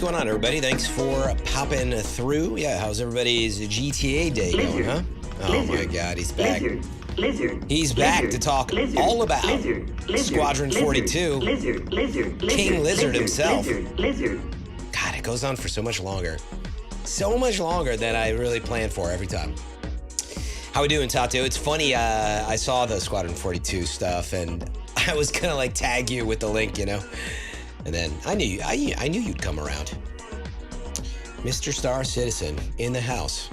going on, everybody? Thanks for popping through. Yeah, how's everybody's GTA day going, huh? Oh my God, he's back. He's back to talk all about Squadron 42. King Lizard himself. God, it goes on for so much longer. So much longer than I really planned for every time. How we doing, Tato? It's funny, I saw the Squadron 42 stuff, and I was gonna like tag you with the link, you know? And then I knew you'd come around. Mr. Star Citizen in the house.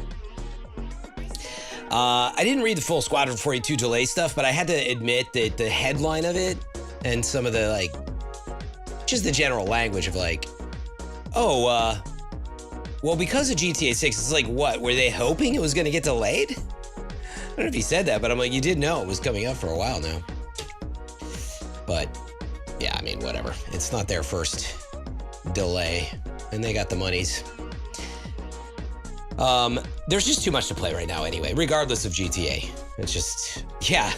I didn't read the full Squadron 42 delay stuff, but I had to admit that the headline of it and some of the, like, just the general language of like, well, because of GTA 6, it's like, what, were they hoping it was going to get delayed? I don't know if he said that, but I'm like, you did know it was coming up for a while now. But, yeah, I mean, whatever. It's not their first delay, and they got the monies. There's just too much to play right now anyway, regardless of GTA. It's just, yeah,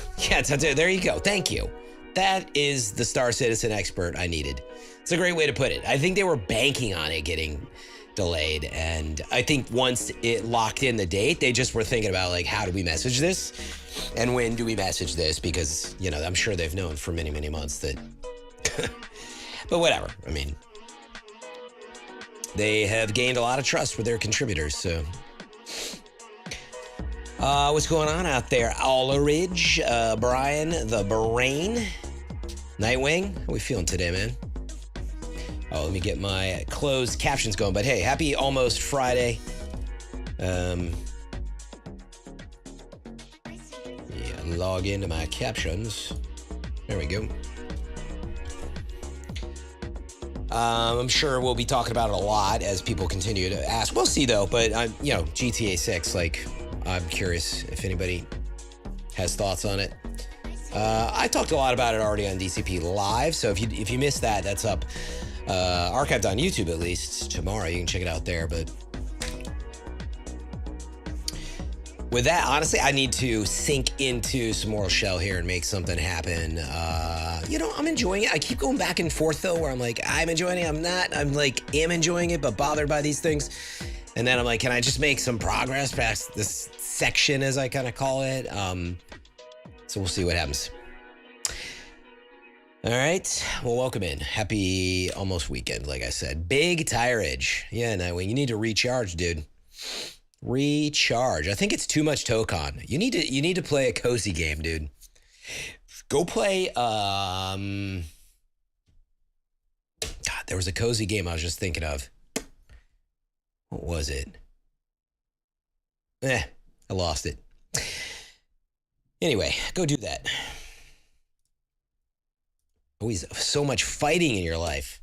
there you go. Thank you. That is the Star Citizen expert I needed. It's a great way to put it. I think they were banking on it getting delayed, and I think once it locked in the date, they just were thinking about, like, how do we message this? And when do we message this? Because, you know, I'm sure they've known for many, many months that... But whatever, I mean... They have gained a lot of trust with their contributors, so... what's going on out there? Alleridge, Brian, the Brain, Nightwing. How we feeling today, man? Oh, let me get my closed captions going. But hey, happy almost Friday. Yeah, log into my captions. There we go. I'm sure we'll be talking about it a lot as people continue to ask. We'll see, though. But, you know, GTA 6, like, I'm curious if anybody has thoughts on it. I talked a lot about it already on DCP Live. So if you missed that, that's up archived on YouTube, at least tomorrow. You can check it out there. But with that, honestly, I need to sink into some more shell here and make something happen. You know, I'm enjoying it. I keep going back and forth, though, where I'm like, I'm enjoying it, I'm not. I'm like, am enjoying it, but bothered by these things. And then I'm like, can I just make some progress past this section, as I kind of call it? So we'll see what happens. All right. Well, welcome in. Happy almost weekend, like I said. Big tireage. Yeah, Nightwing, you need to recharge, dude. Recharge. I think it's too much Tokon. You need to play a cozy game, dude. Go play God, there was a cozy game I was just thinking of. What was it? I lost it. Anyway, go do that. Always so much fighting in your life.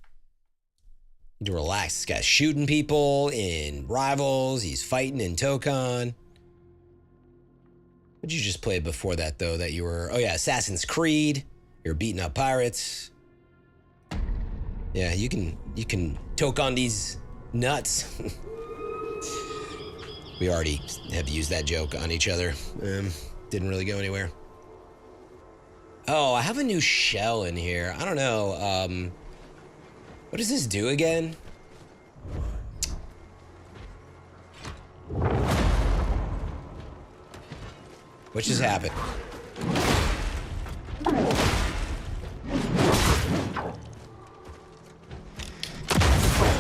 You need to relax. This guy's shooting people in Rivals. He's fighting in Tokon. What did you just play before that, though, that you were... Oh, yeah, Assassin's Creed. You're beating up pirates. Yeah, you can Tokon these nuts. We already have used that joke on each other. Didn't really go anywhere. Oh, I have a new shell in here. I don't know. What does this do again? What just happened?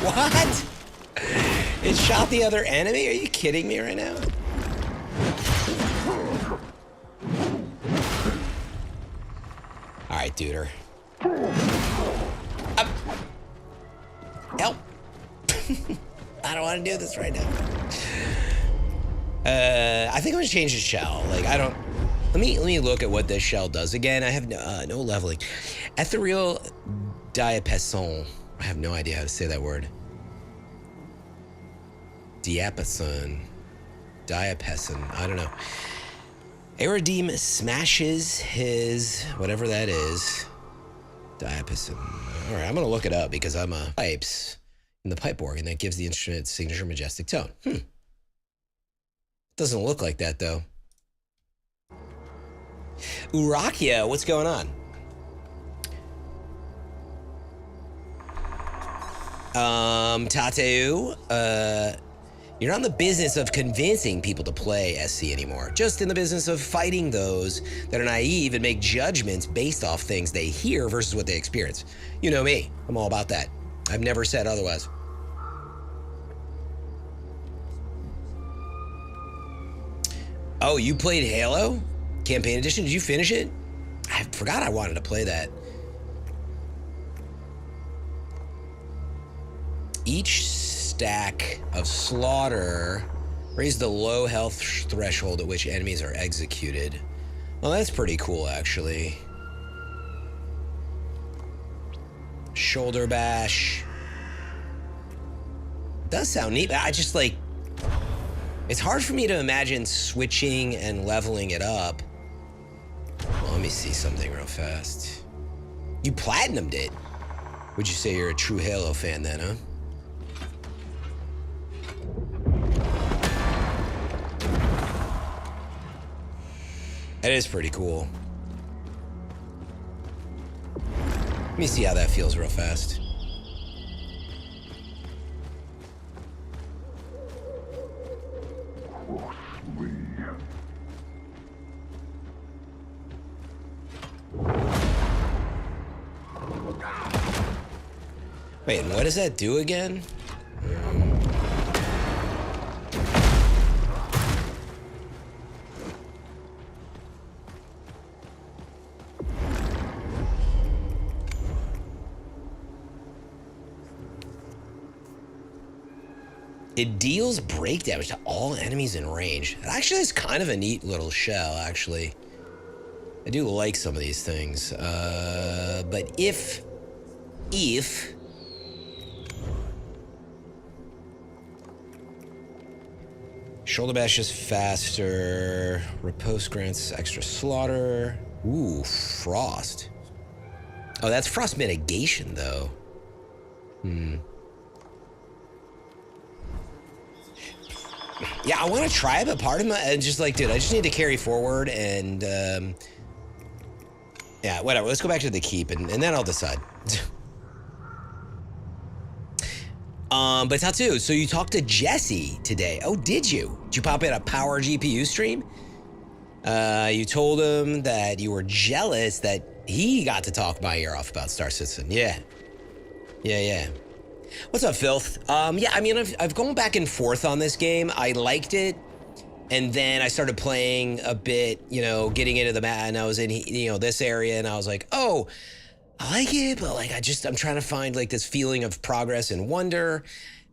What? It shot the other enemy? Are you kidding me right now? All right, duder. Help. I don't want to do this right now. I think I'm gonna change the shell. Like, I don't... Let me look at what this shell does again. I have no leveling. Ethereal diapason. I have no idea how to say that word. Diapason. Diapason. I don't know. Aerodim smashes his... whatever that is. Diapason. All right, I'm gonna look it up because I'm a pipes in the pipe organ that gives the instrument its signature majestic tone. Doesn't look like that, though. Urakia, what's going on? Tateu, you're not in the business of convincing people to play SC anymore. Just in the business of fighting those that are naive and make judgments based off things they hear versus what they experience. You know me. I'm all about that. I've never said otherwise. Oh, you played Halo? Campaign Edition? Did you finish it? I forgot I wanted to play that. Each stack of slaughter raise the low health threshold at which enemies are executed. Well, that's pretty cool, actually. Shoulder bash. Does sound neat, but I just like... It's hard for me to imagine switching and leveling it up. Well, let me see something real fast. You platinumed it. Would you say you're a true Halo fan then, huh? That is pretty cool. Let me see how that feels real fast. Wait, and what does that do again? It deals break damage to all enemies in range. It actually is kind of a neat little shell, actually. I do like some of these things. But if... Shoulder bash is faster. Riposte grants extra slaughter. Ooh, frost. Oh, that's frost mitigation, though. Yeah, I want to try it, but part of my... just like, dude, I just need to carry forward and... yeah, whatever. Let's go back to the keep, and then I'll decide. But Tatsu, so you talked to Jesse today. Oh, did you? Did you pop in a Power GPU stream? You told him that you were jealous that he got to talk my ear off about Star Citizen. Yeah. What's up, Filth? Yeah, I mean, I've gone back and forth on this game. I liked it, and then I started playing a bit, you know, getting into the map, and I was in, you know, this area, and I was like, oh, I like it, but like, I'm trying to find like this feeling of progress and wonder,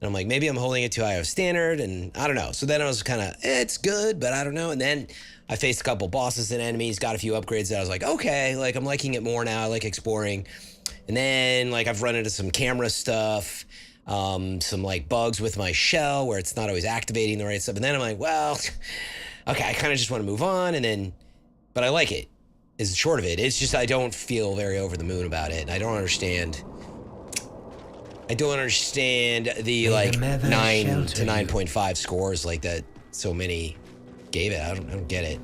and I'm like, maybe I'm holding it too high of a standard, and I don't know. So then I was kind of, it's good, but I don't know, and then I faced a couple bosses and enemies, got a few upgrades that I was like, okay, like I'm liking it more now, I like exploring. And then, like, I've run into some camera stuff, some, like, bugs with my shell where it's not always activating the right stuff. And then I'm like, well, okay, I kind of just want to move on. And then, but I like it, is the short of it. It's just I don't feel very over the moon about it. I don't understand the, like, 9 to 9.5 scores like that so many gave it. I don't get it.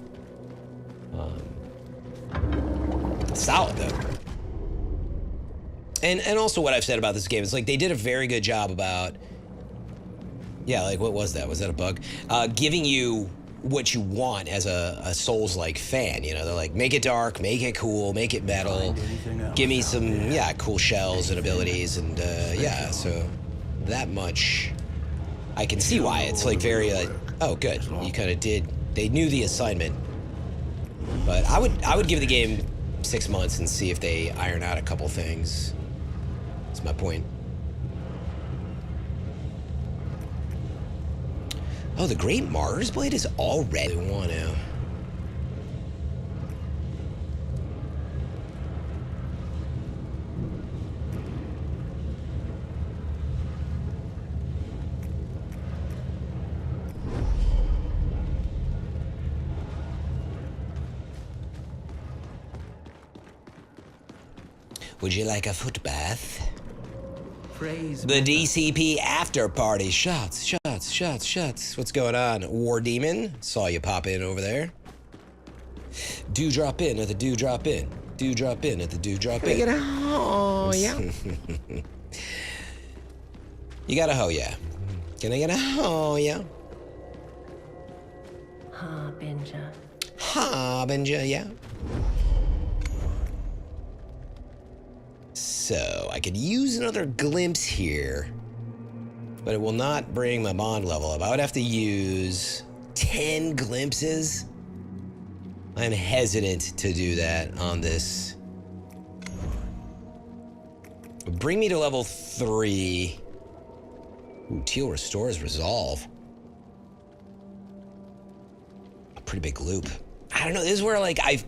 Solid, though. And also what I've said about this game is, like, they did a very good job about, yeah, like, what was that? Was that a bug? Giving you what you want as a Souls-like fan, you know? They're like, make it dark, make it cool, make it metal, give me some, yeah, cool shells and abilities, and, yeah, so that much, I can see why. It's, like, very, oh, good, you kind of did, they knew the assignment. But I would give the game 6 months and see if they iron out a couple things. That's my point. Oh, the Great Mars Blade is already one now. Would you like a foot bath? The DCP after party. Shots. What's going on? War Demon? Saw you pop in over there. Do drop in at the do drop in. Do drop in at the do drop in. Oh, yeah. You got a hoe, yeah. Can I get a hoe, yeah? Harbinger. Harbinger, yeah. So, I could use another glimpse here, but it will not bring my bond level up. I would have to use 10 glimpses. I'm hesitant to do that on this. Bring me to level 3. Ooh, Teal restores resolve. A pretty big loop. I don't know, this is where like I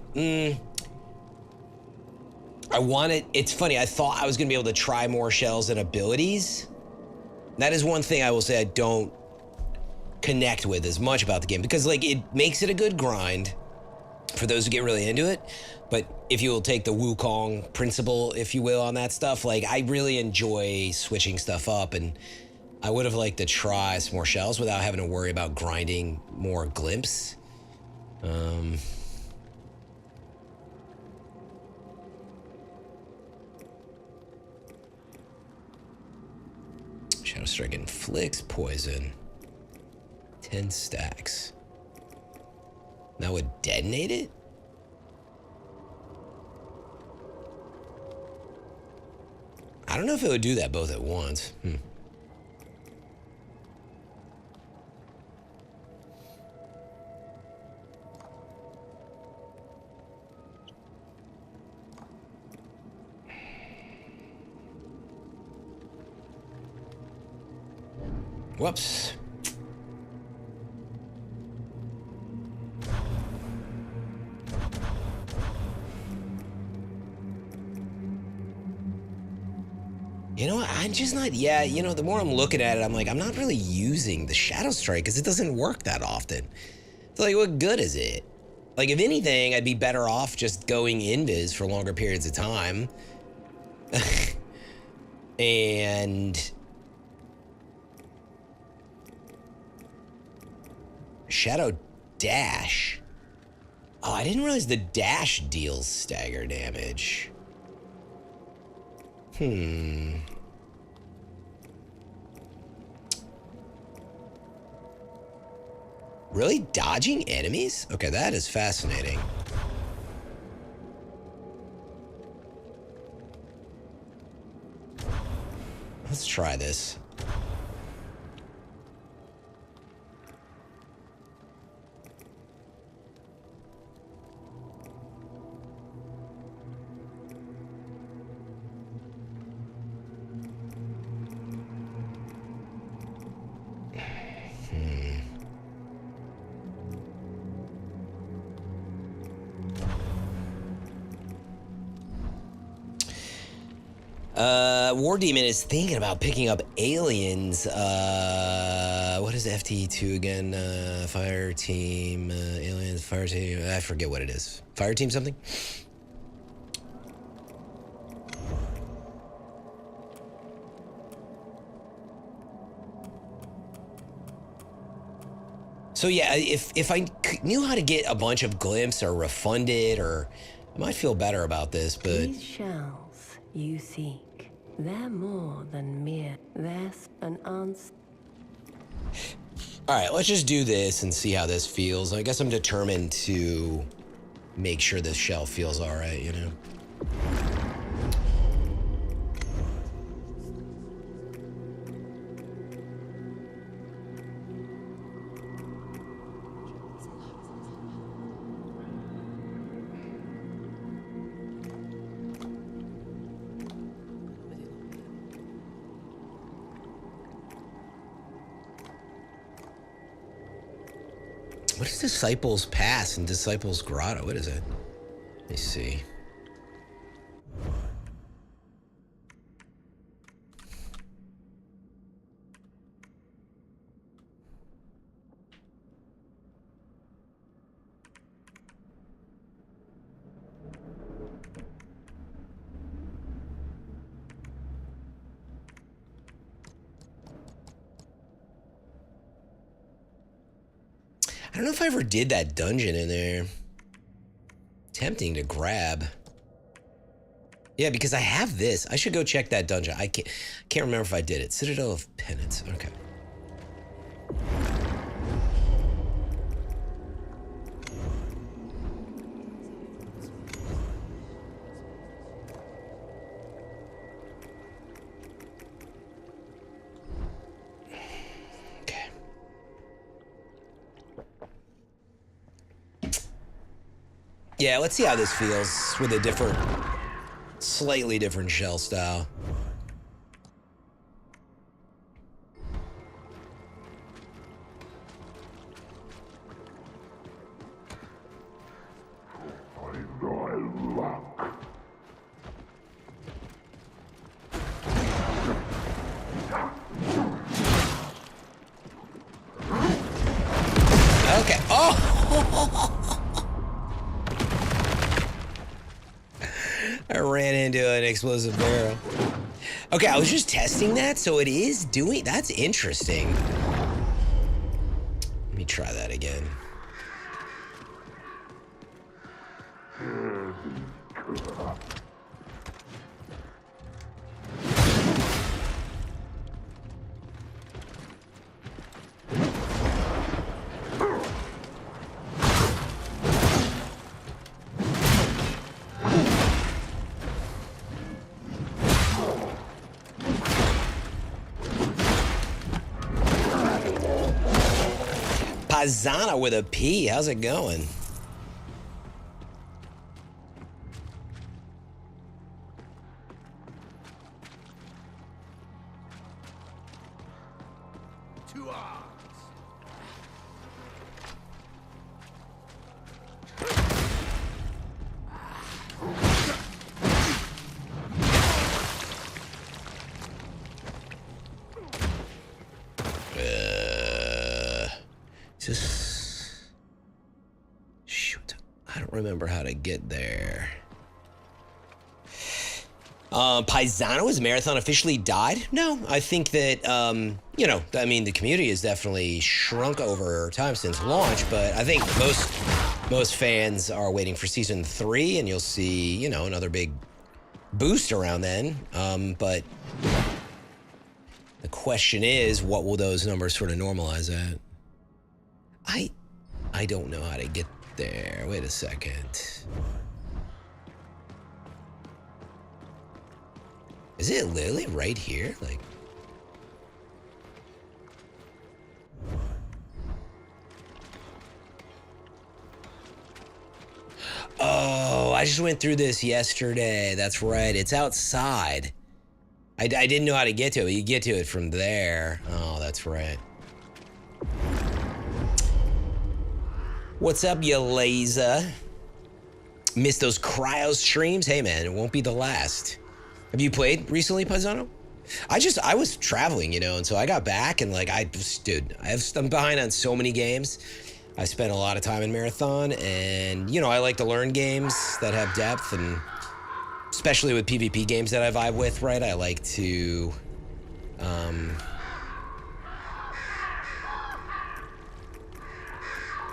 want it. It's funny, I thought I was gonna be able to try more shells and abilities. That is one thing I will say I don't connect with as much about the game, because like it makes it a good grind for those who get really into it. But if you will take the Wukong principle, if you will, on that stuff, like I really enjoy switching stuff up, and I would have liked to try some more shells without having to worry about grinding more glimpse. Shadow Strike inflicts poison. 10 stacks. That would detonate it? I don't know if it would do that both at once. Whoops. You know what? I'm just not, yeah, you know, the more I'm looking at it, I'm like, I'm not really using the Shadow Strike because it doesn't work that often. So, like, what good is it? Like, if anything, I'd be better off just going invis for longer periods of time. And Shadow Dash. Oh, I didn't realize the dash deals stagger damage. Really? Dodging enemies? Okay, that is fascinating. Let's try this. War Demon is thinking about picking up aliens. What is FT2 again? Fire team, aliens, fire team. I forget what it is. Fire team something? So yeah, if I knew how to get a bunch of glimpse or refund it, or I might feel better about this, but... These shells you seek, they're more than mere. There's an answer. All right, let's just do this and see how this feels. I guess I'm determined to make sure this shell feels all right, you know? What is Disciples Pass and Disciples Grotto? What is it? Let me see. I don't know if I ever did that dungeon in there. Tempting to grab. Yeah, because I have this. I should go check that dungeon. I can't remember if I did it. Citadel of Penance. Okay. Okay. Yeah, let's see how this feels with a different, slightly different shell style. Okay. Oh! I ran into an explosive barrel. Okay, I was just testing that, so it is doing... That's interesting. Let me try that again. Paisana with a P. How's it going? Shoot, I don't remember how to get there. Paisano's marathon officially died? No, I think that, you know, I mean, the community has definitely shrunk over time since launch, but I think most fans are waiting for season 3, and you'll see, you know, another big boost around then. But the question is, what will those numbers sort of normalize at? I don't know how to get there. Wait a second. Is it literally right here? Like... Oh, I just went through this yesterday. That's right. It's outside. I didn't know how to get to it. You get to it from there. Oh, that's right. What's up, you laser? Missed those cryo streams? Hey, man, it won't be the last. Have you played recently, Paisano? I was traveling, you know, and so I got back and like, I'm behind on so many games. I spent a lot of time in Marathon, and, you know, I like to learn games that have depth, and especially with PvP games that I vibe with, right? I like to,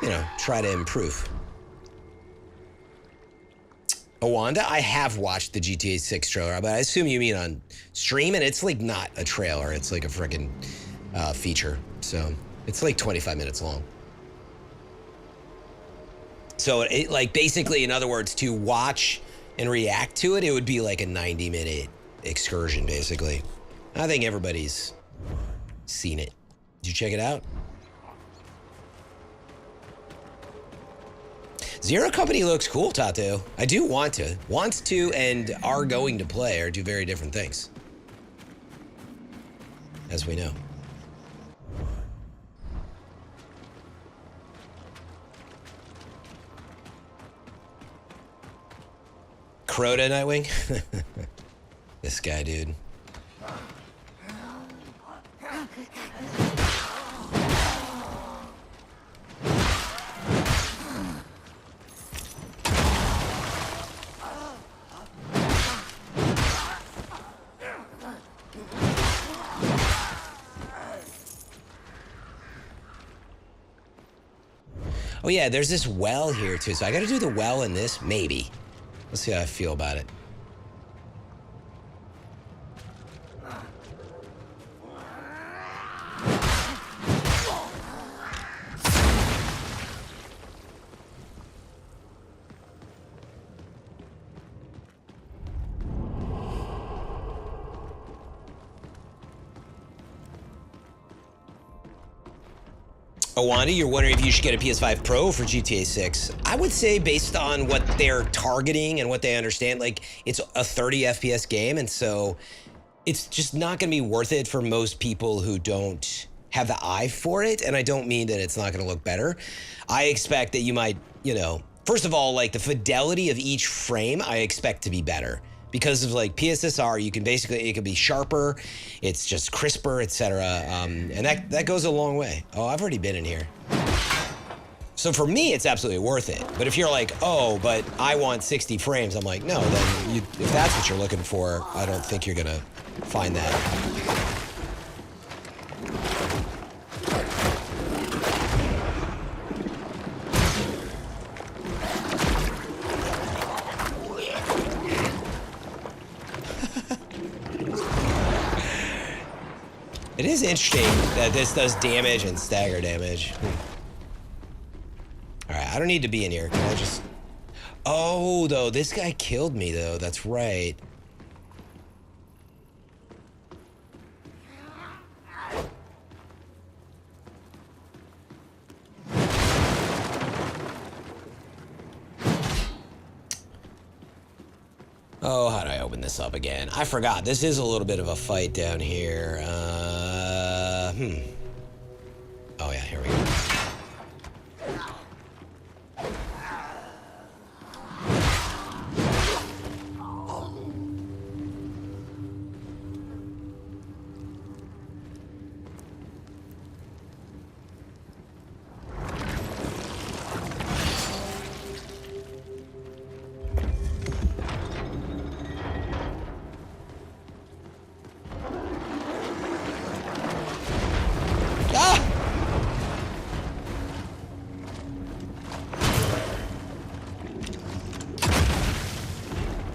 you know, try to improve. Awanda, I have watched the GTA 6 trailer, but I assume you mean on stream, and it's like not a trailer, it's like a freaking feature. So it's like 25 minutes long. So it, like, basically, in other words, to watch and react to it, it would be like a 90-minute excursion, basically. I think everybody's seen it. Did you check it out? Zero Company looks cool, Tato. I do want to, and are going to play, or do very different things, as we know. Crota Nightwing? This guy, dude. Oh yeah, there's this well here too, so I gotta do the well in this, maybe. Let's see how I feel about it. Oh, Wanda, you're wondering if you should get a PS5 Pro for GTA 6. I would say based on what they're targeting and what they understand, like it's a 30 FPS game. And so it's just not going to be worth it for most people who don't have the eye for it. And I don't mean that it's not going to look better. I expect that you might, you know, first of all, like the fidelity of each frame, I expect to be better. Because of like PSSR, you can basically, it can be sharper, it's just crisper, etc. And that goes a long way. Oh, I've already been in here. So for me, it's absolutely worth it. But if you're like, oh, but I want 60 frames, I'm like, no, then if that's what you're looking for, I don't think you're gonna find that. It is interesting that this does damage and stagger damage. All right, I don't need to be in here. Can I just... Oh, though, this guy killed me, though. That's right. Oh, how do I open this up again? I forgot. This is a little bit of a fight down here. Oh, yeah, here we go.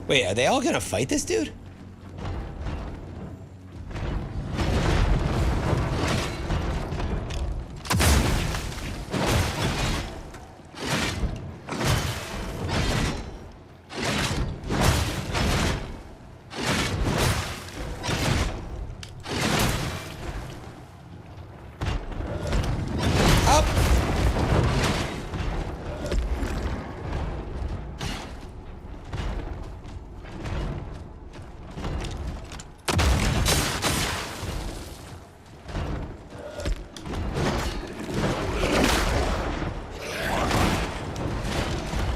Wait, are they all gonna fight this dude?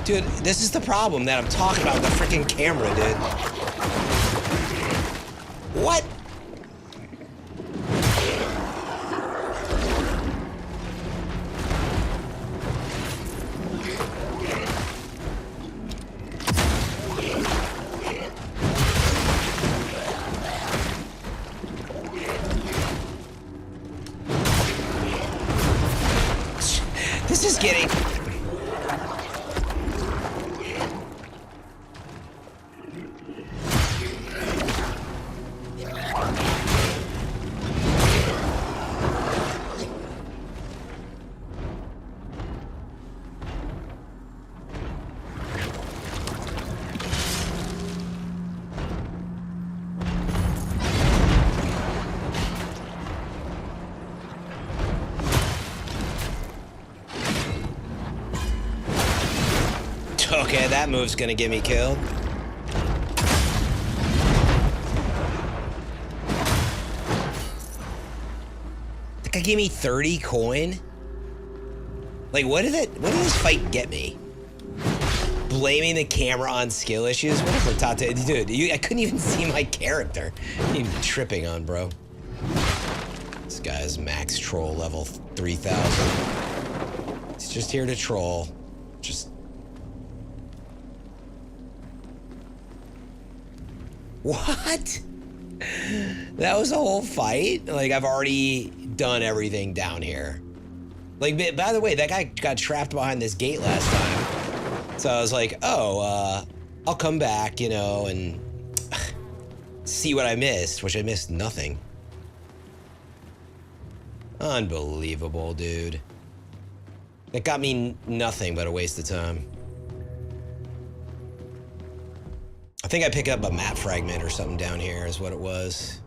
Dude, this is the problem that I'm talking about with the freaking camera, dude. What? This is getting... Okay, that move's gonna get me killed. That guy gave me 30 coin? Like, what did this fight get me? Blaming the camera on skill issues? Whatever, Tata. Dude, I couldn't even see my character. You're tripping on, bro. This guy's max troll level 3000. He's just here to troll. Just... What? That was a whole fight? Like, I've already done everything down here. Like, by the way, that guy got trapped behind this gate last time. So I was like, oh, I'll come back, you know, and see what I missed, which I missed nothing. Unbelievable, dude. It got me nothing but a waste of time. I think I picked up a map fragment or something down here is what it was.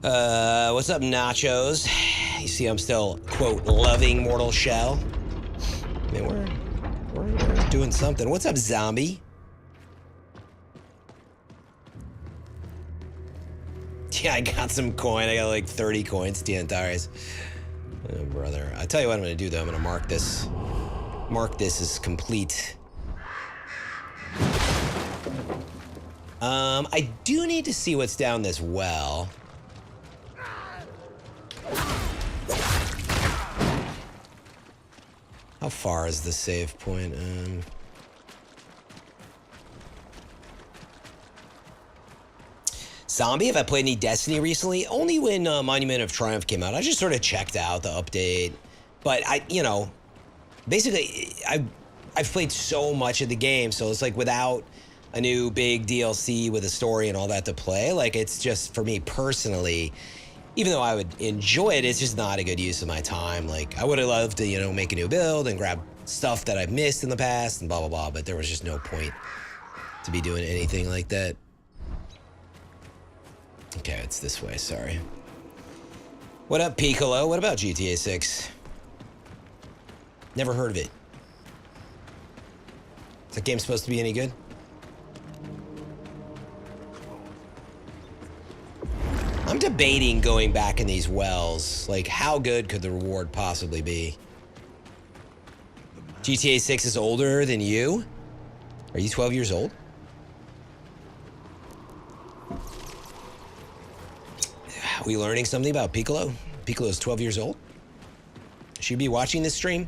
What's up, nachos? You see I'm still, quote, loving Mortal Shell. I mean, we're doing something. What's up, zombie? Yeah, I got some coin. I got like 30 coins, Tiantares. Oh, brother. I tell you what I'm going to do, though. I'm going to mark this. Mark this as complete. I do need to see what's down this well. How far is the save point? Zombie, have I played any Destiny recently? Only when Monument of Triumph came out. I just sort of checked out the update. But basically, I've played so much of the game, so it's like without a new big DLC with a story and all that to play, like it's just, for me personally, even though I would enjoy it, it's just not a good use of my time. Like, I would have loved to, make a new build and grab stuff that I've missed in the past and blah, blah, blah, but there was just no point to be doing anything like that. Okay, it's this way, sorry. What up, Piccolo? What about GTA 6? Never heard of it. Is that game supposed to be any good? I'm debating going back in these wells. Like, how good could the reward possibly be? GTA 6 is older than you? Are you 12 years old? Are we learning something about Piccolo? Piccolo's 12 years old? Should you be watching this stream?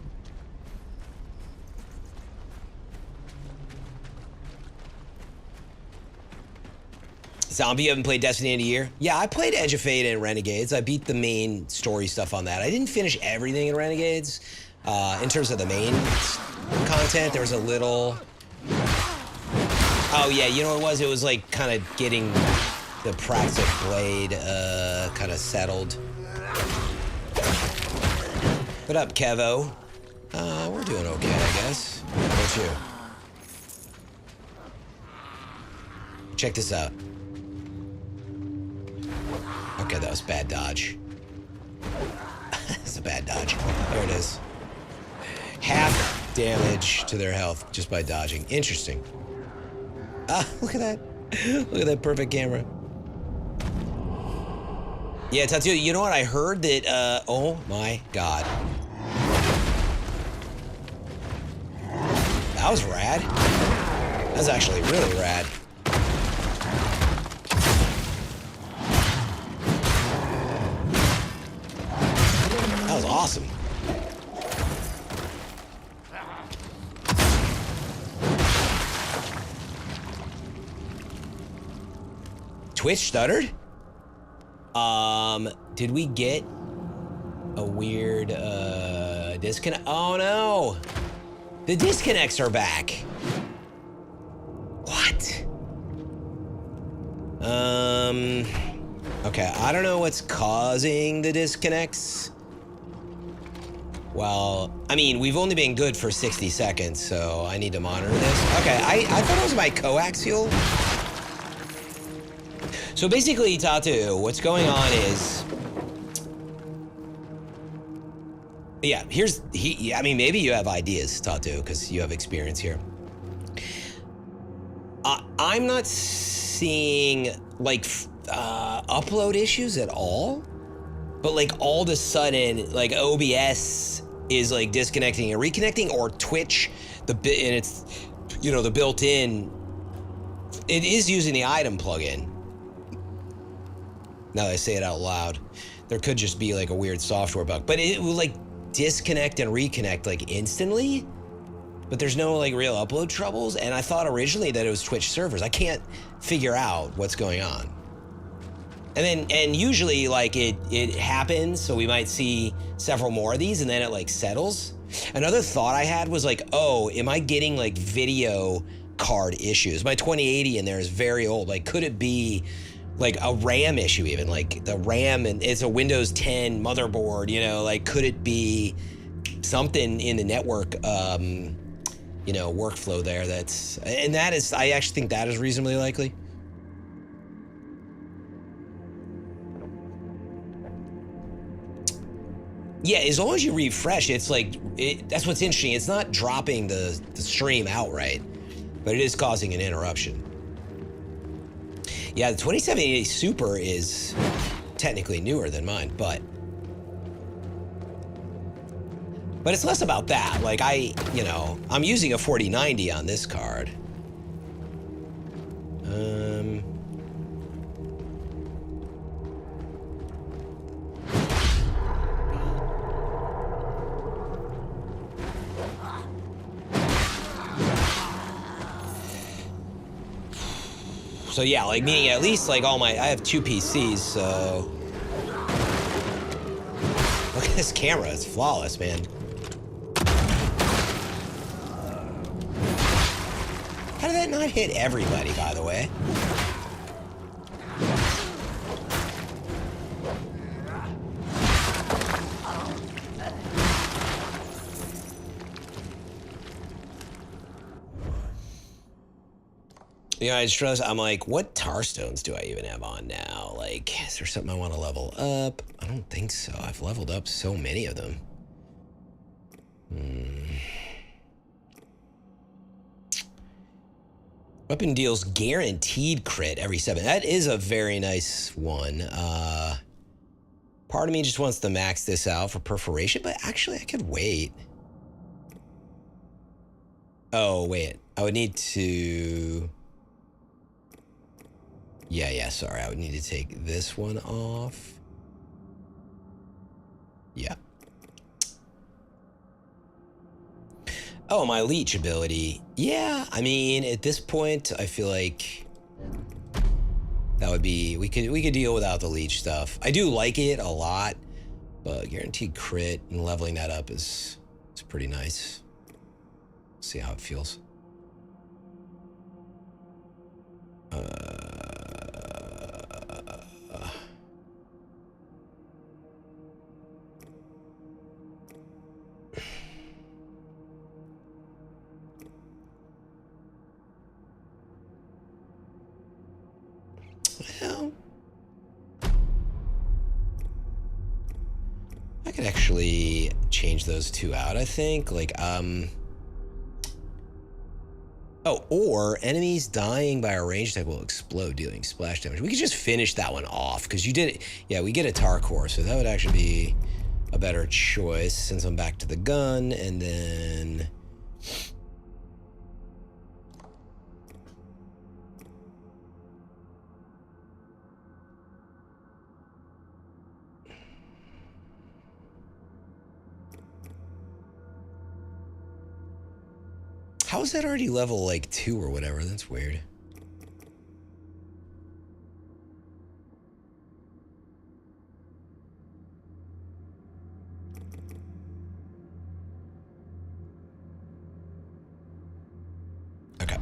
Zombie, you haven't played Destiny in a year? Yeah, I played Edge of Fate and Renegades. I beat the main story stuff on that. I didn't finish everything in Renegades. In terms of the main content, there was a little... Oh, yeah, you know what it was? It was like kind of getting the practice blade kind of settled. What up, Kevo? We're doing okay, I guess. How about you? Check this out. Okay, that was bad dodge. That's a bad dodge. There it is. Half damage to their health just by dodging. Interesting. Ah, look at that. Look at that perfect camera. Yeah, Tattoo, you know what? I heard that, oh my God. That was rad. That was actually really rad. That was awesome. Twitch stuttered? Did we get a weird, disconnect? Oh no! The disconnects are back. What? Okay, I don't know what's causing the disconnects. Well, I mean, we've only been good for 60 seconds, so I need to monitor this. Okay, I thought it was my coaxial. So basically, Tatu, what's going on is... Yeah, I mean, maybe you have ideas, Tatu, because you have experience here. I'm not seeing, like, upload issues at all. But, like, all of a sudden, like, OBS is, like, disconnecting and reconnecting, or Twitch, and it's, the built-in, it is using the item plugin. Now that I say it out loud, there could just be, like, a weird software bug. But it will, like, disconnect and reconnect, like, instantly. But there's no, like, real upload troubles. And I thought originally that it was Twitch servers. I can't figure out what's going on. And usually, like, it happens, so we might see several more of these, and then it, like, settles. Another thought I had was, like, oh, am I getting, like, video card issues? My 2080 in there is very old. Like, could it be, like, a RAM issue even? Like, the RAM, and it's a Windows 10 motherboard, like, could it be something in the network, workflow there I actually think that is reasonably likely. Yeah, as long as you refresh, it's like, that's what's interesting. It's not dropping the stream outright, but it is causing an interruption. Yeah, the 2070 Super is technically newer than mine, but it's less about that. Like I'm using a 4090 on this card. So yeah, like meaning at least like I have 2 PCs, so. Look at this camera, it's flawless, man. How did that not hit everybody, by the way? You know, I'm like, what tar stones do I even have on now? Like, is there something I want to level up? I don't think so. I've leveled up so many of them. Weapon deals guaranteed crit every 7. That is a very nice one. Part of me just wants to max this out for perforation, but actually I could wait. Oh, wait. I would need to... Yeah, sorry. I would need to take this one off. Yeah. Oh, my leech ability. Yeah, I mean, at this point, I feel like that would be... We could deal without the leech stuff. I do like it a lot, but guaranteed crit and leveling that up is pretty nice. See how it feels. Well, I could actually change those 2 out, I think. Like, oh, or enemies dying by a ranged type will explode, dealing splash damage. We could just finish that one off, because you did it. Yeah, we get a tar core, so that would actually be a better choice since I'm back to the gun, and then... How is that already level, like, 2 or whatever? That's weird. Okay.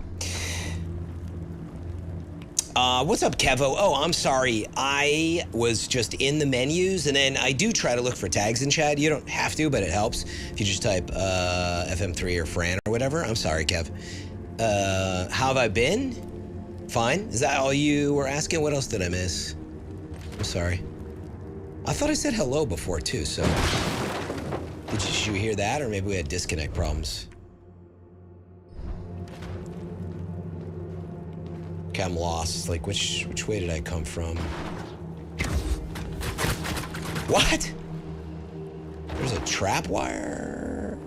What's up, Kevo? Oh, I'm sorry. I was just in the menus, and then I do try to look for tags in chat. You don't have to, but it helps if you just type FM3 or Fran or whatever. I'm sorry, Kev. How have I been? Fine. Is that all you were asking? What else did I miss? I'm sorry. I thought I said hello before, too, so... Did you hear that, or maybe we had disconnect problems? Okay, I'm lost. Like, which way did I come from? What? There's a trap wire?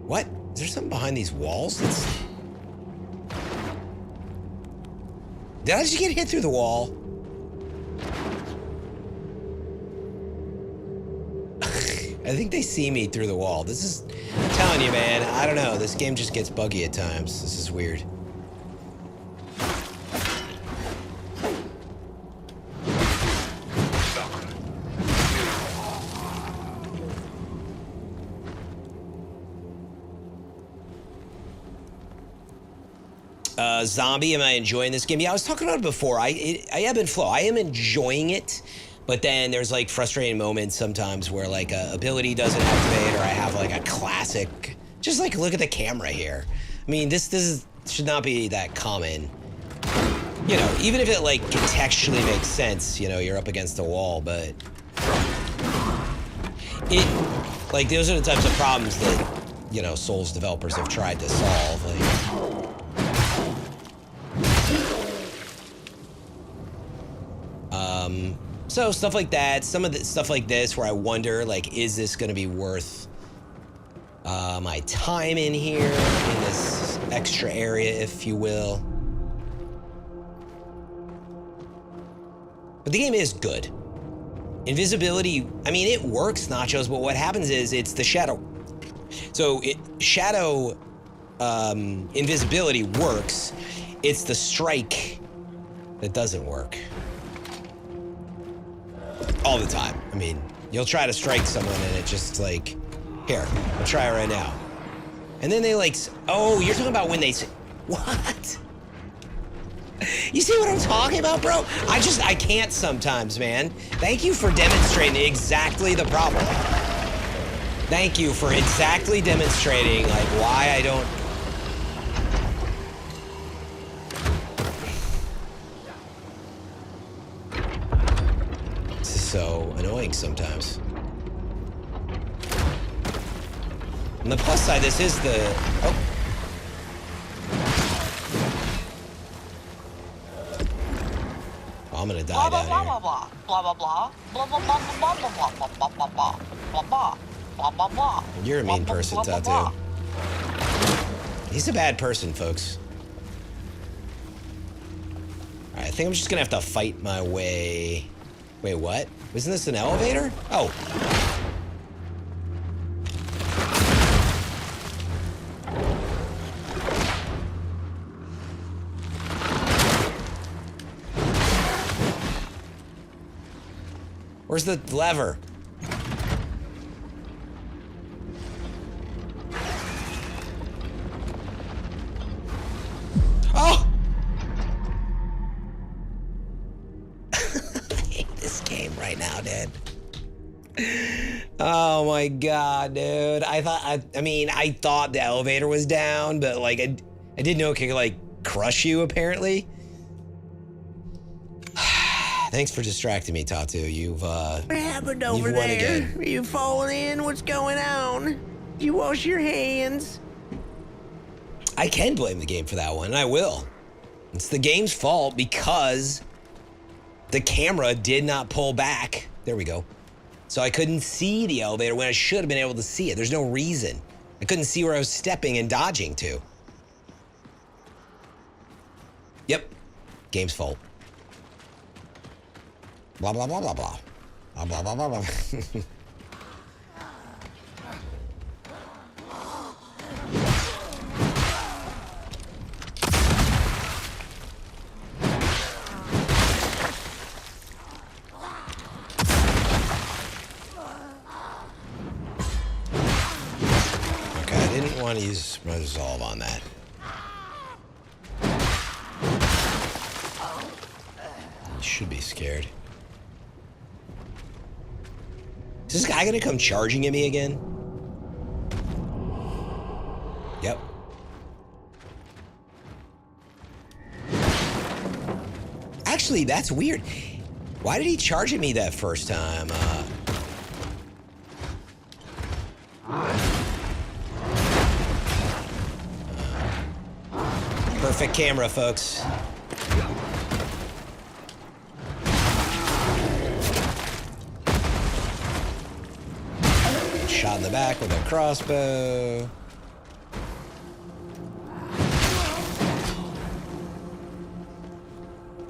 What? Is there something behind these walls? Did I just get hit through the wall? I think they see me through the wall. This is... I'm telling you, man, I don't know. This game just gets buggy at times. This is weird. Zombie, am I enjoying this game? Yeah, I was talking about it before. I ebb and flow. I am enjoying it. But then there's like frustrating moments sometimes where like a ability doesn't activate, or I have like a classic. Just like look at the camera here. I mean, this should not be that common. You know, even if it, like, contextually makes sense, you know, you're up against a wall, but... Like, those are the types of problems that, you know, Souls developers have tried to solve, like... So, stuff like that, some of the stuff like this where I wonder, like, is this gonna be worth my time in here, in this extra area, if you will. But the game is good. Invisibility, I mean, it works, Nachos, but what happens is it's the shadow. So, shadow invisibility works, it's the strike that doesn't work. All the time. I mean, you'll try to strike someone and it just like, here, I'll try it right now. And then they like, oh, you're talking about when they say, what? You see what I'm talking about, bro? I can't sometimes, man. Thank you for demonstrating exactly the problem. Thank you for exactly demonstrating like why I don't. So annoying sometimes. On the plus side, this is the... Oh. I'm gonna die down here. You're a mean person, Tattoo. He's a bad person, folks. Alright, I think I'm just gonna have to fight my way... Wait, what? Isn't this an elevator? Oh. Where's the lever? Oh! Right now, dude. Oh my god, dude. I thought the elevator was down, but like I didn't know it could like crush you apparently. Thanks for distracting me, Tatu. You've What happened over there? Again. Are you falling in? What's going on? You wash your hands. I can blame the game for that one, and I will. It's the game's fault because the camera did not pull back. There we go. So I couldn't see the elevator when I should have been able to see it. There's no reason. I couldn't see where I was stepping and dodging to. Yep. Game's fault. Blah, blah, blah, blah, blah. Blah, blah, blah, blah, blah. I want to use resolve on that. You should be scared. Is this guy gonna come charging at me again? Yep. Actually, that's weird. Why did he charge at me that first time? Perfect camera, folks. Shot in the back with a crossbow.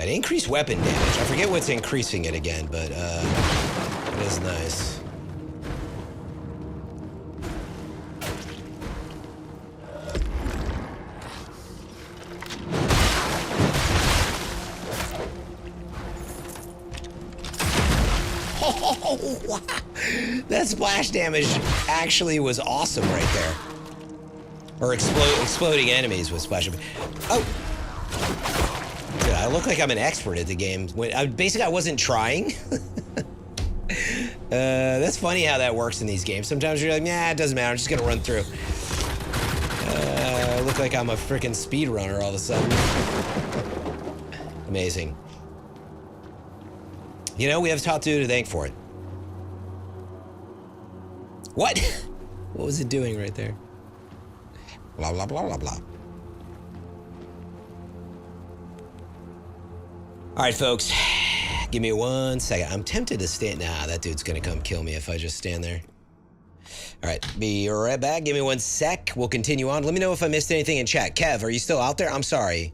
An increased weapon damage. I forget what's increasing it again, but it is nice. Oh, wow. That splash damage actually was awesome right there. Or exploding enemies with splash damage. Oh! Dude, I look like I'm an expert at the game. Basically, I wasn't trying. That's funny how that works in these games. Sometimes you're like, nah, it doesn't matter. I'm just gonna run through. I look like I'm a freaking speedrunner all of a sudden. Amazing. You know, we have Tatu to thank for it. What? What was it doing right there? Blah, blah, blah, blah, blah. All right, folks. Give me 1 second. I'm tempted to stand. Nah, that dude's going to come kill me if I just stand there. All right, be right back. Give me 1 sec. We'll continue on. Let me know if I missed anything in chat. Kev, are you still out there? I'm sorry.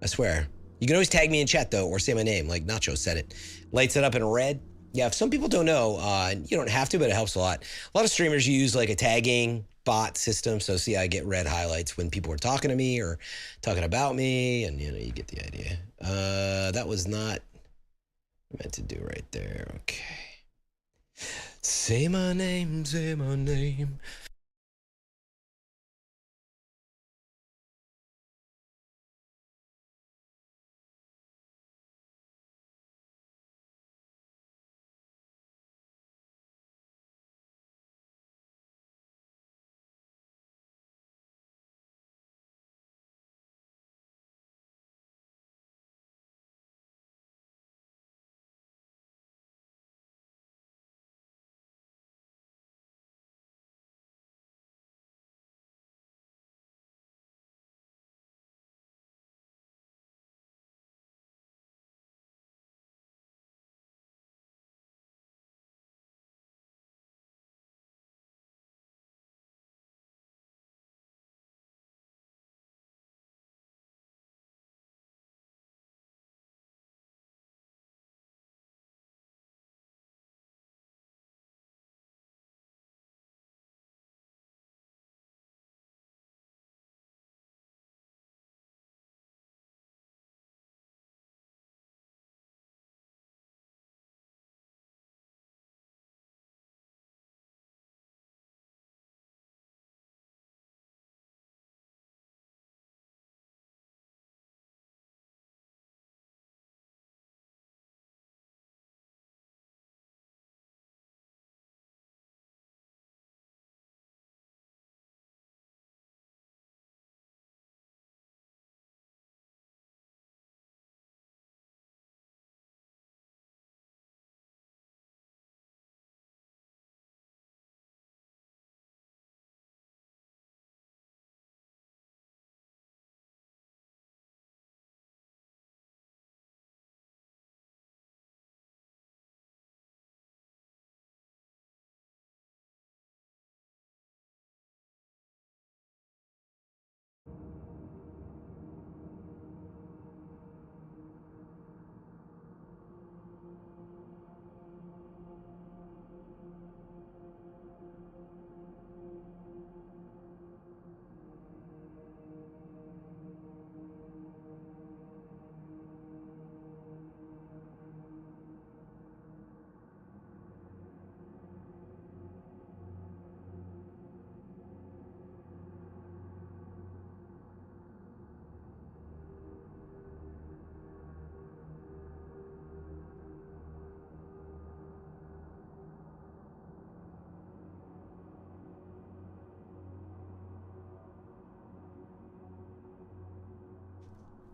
I swear. You can always tag me in chat, though, or say my name, like Nacho said it. Lights it up in red. Yeah, if some people don't know, you don't have to, but it helps a lot. A lot of streamers use like a tagging bot system. So see, I get red highlights when people are talking to me or talking about me, and you know, you get the idea. That was not meant to do right there. Okay. Say my name, say my name.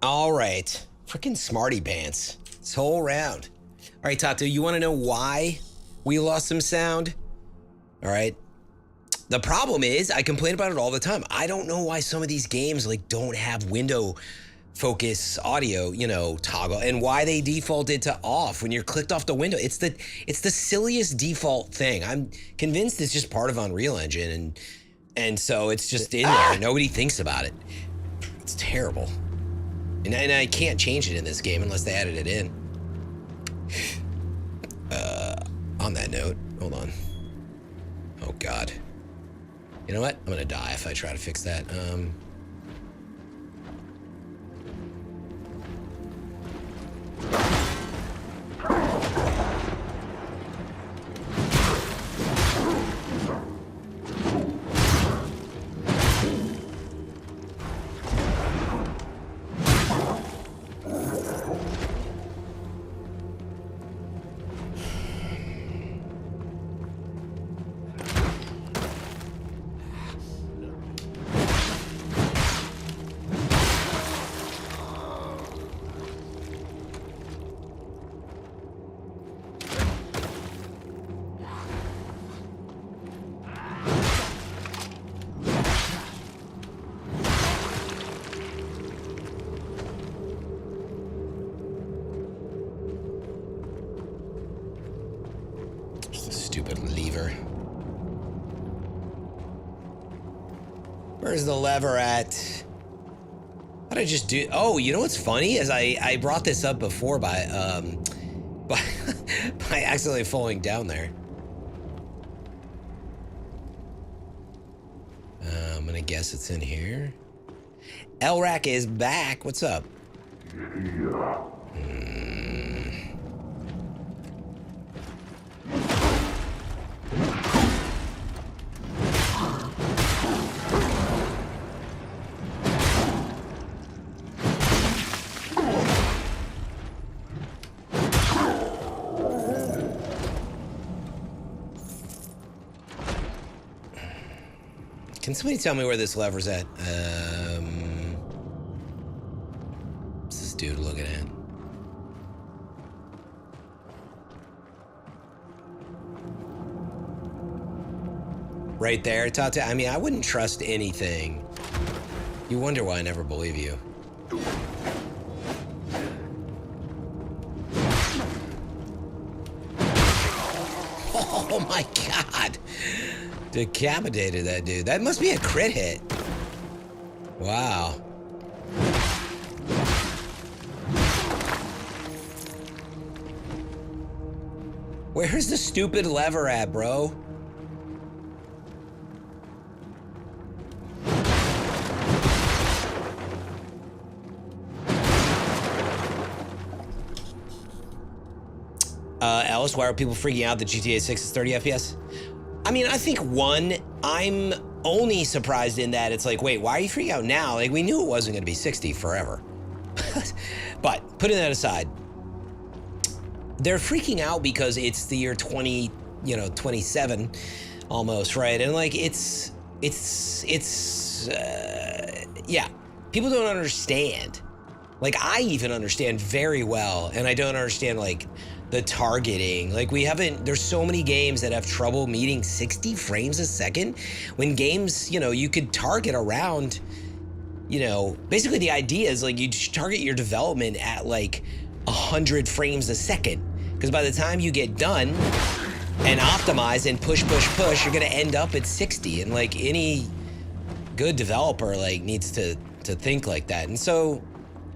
All right. Freaking smarty pants. This whole round. All right, Tato, you want to know why we lost some sound? All right. The problem is, I complain about it all the time. I don't know why some of these games like don't have window focus audio, you know, toggle, and why they defaulted to off when you're clicked off the window. It's the silliest default thing. I'm convinced it's just part of Unreal Engine, and so it's just in there. Nobody thinks about it. It's terrible. And I can't change it in this game unless they added it in. On that note, hold on. Oh God. You know what? I'm gonna die if I try to fix that. Stupid lever. Where's the lever at? What did I just do? Oh, you know what's funny is I brought this up before by by accidentally falling down there. I'm gonna guess it's in here. LRAC is back. What's up? Can somebody tell me where this lever's at? What's this dude looking at? Right there, Tata. I mean, I wouldn't trust anything. You wonder why I never believe you. Oh my God. Decapitated that dude. That must be a crit hit. Wow. Where's the stupid lever at, bro? Alice, why are people freaking out that GTA 6 is 30 FPS? I mean, I think one, I'm only surprised in that it's like, wait, why are you freaking out now? Like, we knew it wasn't going to be 60 forever. But putting that aside, they're freaking out because it's the year 27 almost, right? And like, yeah, people don't understand. Like, I even understand very well, and I don't understand, like, the targeting. Like, there's so many games that have trouble meeting 60 frames a second when games, you could target around, basically the idea is like you target your development at like 100 frames a second. Because by the time you get done and optimize and push, you're gonna end up at 60. And like any good developer like needs to think like that. And so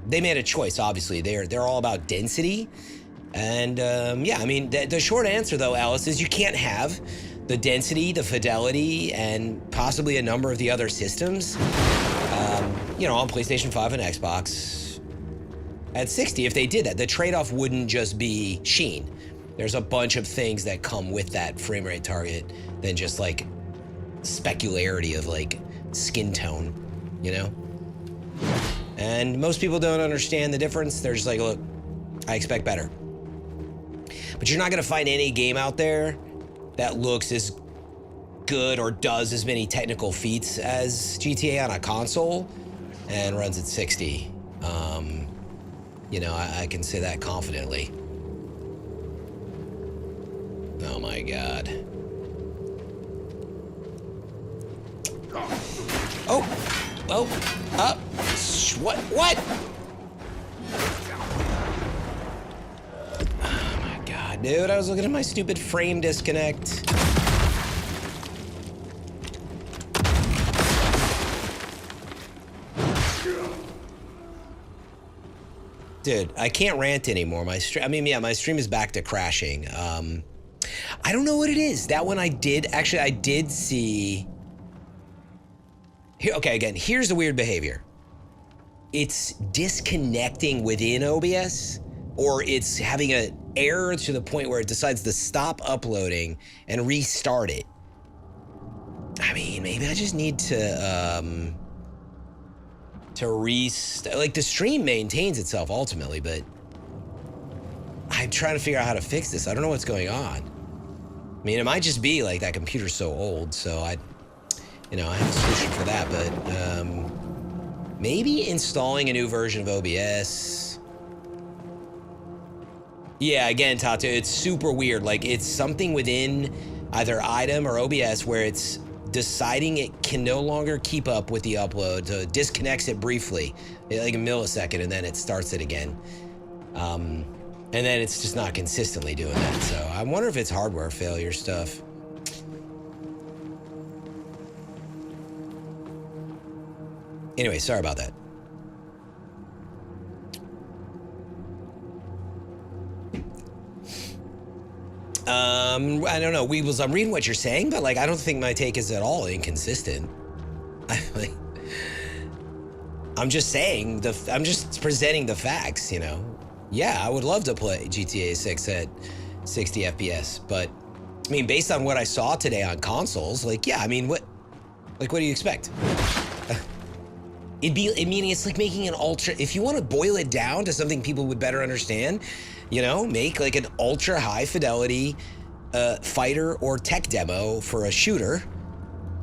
they made a choice, obviously. They're all about density. And yeah, I mean, the short answer though, Alice, is you can't have the density, the fidelity, and possibly a number of the other systems, on PlayStation 5 and Xbox at 60. If they did that, the trade-off wouldn't just be sheen. There's a bunch of things that come with that frame rate target than just like specularity of like skin tone, And most people don't understand the difference. They're just like, look, I expect better. But you're not gonna find any game out there that looks as good or does as many technical feats as GTA on a console and runs at 60. I can say that confidently. Oh my God. What? Oh my God, dude, I was looking at my stupid frame disconnect. Dude, I can't rant anymore. My stream is back to crashing. I don't know what it is. That one I did see. Here, okay, again, here's the weird behavior. It's disconnecting within OBS, or it's having an error to the point where it decides to stop uploading and restart it. I mean, maybe I just need to restart. Like, the stream maintains itself ultimately, but I'm trying to figure out how to fix this. I don't know what's going on. I mean, it might just be like that computer's so old, so I have a solution for that, but maybe installing a new version of OBS. Yeah, again, Tatu, it's super weird. Like, it's something within either item or OBS where it's deciding it can no longer keep up with the upload, so it disconnects it briefly, like a millisecond, and then it starts it again. And then it's just not consistently doing that. So I wonder if it's hardware failure stuff. Anyway, sorry about that. I don't know, Weebles, I'm reading what you're saying, but like, I don't think my take is at all inconsistent. I'm just saying, I'm just presenting the facts, you know? Yeah, I would love to play GTA 6 at 60 FPS, but I mean, based on what I saw today on consoles, like, yeah, I mean, what do you expect? It's like making an ultra, if you want to boil it down to something people would better understand, you know, make like an ultra high fidelity fighter or tech demo for a shooter,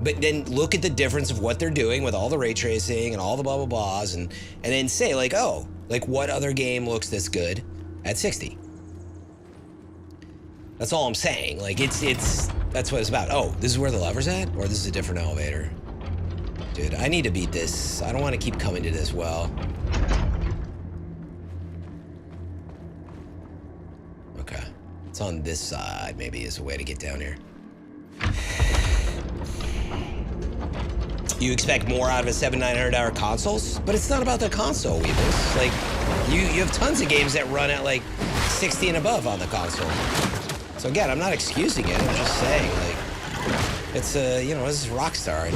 but then look at the difference of what they're doing with all the ray tracing and all the blah, blah, blahs, and then say like, oh, like what other game looks this good at 60? That's all I'm saying. Like that's what it's about. Oh, this is where the lever's at? Or this is a different elevator? Dude, I need to beat this. I don't want to keep coming to this well. Okay. It's on this side, maybe, is a way to get down here. You expect more out of a $700-900 consoles? But it's not about the console, Weebles. Like, you have tons of games that run at, like, 60 and above on the console. So, again, I'm not excusing it. I'm just saying, like, it's, you know, this is Rockstar. And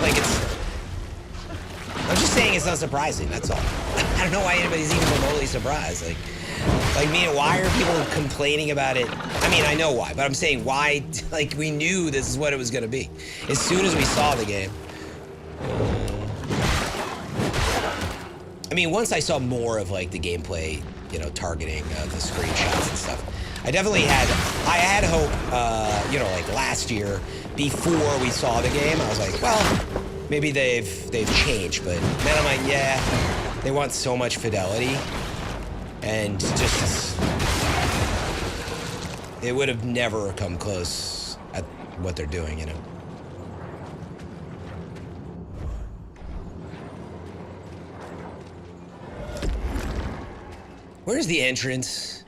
like, I'm just saying it's not surprising, that's all. I don't know why anybody's even remotely surprised. Like me, why are people complaining about it? I mean, I know why, but I'm saying why, like, we knew this is what it was gonna be. As soon as we saw the game. I mean, once I saw more of, like, the gameplay, you know, targeting the screenshots and stuff, I had hope, you know, like last year, before we saw the game, I was like, well, maybe they've changed, but then I'm like, yeah, they want so much fidelity, and just, it would have never come close at what they're doing, you know? Where's the entrance?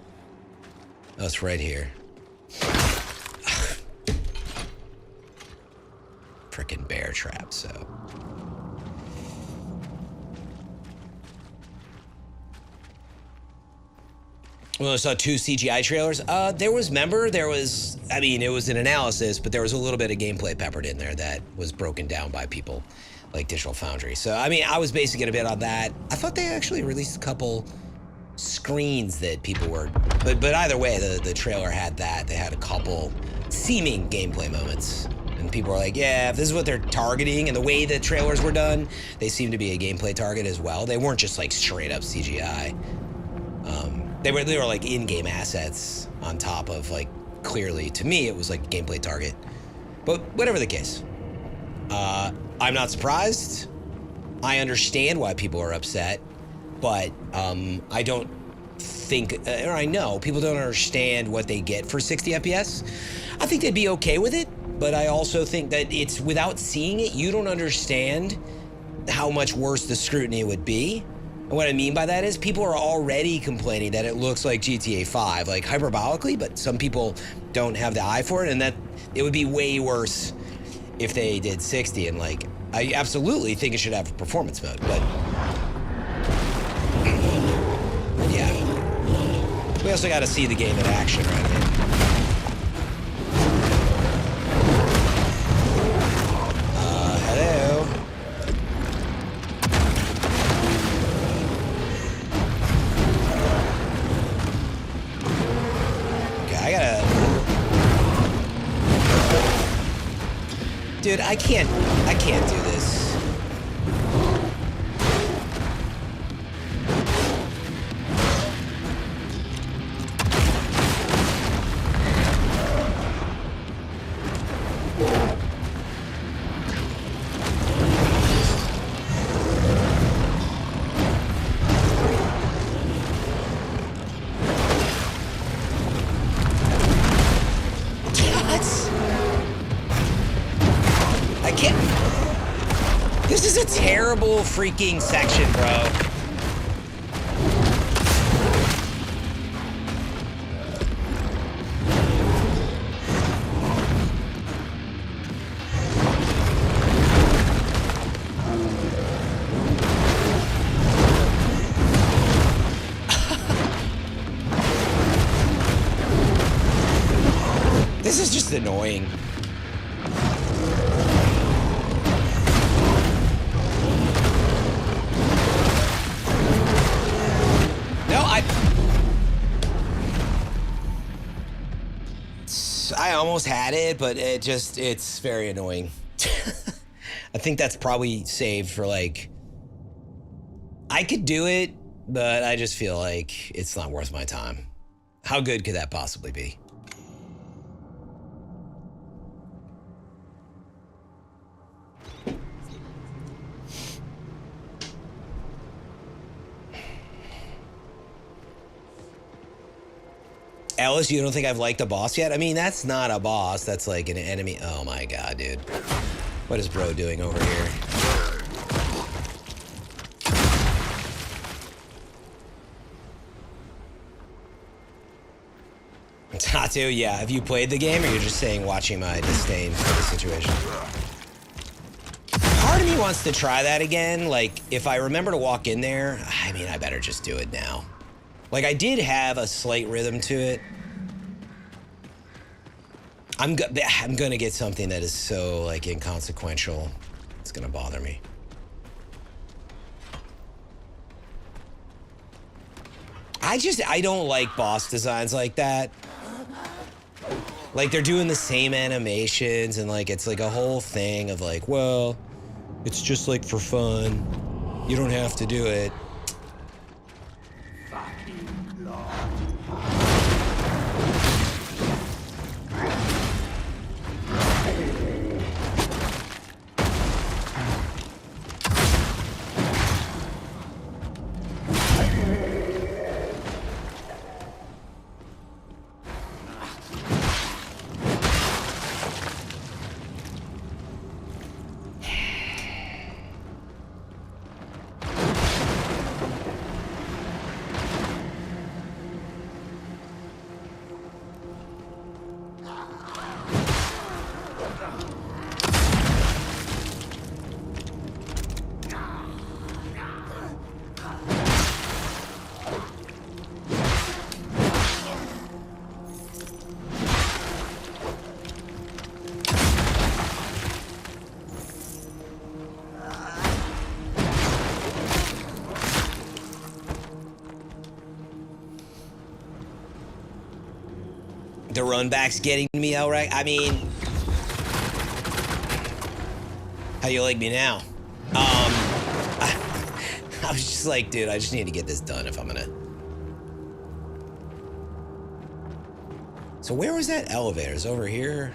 Oh, it's right here. Frickin' bear trap, so. Well, I saw 2 CGI trailers. I mean, it was an analysis, but there was a little bit of gameplay peppered in there that was broken down by people like Digital Foundry. So, I mean, I was basing it a bit on that. I thought they actually released a couple screens that people were, but either way, the trailer had that. They had a couple seeming gameplay moments, and people were like, yeah, if this is what they're targeting, and the way the trailers were done, they seem to be a gameplay target as well. They weren't just like straight up CGI. They were like in-game assets on top of, like, clearly, to me, it was like a gameplay target. But whatever the case, I'm not surprised. I understand why people are upset, but I don't think, or I know, people don't understand what they get for 60 FPS. I think they'd be okay with it, but I also think that it's, without seeing it, you don't understand how much worse the scrutiny would be. And what I mean by that is people are already complaining that it looks like GTA 5, like hyperbolically, but some people don't have the eye for it, and that it would be way worse if they did 60. And, like, I absolutely think it should have a performance mode, but yeah. We also got to see the game in action, right? Hello. Okay, dude, I can't do this. Terrible freaking section, bro. just annoying. No, I almost had it, but it's very annoying. I think that's probably saved for like, I could do it, but I just feel like it's not worth my time. How good could that possibly be? Ellis, you don't think I've liked a boss yet? I mean, that's not a boss. That's like an enemy. Oh my god, dude. What is bro doing over here? Tatu, yeah. Have you played the game, or you're just saying watching my disdain for the situation? Part of me wants to try that again. Like, if I remember to walk in there, I mean, I better just do it now. Like, I did have a slight rhythm to it. I'm gonna get something that is so, like, inconsequential. It's gonna bother me. I don't like boss designs like that. Like, they're doing the same animations, and, like, it's like a whole thing of, like, well, it's just, like, for fun. You don't have to do it. The run back's getting me, outright. I mean, how you like me now? I was just like, dude, I just need to get this done if I'm gonna. So where was that elevator? It's over here.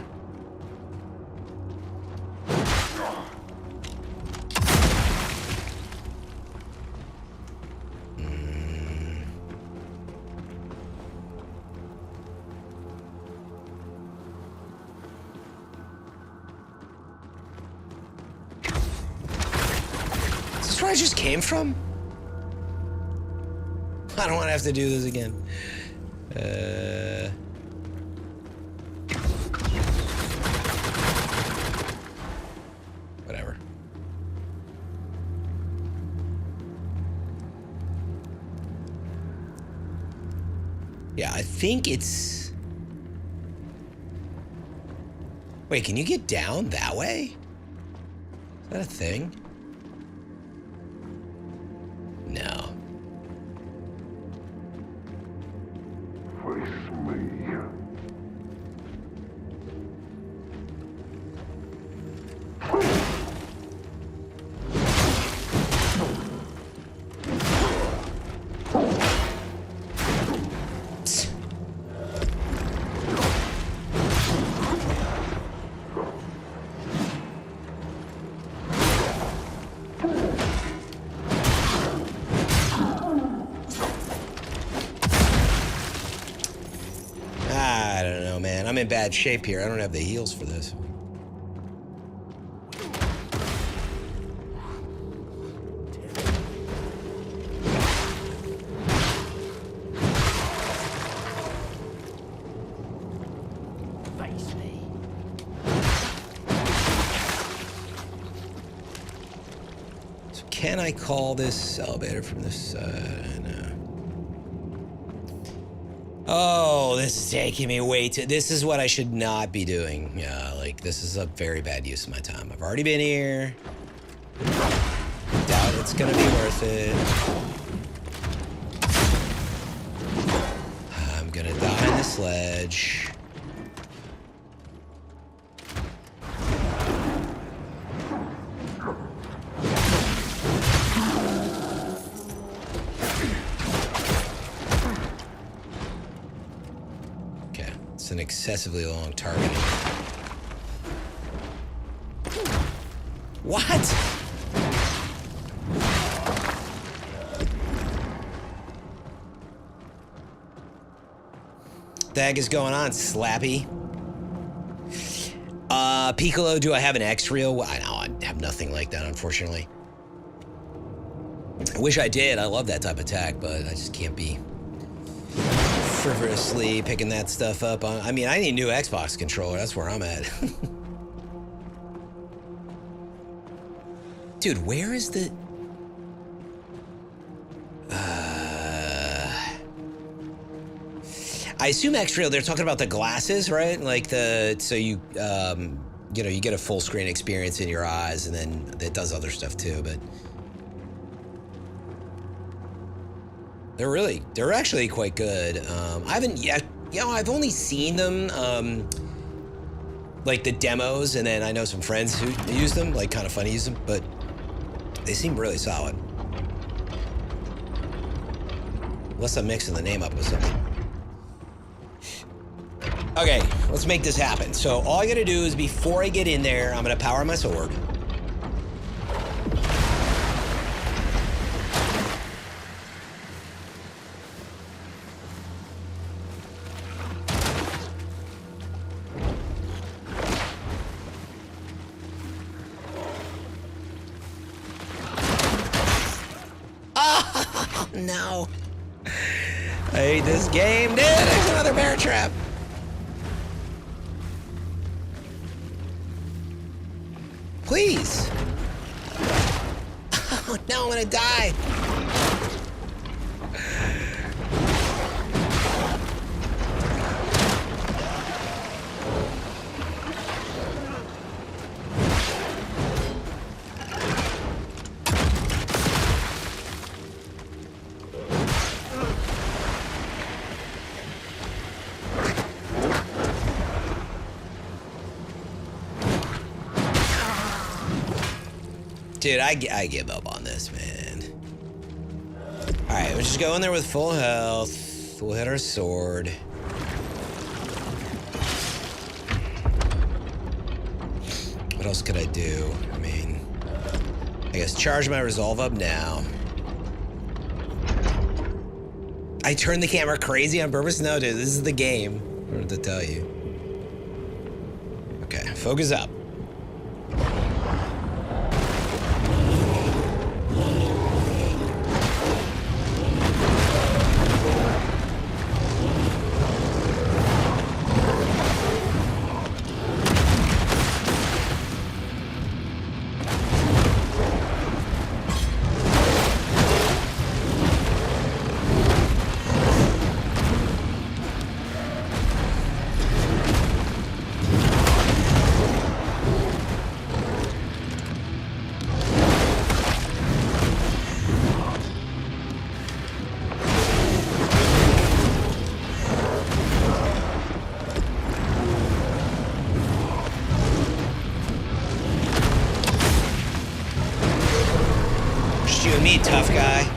Where I just came from? I don't want to have to do this again. Whatever. Yeah, I think it's... Wait, can you get down that way? Is that a thing? No. Face me. I'm in bad shape here. I don't have the heals for this. Face me. So can I call this elevator from this side? No. Oh, this is taking me way too... This is what I should not be doing. Yeah, like, this is a very bad use of my time. I've already been here. Doubt it's gonna be worth it. I'm gonna die in the sledge. It's an excessively long target. What? The heck is going on, Slappy? Piccolo, do I have an X-Reel? Well, I know, I have nothing like that, unfortunately. I wish I did. I love that type of attack, but I just can't be frivolously picking that stuff up. I mean, I need a new Xbox controller. That's where I'm at. Dude, where is the... I assume X-Trail, they're talking about the glasses, right? Like the... So you, you know, you get a full screen experience in your eyes, and then it does other stuff too, but... They're actually quite good. I haven't yet, you know, I've only seen them, like the demos, and then I know some friends who use them, like kind of fun to use them, but they seem really solid. Unless I'm mixing the name up with something. Okay, let's make this happen. So all I gotta do is before I get in there, I'm gonna power my sword. No. I hate this game, dude. There's another bear trap. Please. Oh, no, I'm gonna die. Dude, I give up on this, man. All right, we'll just go in there with full health. We'll hit our sword. What else could I do? I mean, I guess charge my resolve up now. I turned the camera crazy on purpose? No, dude, this is the game. I wanted to tell you. Okay, focus up. Tough guy.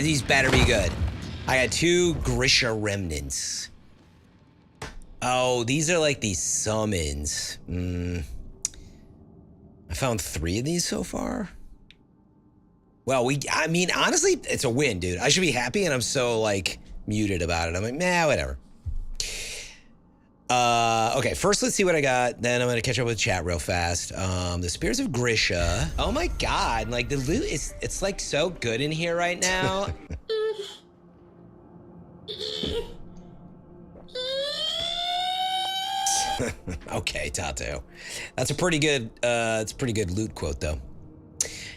These better be good. I got 2 Grisha remnants. Oh, these are like these summons. I found 3 of these so far. Well, I mean, honestly, it's a win, dude. I should be happy, and I'm so, like, muted about it. I'm like, nah, whatever. Okay, first let's see what I got. Then I'm gonna catch up with chat real fast. The Spears of Grisha. Oh my god, like the loot it's like so good in here right now. Okay, Tato. That's a pretty good loot quote though.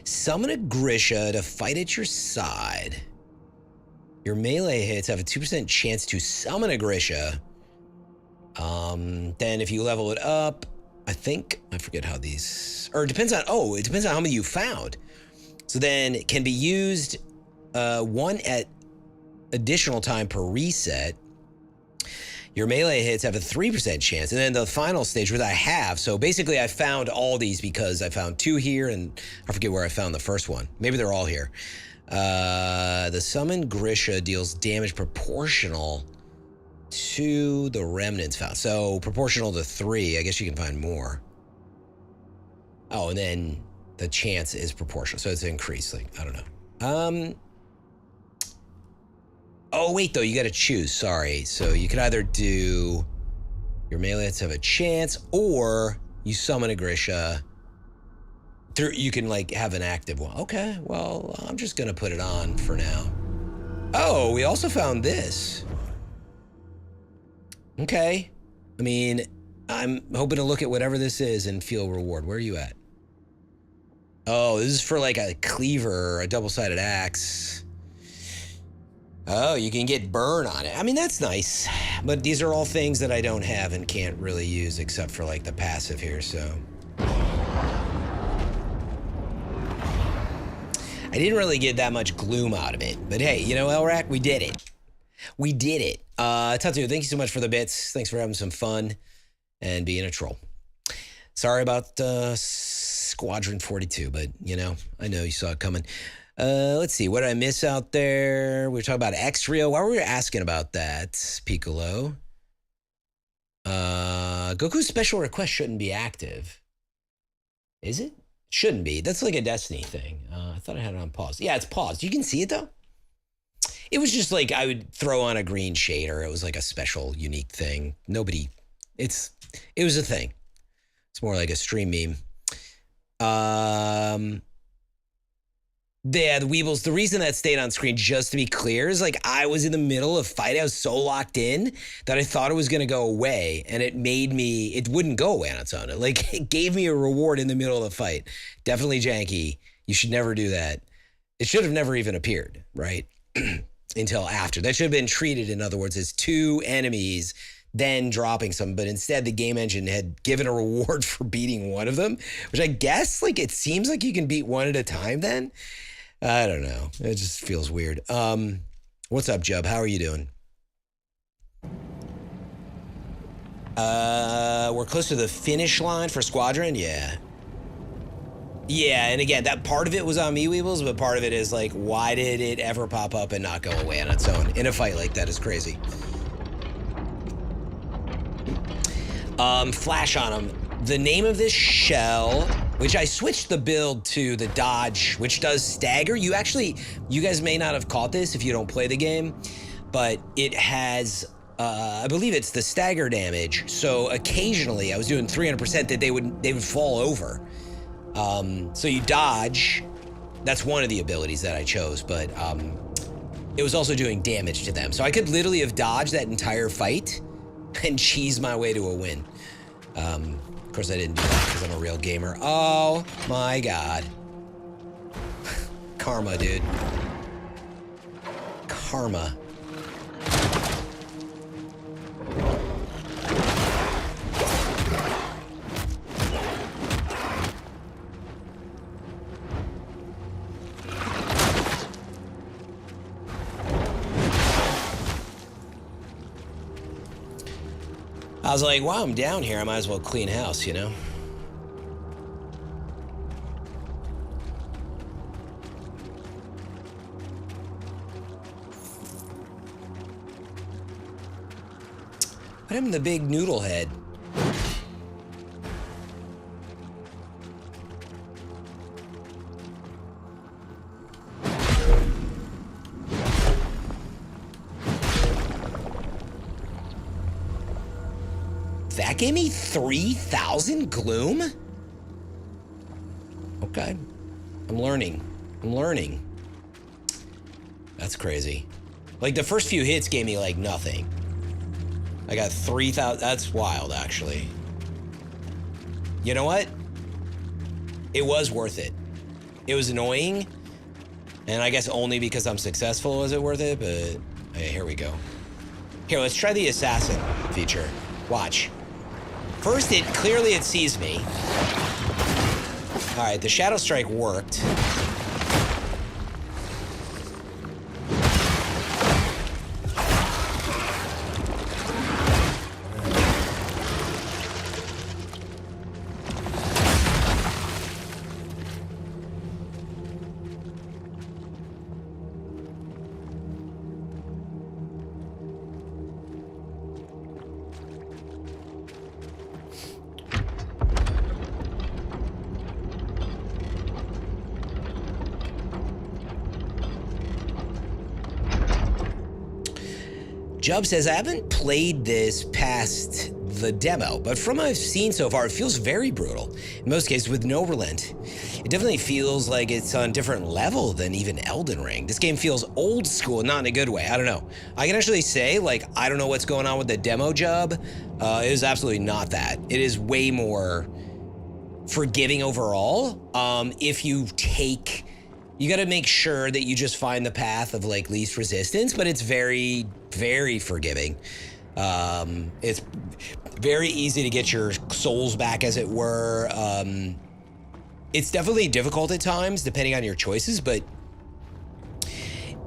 Summon a Grisha to fight at your side. Your melee hits have a 2% chance to summon a Grisha. Then if you level it up, I forget how these, or it depends on how many you found. So then it can be used 1 at additional time per reset. Your melee hits have a 3% chance. And then the final stage, which I have, so basically I found all these because I found 2 here, and I forget where I found the first one. Maybe they're all here. The Summon Grisha deals damage proportional to the remnants found. So proportional to 3, I guess you can find more. Oh, and then the chance is proportional. So it's increased, like, I don't know. Oh, wait, though, you got to choose. Sorry. So you could either do your melee hits have a chance, or you summon a Grisha. You can, like, have an active one. Okay, well, I'm just going to put it on for now. Oh, we also found this. Okay. I mean, I'm hoping to look at whatever this is and feel reward. Where are you at? Oh, this is for, like, a cleaver, a double-sided axe. Oh, you can get burn on it. I mean, that's nice. But these are all things that I don't have and can't really use except for, like, the passive here, so. I didn't really get that much gloom out of it. But hey, you know, Elrac, we did it. We did it. Tatu, thank you so much for the bits. Thanks for having some fun and being a troll. Sorry about Squadron 42, but, you know, I know you saw it coming. Let's see, what did I miss out there? We were talking about X-Rio. Why were we asking about that, Piccolo? Goku's special request shouldn't be active. Is it? Shouldn't be. That's like a Destiny thing. I thought I had it on pause. Yeah, it's paused. You can see it, though? It was just like I would throw on a green shader. It was like a special, unique thing. It was a thing. It's more like a stream meme. Yeah, the Weebles, the reason that stayed on screen, just to be clear, is like I was in the middle of fighting. I was so locked in that I thought it was going to go away, and it wouldn't go away on its own. It gave me a reward in the middle of the fight. Definitely janky. You should never do that. It should have never even appeared, right? Until after. That should have been treated, in other words, as 2 enemies, then dropping some, but instead the game engine had given a reward for beating one of them, which I guess, like, it seems like you can beat one at a time then. I don't know. It just feels weird. What's up, Jub? How are you doing? We're close to the finish line for Squadron? Yeah. Yeah, and again, that part of it was on me, Weebles, but part of it is like, why did it ever pop up and not go away on its own? In a fight like that is crazy. Flash on them. The name of this shell, which I switched the build to the dodge, which does stagger. You guys may not have caught this if you don't play the game, but it has, I believe it's the stagger damage. So occasionally I was doing 300% that they would fall over. So you dodge. That's one of the abilities that I chose, but it was also doing damage to them. So I could literally have dodged that entire fight and cheese my way to a win. Of course, I didn't do that because I'm a real gamer. Oh my god. Karma, dude. Karma. I was like, while I'm down here, I might as well clean house, you know? Put him in the big noodle head. That gave me 3,000 gloom? Okay. I'm learning. That's crazy. Like, the first few hits gave me, like, nothing. I got 3,000. That's wild, actually. You know what? It was worth it. It was annoying. And I guess only because I'm successful was it worth it, but hey, here we go. Here, let's try the assassin feature. Watch. First, clearly it sees me. All right, the Shadow Strike worked. Jub says, I haven't played this past the demo, but from what I've seen so far, it feels very brutal. In most cases, with no relent. It definitely feels like it's on a different level than even Elden Ring. This game feels old school, not in a good way. I don't know. I can actually say, like, I don't know what's going on with the demo, Jub. It is absolutely not that. It is way more forgiving overall. If you take... You got to make sure that you just find the path of like least resistance, but it's very, very forgiving. It's very easy to get your souls back, as it were. It's definitely difficult at times, depending on your choices, but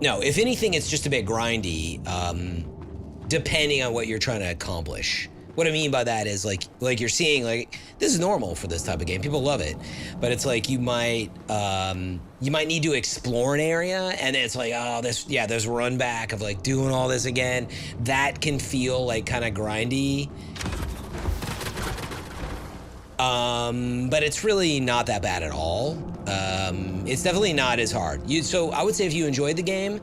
no, if anything, it's just a bit grindy, depending on what you're trying to accomplish. What I mean by that is like you're seeing, like, this is normal for this type of game. People love it, but it's like you might need to explore an area, and it's like, oh, there's run back of like doing all this again. That can feel like kind of grindy. But it's really not that bad at all. It's definitely not as hard. So I would say if you enjoyed the game,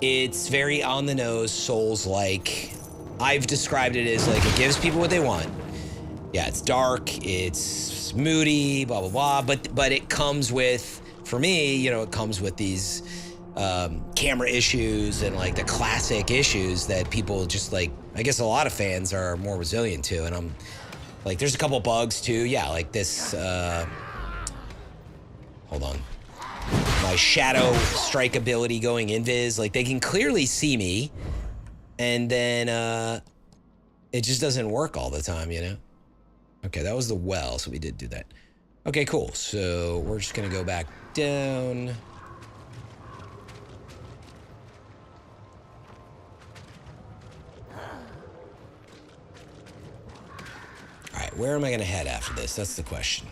it's very on the nose, Souls-like. I've described it as like it gives people what they want. Yeah, it's dark, it's moody, blah, blah, blah. But it comes with, for me, you know, it comes with these camera issues and like the classic issues that people just like, I guess a lot of fans are more resilient to. And I'm like, there's a couple bugs too. Yeah, like this, hold on. My Shadow Strike ability going invis, like they can clearly see me. And then it just doesn't work all the time, you know? Okay, that was the well, so we did do that. Okay, cool. So we're just gonna go back down. All right, where am I gonna head after this? That's the question.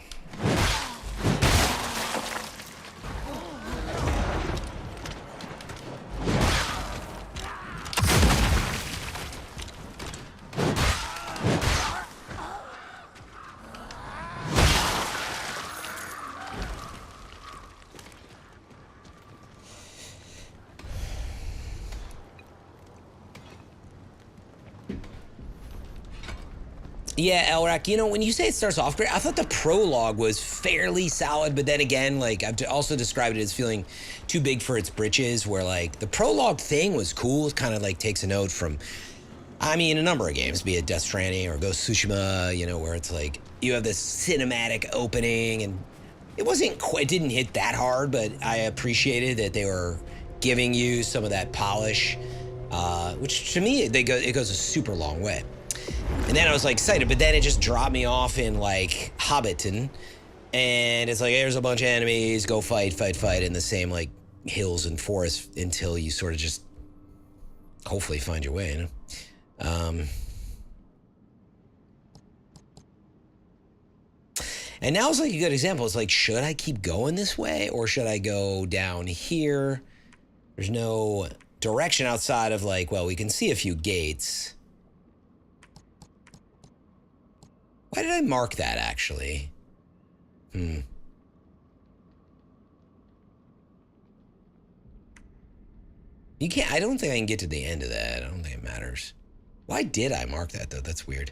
Yeah, Elrac, you know, when you say it starts off great, I thought the prologue was fairly solid, but then again, like, I've also described it as feeling too big for its britches, where, like, the prologue thing was cool. It kind of, like, takes a note from, I mean, a number of games, be it Death Stranding or Ghost of Tsushima, you know, where it's, like, you have this cinematic opening, and it didn't hit that hard, but I appreciated that they were giving you some of that polish, which, to me, it goes a super long way. And then I was like excited, but then it just dropped me off in like Hobbiton, and it's like, there's a bunch of enemies, go fight in the same like hills and forests until you sort of just hopefully find your way, you know? And now it's like a good example. It's like, should I keep going this way or should I go down here? There's no direction outside of like, well, we can see a few gates. Why did I mark that, actually? You can't, I don't think I can get to the end of that. I don't think it matters. Why did I mark that, though? That's weird.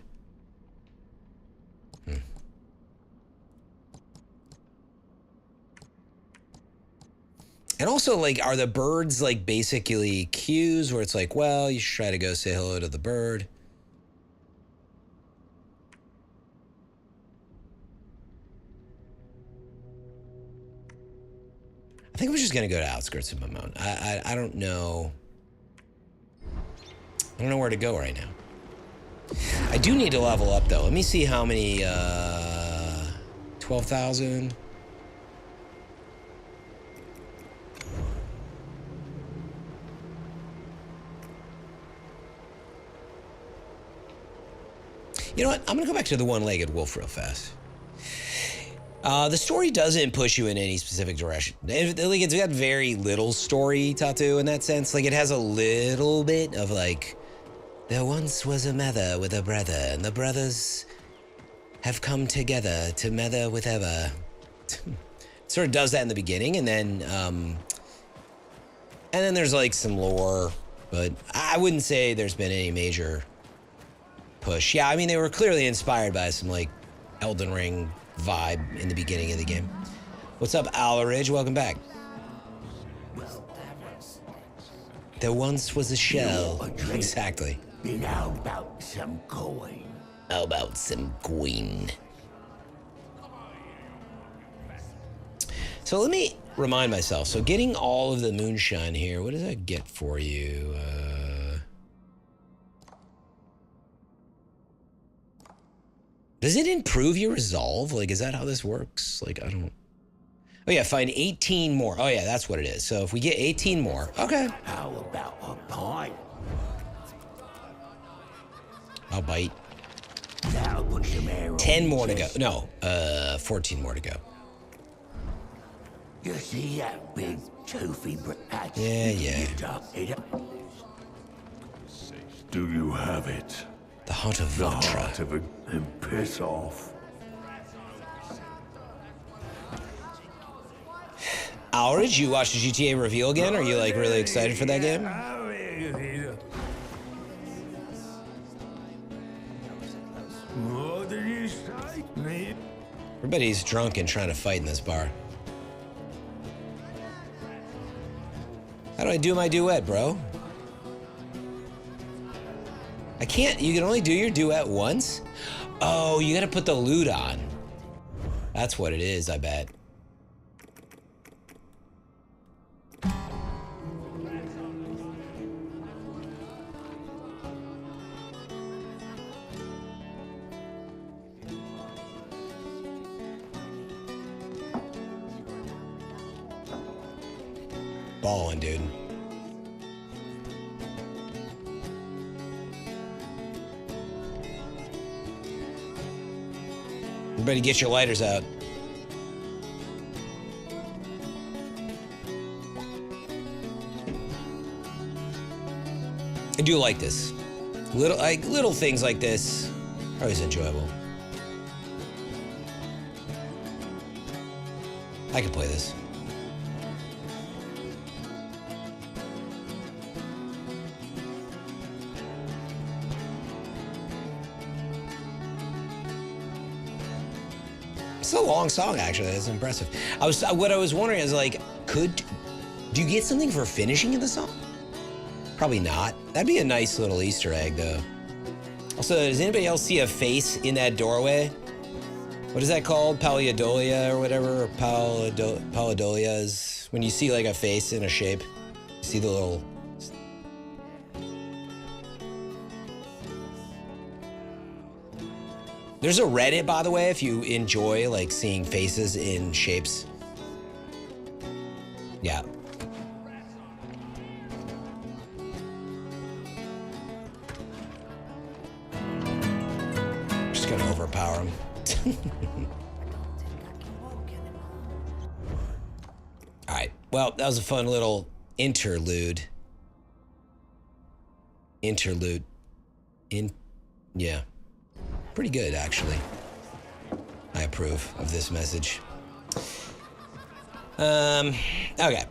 And also, like, are the birds, like, basically cues where it's like, well, you should try to go say hello to the bird? I think I'm just gonna go to outskirts of my mountain. I don't know. I don't know where to go right now. I do need to level up, though. Let me see how many, 12,000. You know what? I'm gonna go back to the one-legged wolf real fast. The story doesn't push you in any specific direction. Like, it's got very little story, Tatu, in that sense. Like, it has a little bit of, like, there once was a mother with a brother, and the brothers have come together to mother with ever. Sort of does that in the beginning, and then there's, like, some lore, but I wouldn't say there's been any major push. Yeah, I mean, they were clearly inspired by some, like, Elden Ring vibe in the beginning of the game. What's up, Alaridge? Welcome back. There once was a shell. Exactly. How about some coin? How about some coin? So let me remind myself. So getting all of the moonshine here, what does that get for you? Does it improve your resolve? Like, is that how this works? Like, I don't... Oh, yeah, find 18 more. Oh, yeah, that's what it is. So if we get 18 more... Okay. How about a pint? I'll bite. That'll put some air on 10 more to your go. chest. No, 14 more to go. You see that big toothy Yeah. Do you have it? The Heart of The Votra. heart of it, and piss off. Alridge, you watched the GTA reveal again? Are you, like, really excited for that game? What did you say? Everybody's drunk and trying to fight in this bar. How do I do my duet, bro? I can't, you can only do your duet once? Oh, you gotta put the lute on. That's what it is, I bet. Ballin', dude. Everybody get your lighters out. I do like this. Little things like this are always enjoyable. I can play this. It's a long song, actually. That's impressive. What I was wondering is, like, do you get something for finishing the song? Probably not. That'd be a nice little Easter egg, though. Also, does anybody else see a face in that doorway? What is that called? Paleidolia or whatever? Or Paleidolia is when you see, like, a face in a shape. You see the little... There's a Reddit, by the way, if you enjoy, like, seeing faces in shapes. Yeah. Just gonna overpower him. All right. Well, that was a fun little interlude. Yeah. Pretty good, actually. approve of this message. Okay.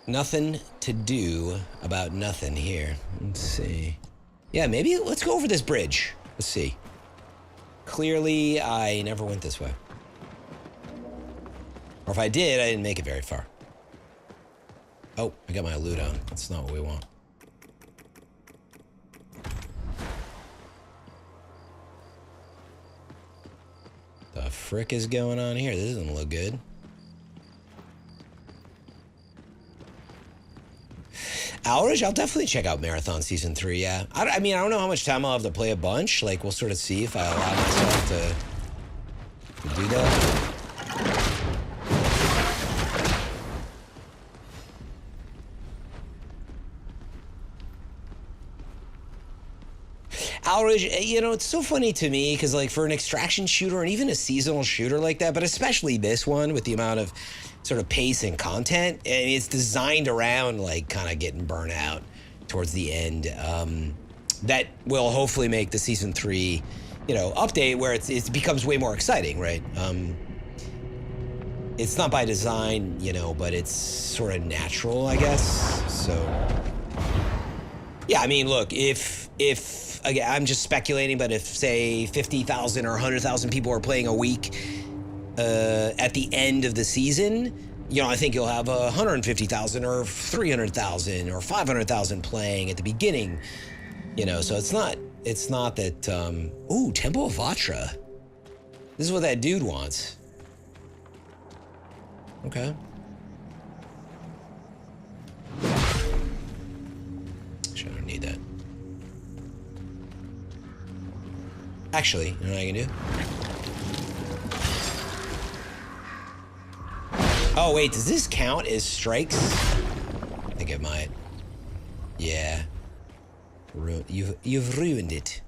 Nothing to do about nothing here. Let's see. Yeah, maybe let's go over this bridge. Let's see. Clearly, I never went this way. Or if I did, I didn't make it very far. Oh, I got my loot on. That's not what we want. The frick is going on here? This doesn't look good. Owlridge, I'll definitely check out Marathon Season 3, yeah. I mean, I don't know how much time I'll have to play a bunch. Like, we'll sort of see if I allow myself to do that. Owlridge, you know, it's so funny to me because, like, for an extraction shooter and even a seasonal shooter like that, but especially this one with the amount of sort of pace and content, and it's designed around, like, kind of getting burnt out towards the end. That will hopefully make the Season 3, you know, update where it becomes way more exciting, right? It's not by design, you know, but it's sort of natural, I guess. So, yeah, I mean, look, if again, I'm just speculating, but if, say, 50,000 or 100,000 people are playing a week at the end of the season, you know, I think you'll have 150,000 or 300,000 or 500,000 playing at the beginning, you know, so it's not that, ooh, Temple of Vatra. This is what that dude wants. Okay. Actually, I don't need that. Actually, you know what I can do? Oh, wait, does this count as strikes? I think it might. Yeah. You've ruined it.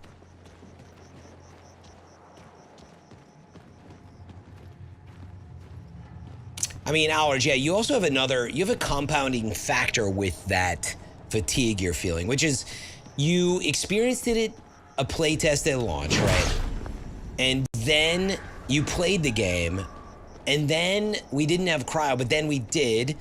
I mean, Owlridge, yeah, you also have you have a compounding factor with that fatigue you're feeling, which is you experienced it at a playtest at launch, right? And then you played the game, and then we didn't have cryo, but then we did.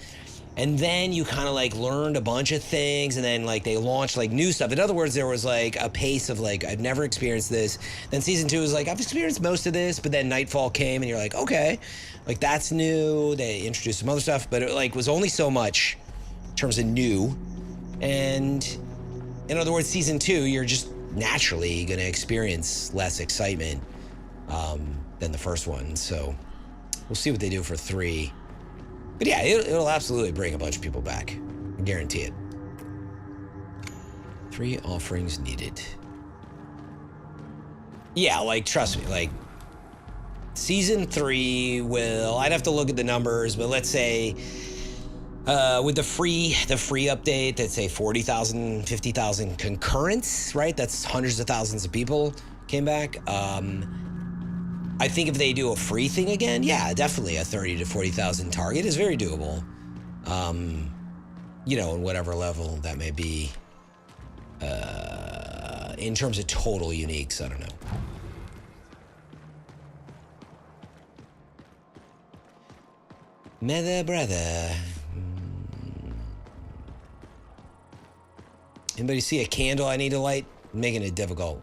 And then you kind of like learned a bunch of things, and then like they launched like new stuff. In other words, there was like a pace of like, I've never experienced this. Then season 2 was like, I've experienced most of this, but then Nightfall came and you're like, okay, like that's new. They introduced some other stuff, but it like was only so much in terms of new. And in other words, season 2, you're just naturally gonna experience less excitement than the first one. So we'll see what they do for 3. But yeah, it'll absolutely bring a bunch of people back. I guarantee it. 3 offerings needed. Yeah, like, trust me, like, season 3 will, I'd have to look at the numbers, but let's say, with the free update, that's say 40,000, 50,000 concurrents, right? That's hundreds of thousands of people came back. I think if they do a free thing again, yeah, definitely a 30 to 40,000 target is very doable. You know, in whatever level that may be. In terms of total uniques, I don't know. Mother brother. Anybody see a candle I need to light? I'm making it difficult.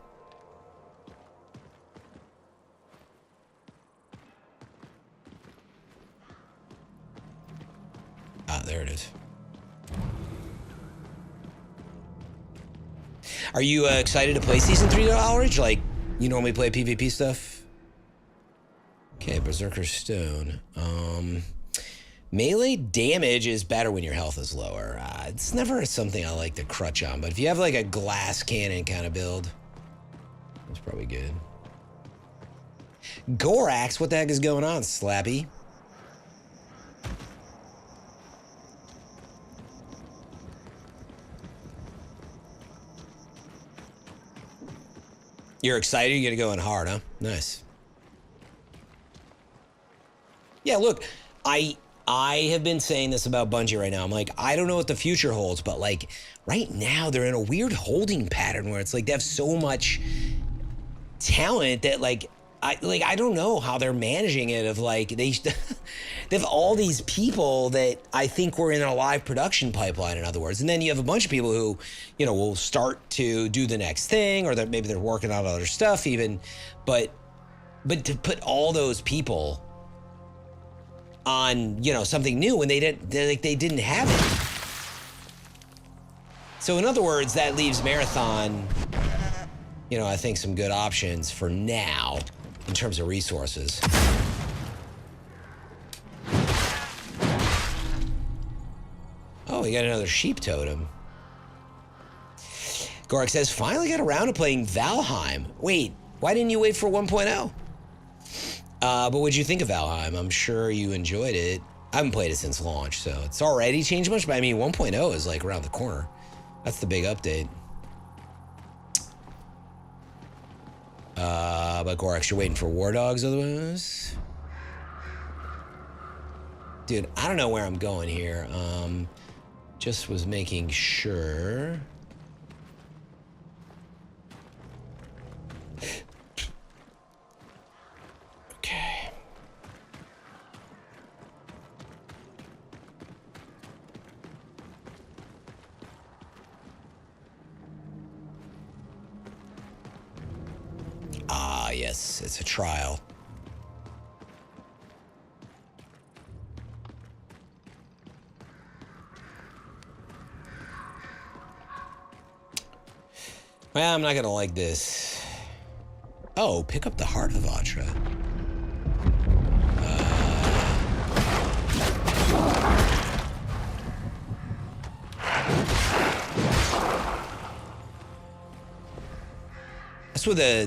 Ah, there it is. Are you excited to play Season 3 though, Owlridge? Like, you normally play PvP stuff? Okay, Berserker Stone. Melee damage is better when your health is lower. It's never something I like to crutch on, but if you have like a glass cannon kind of build, that's probably good. Gorax, what the heck is going on, Slappy? You're excited? You're gonna go in hard, huh? Nice. Yeah, look, I have been saying this about Bungie right now. I'm like, I don't know what the future holds, but like right now they're in a weird holding pattern where it's like they have so much talent that like I don't know how they're managing it. Of like they have all these people that I think were in a live production pipeline, in other words, and then you have a bunch of people who, you know, will start to do the next thing, or that maybe they're working on other stuff even, but to put all those people on, you know, something new when they didn't have it. So in other words, that leaves Marathon, you know, I think some good options for now in terms of resources. Oh, we got another sheep totem. Gorak says, finally got around to playing Valheim. Wait, why didn't you wait for 1.0? But what'd you think of Valheim? I'm sure you enjoyed it. I haven't played it since launch, so it's already changed much, but I mean, 1.0 is like around the corner. That's the big update. But Gorax, you're waiting for War Dogs otherwise? Dude, I don't know where I'm going here. Just was making sure. Okay. Ah, yes, it's a trial. Well, I'm not gonna like this. Oh, pick up the Heart of Vatra.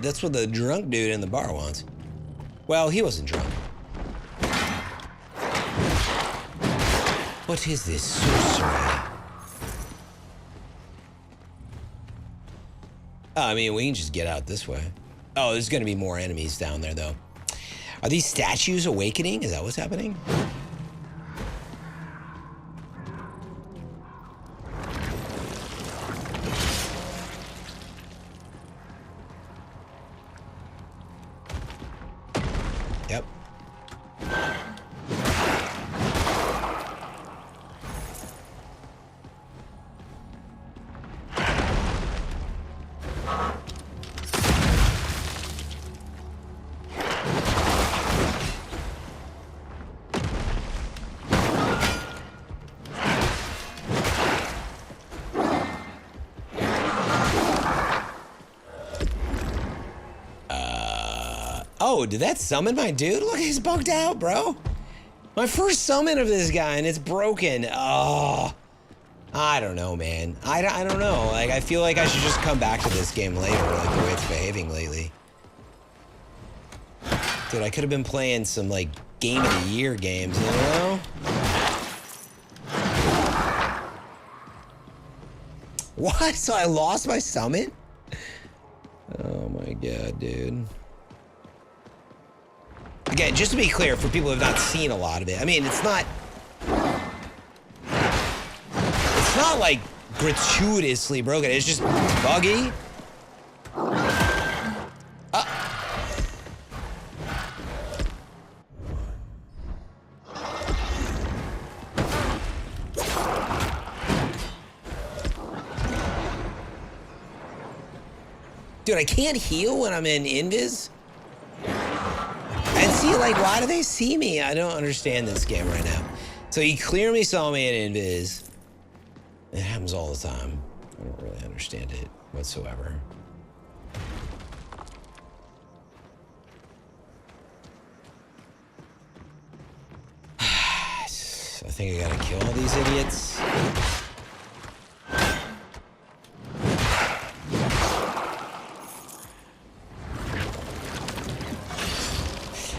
That's what the drunk dude in the bar wants. Well, he wasn't drunk. What is this sorcery? Oh, I mean, we can just get out this way. Oh, there's gonna be more enemies down there, though. Are these statues awakening? Is that what's happening? Yep. Oh, did that summon my dude? Look, he's bugged out, bro. My first summon of this guy, and it's broken. Oh, I don't know, man. I don't know. Like, I feel like I should just come back to this game later, like the way it's behaving lately. Dude, I could have been playing some, like, Game of the Year games, you know? What? So I lost my summon? Oh my god, dude. Again, just to be clear, for people who have not seen a lot of it, I mean, it's not like gratuitously broken. It's just buggy. Dude, I can't heal when I'm in invis. And see, like, why do they see me? I don't understand this game right now. So he clearly saw me in invis. It happens all the time. I don't really understand it whatsoever. I think I gotta kill all these idiots.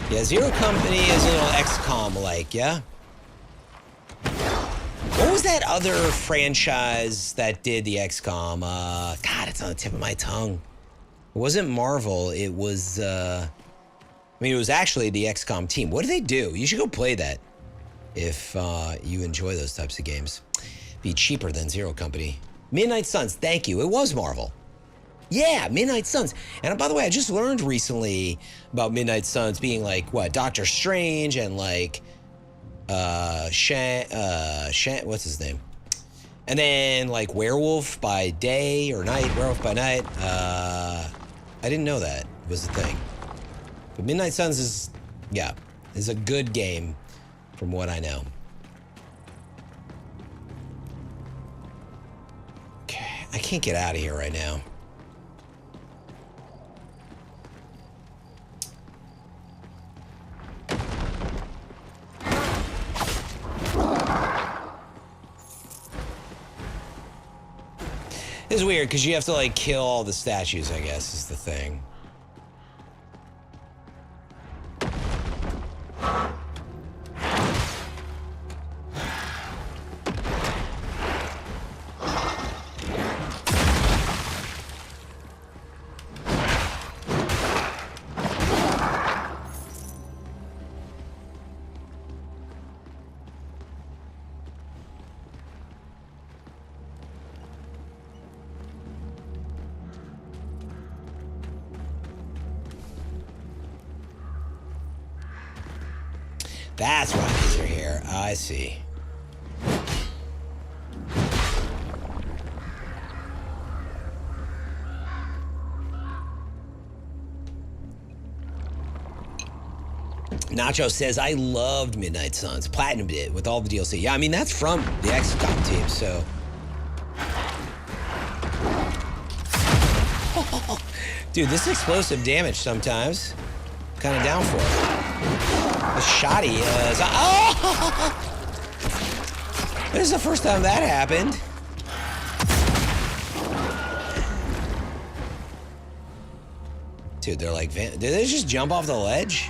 Yeah, Zero Company is a little XCOM-like, yeah? What was that other franchise that did the XCOM? God, it's on the tip of my tongue. It wasn't Marvel, it was, I mean, it was actually the XCOM team. What do they do? You should go play that if you enjoy those types of games. Be cheaper than Zero Company. Midnight Suns, thank you. It was Marvel. Yeah, Midnight Suns. And by the way, I just learned recently about Midnight Suns being like, what, Doctor Strange and like, what's his name? And then like Werewolf by day or night, Werewolf by night. I didn't know that was a thing. But Midnight Suns is a good game from what I know. Okay, I can't get out of here right now. It's weird because you have to like kill all the statues, I guess, is the thing. That's why these are here. I see. Nacho says, I loved Midnight Suns. Platinumed it with all the DLC. Yeah, I mean, that's from the XCOM team, so. Dude, this explosive damage sometimes. Kind of down for it. The shoddy is... Oh! This is the first time that happened. Dude, they're like... Did they just jump off the ledge?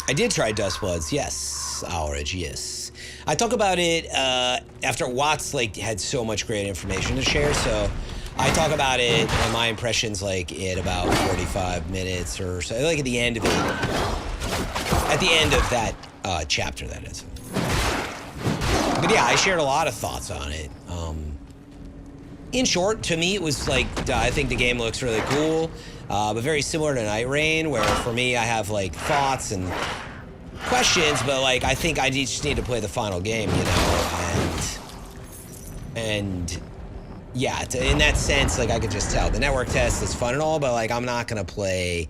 I did try Dustbloods, yes. Outridge, yes. I talk about it after Watts like had so much great information to share, so I talk about it and my impressions like in about 45 minutes or so, like at the end of it. At the end of that chapter, that is. But yeah, I shared a lot of thoughts on it. In short, to me, it was like, I think the game looks really cool, but very similar to Night Rain, where for me, I have like thoughts and questions, but like, I think I just need to play the final game, you know, and yeah, in that sense, like I could just tell the network test is fun and all, but like, I'm not going to play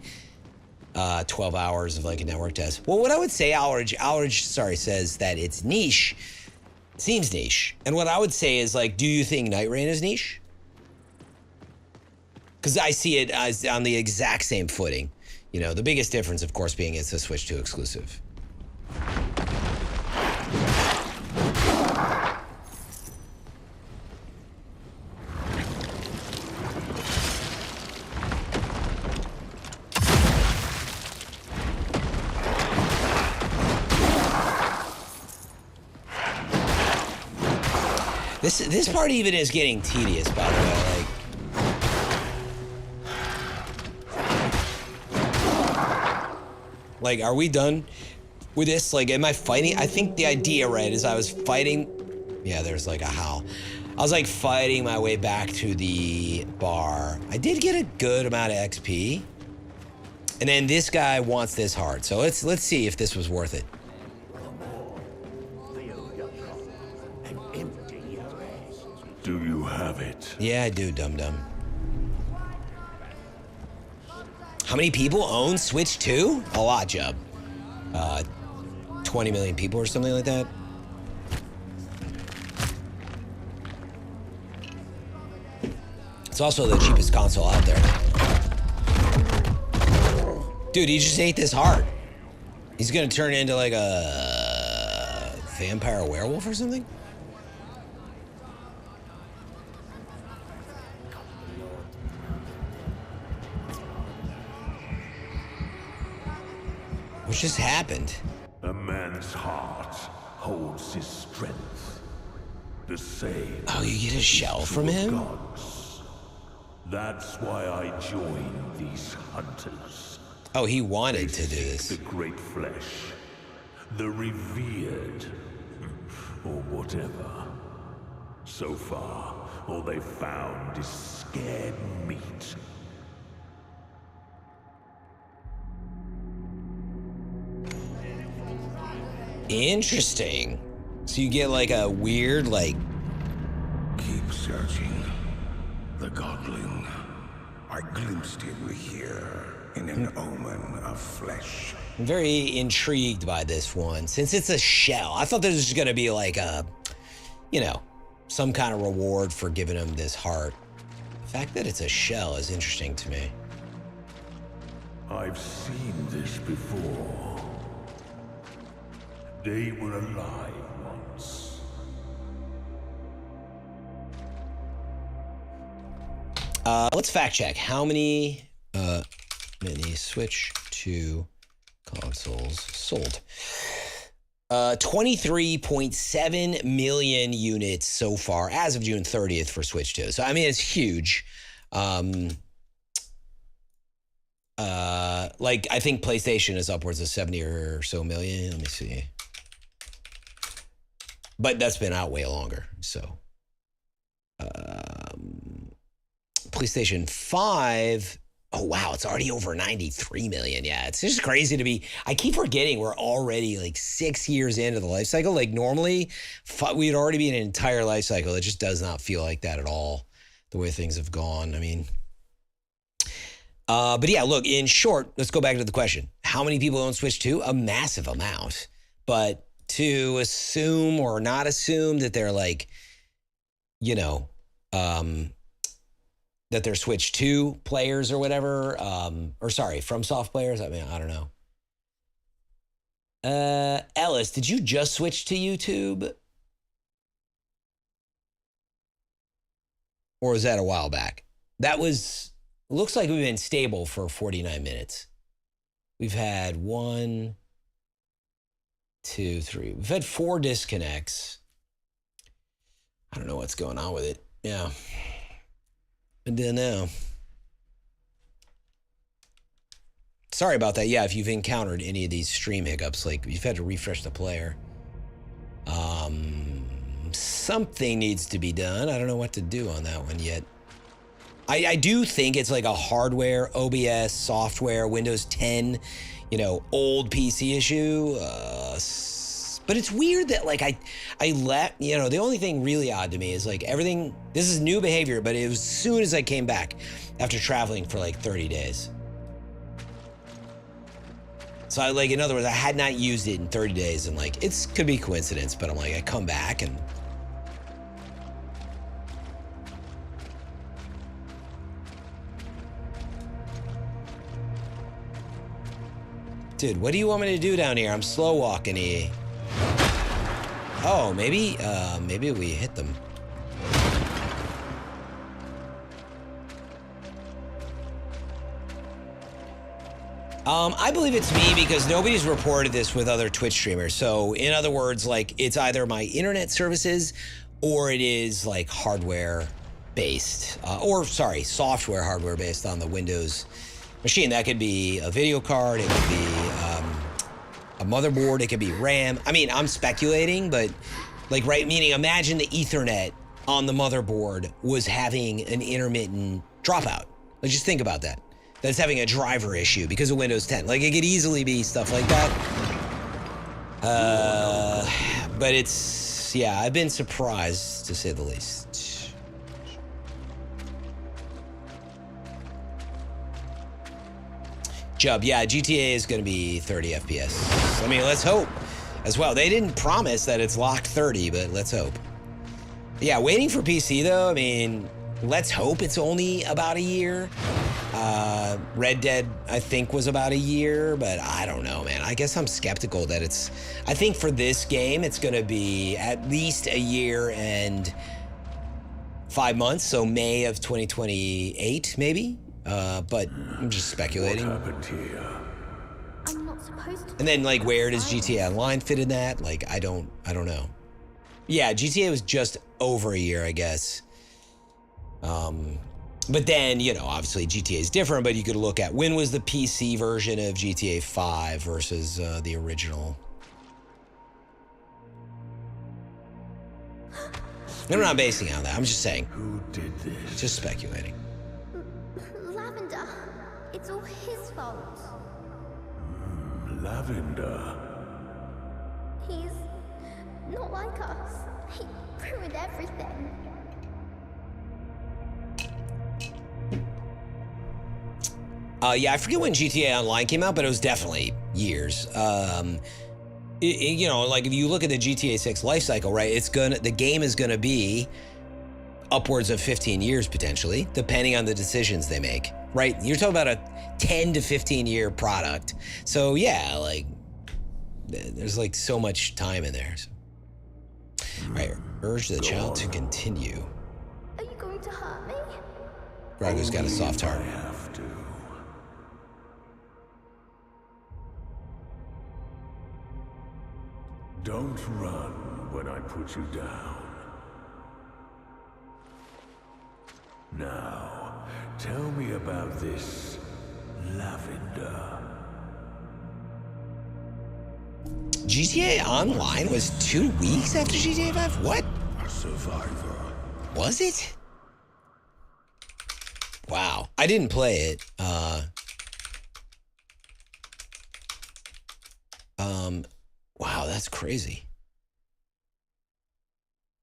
12 hours of like a network test. Well, what I would say, Outridge, sorry, says that it's niche. Seems niche. And what I would say is like, do you think Night Rain is niche? Because I see it as on the exact same footing. You know, the biggest difference, of course, being it's a Switch 2 exclusive. This part even is getting tedious, by the way. Like, are we done with this? Like, am I fighting? I think the idea, right, is I was fighting. Yeah, there's like a howl. I was like fighting my way back to the bar. I did get a good amount of XP, and then this guy wants this heart. So let's see if this was worth it. Do you have it? Yeah, I do, dum-dum. How many people own Switch 2? A lot, Jub. 20 million people or something like that. It's also the cheapest console out there. Dude, he just ate this heart. He's gonna turn into like a vampire werewolf or something? What just happened? A man's heart holds his strength. The same. Oh, you get a shell from him? Gods. That's why I joined these hunters. Oh, he wanted They to do seek this. the great flesh, the revered, or whatever. So far, all they've found is scared meat. Interesting. So you get like a weird, like... Keep searching. The Godling. I glimpsed him here in an omen of flesh. I'm very intrigued by this one, since it's a shell. I thought this was going to be like a, you know, some kind of reward for giving him this heart. The fact that it's a shell is interesting to me. I've seen this before. They were alive once. Let's fact check. How many Switch 2 consoles sold? 23.7 million units so far as of June 30th for Switch 2. So, I mean, it's huge. Like, I think PlayStation is upwards of 70 or so million. Let me see. But that's been out way longer, so. PlayStation 5, oh wow, it's already over 93 million. Yeah, it's just crazy to be, I keep forgetting we're already like 6 years into the life cycle. Like normally, we'd already be in an entire life cycle. It just does not feel like that at all, the way things have gone. I mean, but yeah, look, in short, let's go back to the question. How many people own Switch 2? A massive amount. But to assume or not assume that they're like, you know, that they're Switch 2 players or whatever, or sorry, FromSoft players. I mean, I don't know. Ellis, did you just switch to YouTube? Or was that a while back? That was, looks like we've been stable for 49 minutes. We've had 1, 2, 3. We've had 4 disconnects. I don't know what's going on with it. Yeah. I don't know. Sorry about that. Yeah, if you've encountered any of these stream hiccups, like you've had to refresh the player. Something needs to be done. I don't know what to do on that one yet. I do think it's like a hardware, OBS, software, Windows 10, you know, old PC issue. But it's weird that like I let, you know, the only thing really odd to me is like everything, this is new behavior, but it was as soon as I came back after traveling for like 30 days. So I like, in other words, I had not used it in 30 days and like, it's could be coincidence, but I'm like, I come back and. Dude, what do you want me to do down here? I'm slow walking here. Oh, maybe we hit them. I believe it's me because nobody's reported this with other Twitch streamers. So in other words, like it's either my internet services or it is like hardware based, or sorry, software hardware based on the Windows machine. That could be a video card, it could be a motherboard, it could be RAM. I mean, I'm speculating, but like, right, meaning imagine the Ethernet on the motherboard was having an intermittent dropout. Like, just think about that. That's having a driver issue because of Windows 10. Like, it could easily be stuff like that. But it's, yeah, I've been surprised, to say the least. Jub, yeah, GTA is going to be 30 FPS. I mean, let's hope as well. They didn't promise that it's locked 30, but let's hope. Yeah, waiting for PC, though, I mean, let's hope it's only about a year. Red Dead, I think, was about a year, but I don't know, man. I guess I'm skeptical that it's... I think for this game, it's going to be at least a year and 5 months, so May of 2028, maybe? But I'm just speculating. What happened here? I'm not not supposed to. And then, like, where does GTA Online fit in that? Like, I don't know. Yeah, GTA was just over a year, I guess. But then, you know, obviously GTA is different, but you could look at when was the PC version of GTA 5 versus the original. I'm not basing it on that. I'm just saying. Who did this? Just speculating. Lavender. It's all his fault. Lavender. He's not like us. He ruined everything. Yeah, I forget when GTA Online came out, but it was definitely years. You know, like if you look at the GTA 6 life cycle, right? The game is gonna be upwards of 15 years potentially, depending on the decisions they make, right? You're talking about a 10 to 15 year product. So yeah, like there's like so much time in there. So. All right, urge the child to continue. Are you going to hurt me? Grago's got a soft heart. I have to. Don't run when I put you down. Now, tell me about this Lavender. GTA Online was 2 weeks after GTA 5? What? A survivor. Was it? Wow. I didn't play it. Wow, that's crazy.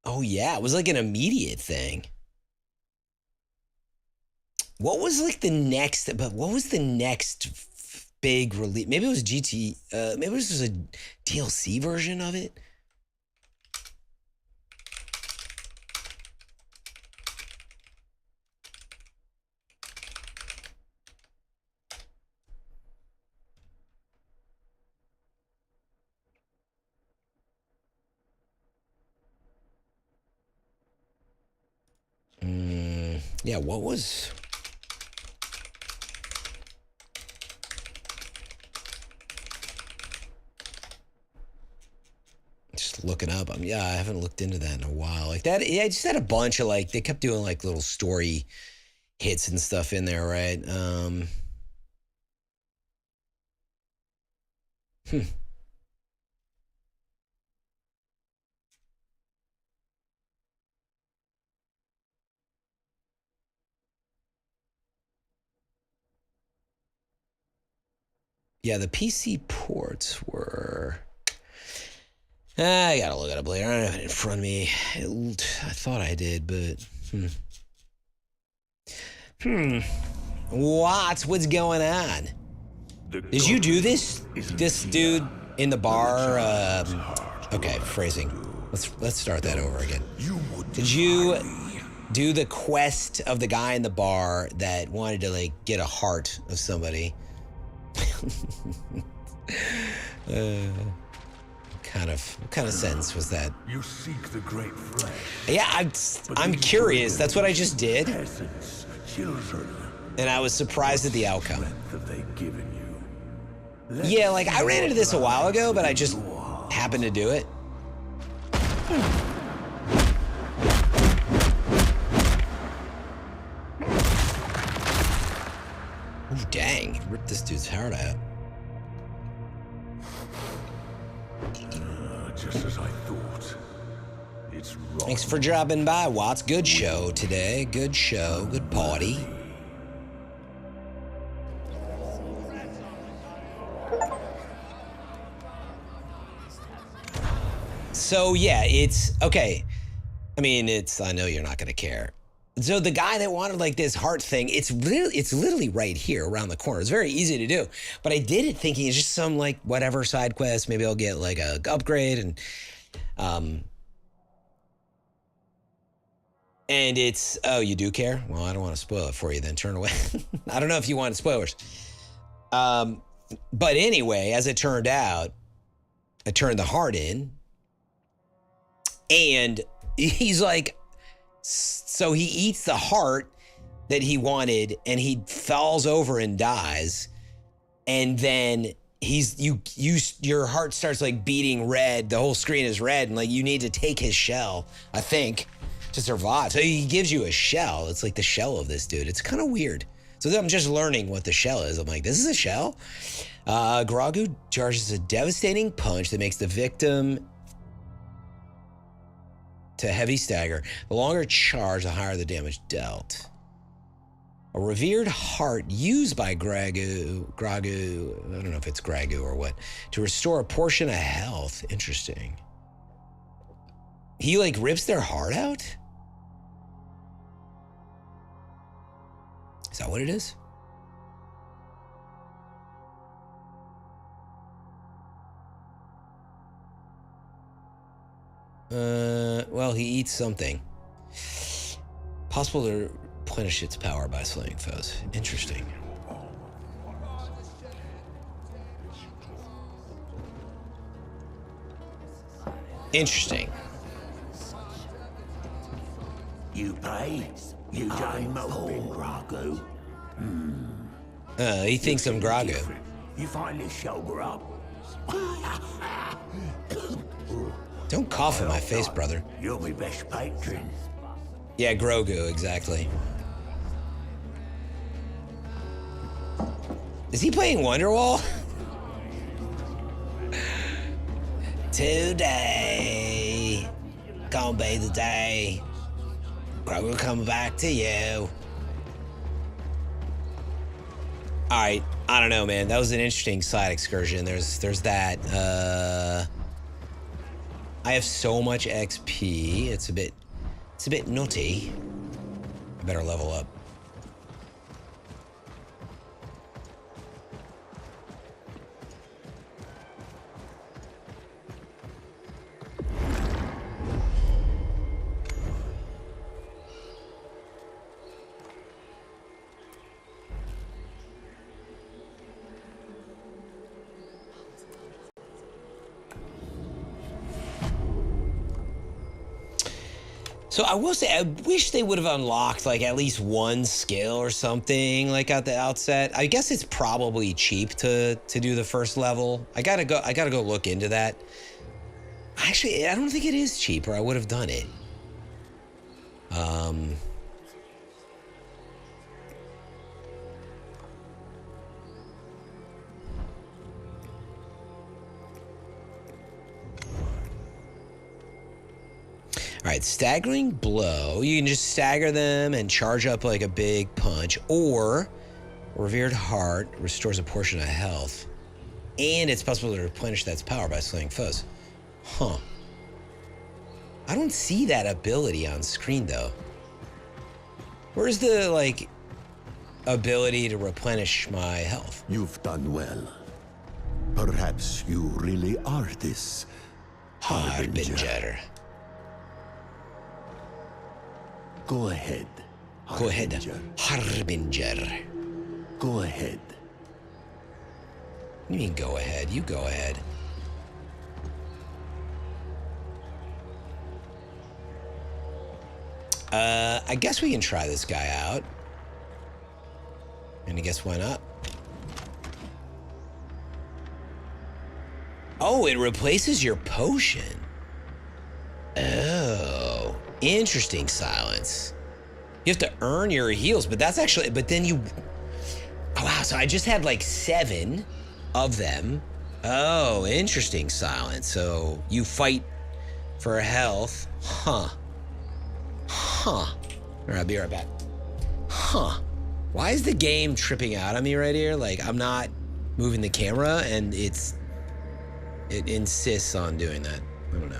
Oh yeah, it was like an immediate thing. What was like the next, but what was the next big release? Maybe it was maybe it was just a DLC version of it. Yeah, what was... Just looking up. Yeah, I haven't looked into that in a while. Like that, yeah, I just had a bunch of like, they kept doing like little story hits and stuff in there, right? Yeah, the PC ports were... I gotta look it up later. I don't have it in front of me. I thought I did, but... What's going on? Did you do this? This dude in the bar? Okay, phrasing. Let's start that over again. Did you do the quest of the guy in the bar that wanted to like get a heart of somebody? What kind of sentence was that? You seek the great flesh. Yeah, I'm curious. That's what I just did. Peasants, children. And I was surprised at the outcome. Have they given you? Yeah, like I ran into this a while ago, but I just happened to do it. Ooh, dang, ripped this dude's heart out. Just as I thought. It's wrong. Thanks for dropping by, Watts. Good show today. Good show. Good party. So yeah, it's okay. I mean, I know you're not gonna care. So the guy that wanted like this heart thing, it's literally right here around the corner. It's very easy to do. But I did it thinking it's just some like whatever side quest. Maybe I'll get like a upgrade and it's, oh, you do care? Well, I don't want to spoil it for you then. Turn away. I don't know if you wanted spoilers. But anyway, as it turned out, I turned the heart in and he's like, so he eats the heart that he wanted and he falls over and dies. And then your heart starts like beating red. The whole screen is red, and like you need to take his shell, I think, to survive. So he gives you a shell. It's like the shell of this dude. It's kind of weird. So I'm just learning what the shell is. I'm like, this is a shell? Gragu charges a devastating punch that makes the victim to heavy stagger. The longer charge, the higher the damage dealt. A revered heart used by Gragu, I don't know if it's Gragu or what, to restore a portion of health. Interesting. He like rips their heart out? Is that what it is? Well, he eats something. Possible to replenish its power by slaying foes. Interesting. Interesting. You pay? You done moping, Gragu? He thinks I'm Gragu. You finally sober up. Don't cough in my face, brother. You're my best patron. Yeah, Grogu, exactly. Is he playing Wonderwall? Today, gonna be the day. Grogu coming back to you. All right, I don't know, man. That was an interesting side excursion. There's that. I have so much XP. It's a bit nutty. I better level up. So I will say, I wish they would have unlocked like at least one skill or something like at the outset. I guess it's probably cheap to do the first level. I gotta go look into that. Actually, I don't think it is cheap, or I would have done it. All right, staggering blow. You can just stagger them and charge up like a big punch, or revered heart restores a portion of health, and it's possible to replenish that power by slaying foes. Huh. I don't see that ability on screen though. Where's the like ability to replenish my health? You've done well. Perhaps you really are this Harbinger. Go ahead. Go ahead, Harbinger. Go ahead. What do you mean go ahead? You go ahead. I guess we can try this guy out. And I guess why not? Oh, it replaces your potion. Oh, interesting, Silence. You have to earn your heals, but that's actually, but then you, oh wow, so I just had like 7 of them. Oh, interesting, Silence. So you fight for health. Huh. Huh. All right, I'll be right back. Huh. Why is the game tripping out on me right here? Like, I'm not moving the camera, and it insists on doing that. I don't know.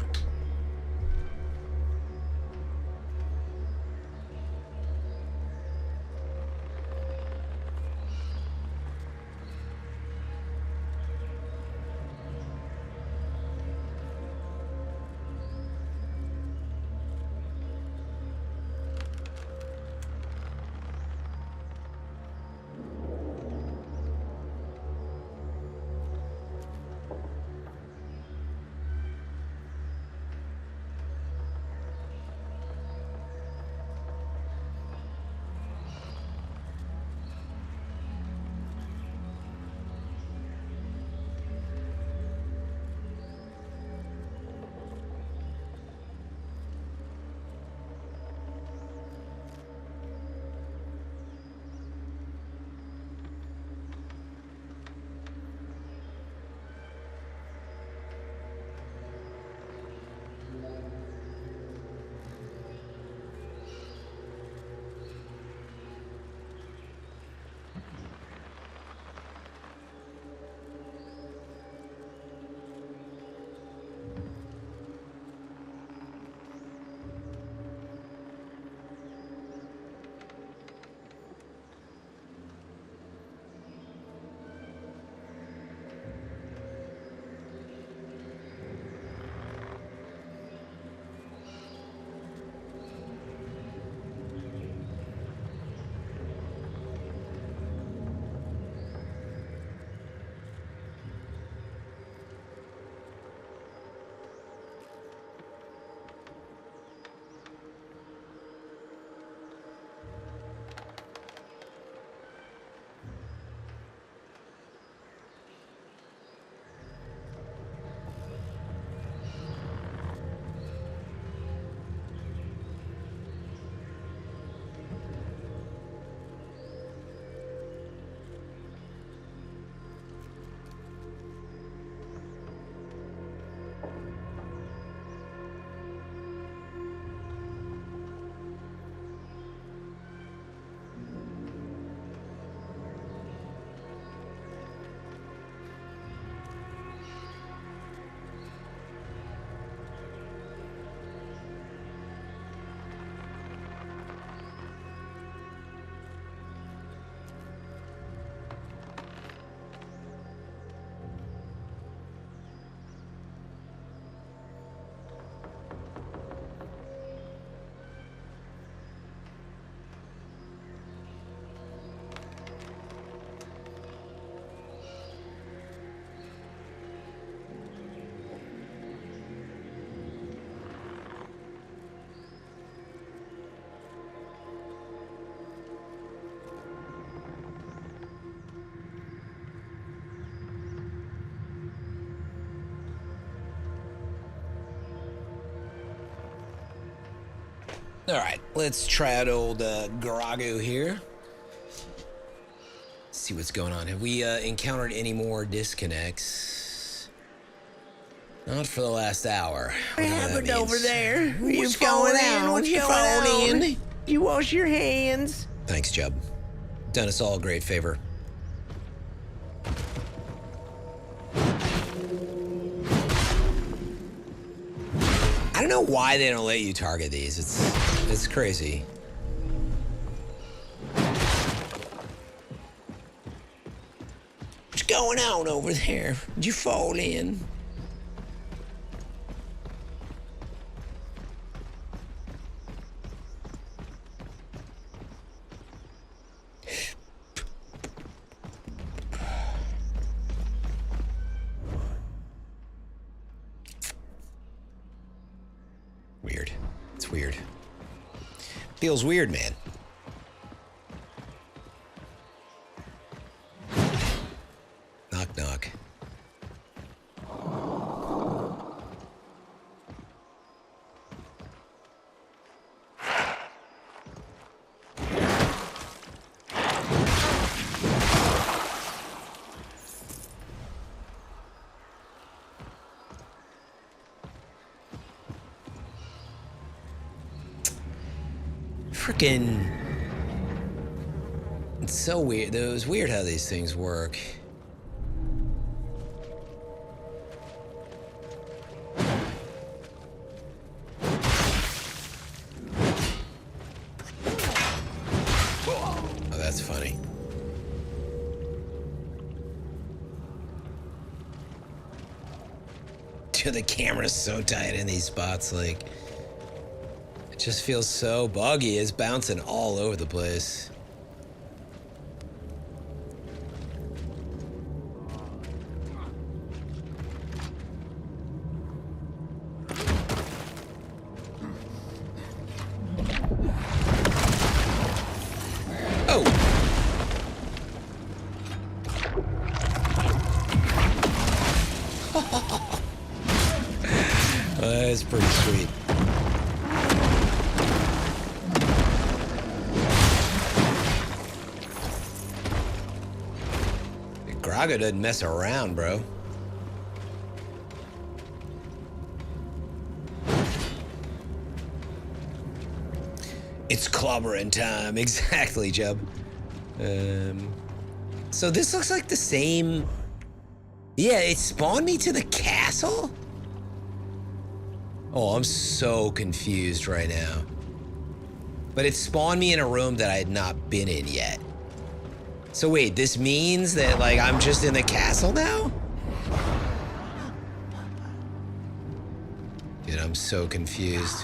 All right, let's try out old Grago here. See what's going on. Have we encountered any more disconnects? Not for the last hour. What happened over there? You What's going falling in? on? What's You going falling on? in? You wash your hands. Thanks, Chubb. Done us all a great favor. I don't know why they don't let you target these. It's crazy. What's going on over there? Did you fall in? Weird. It's weird. Feels weird, man. Knock, knock. Frickin'. It's so weird. It was weird how these things work. Oh, that's funny. Dude, the camera's so tight in these spots, like... It just feels so buggy. It's bouncing all over the place. Oh! That's pretty sweet. Grago doesn't mess around, bro. It's clobbering time. Exactly, Jeb. So this looks like the same... Yeah, it spawned me to the castle? Oh, I'm so confused right now. But it spawned me in a room that I had not been in yet. So wait, this means that, like, I'm just in the castle now? Dude, I'm so confused.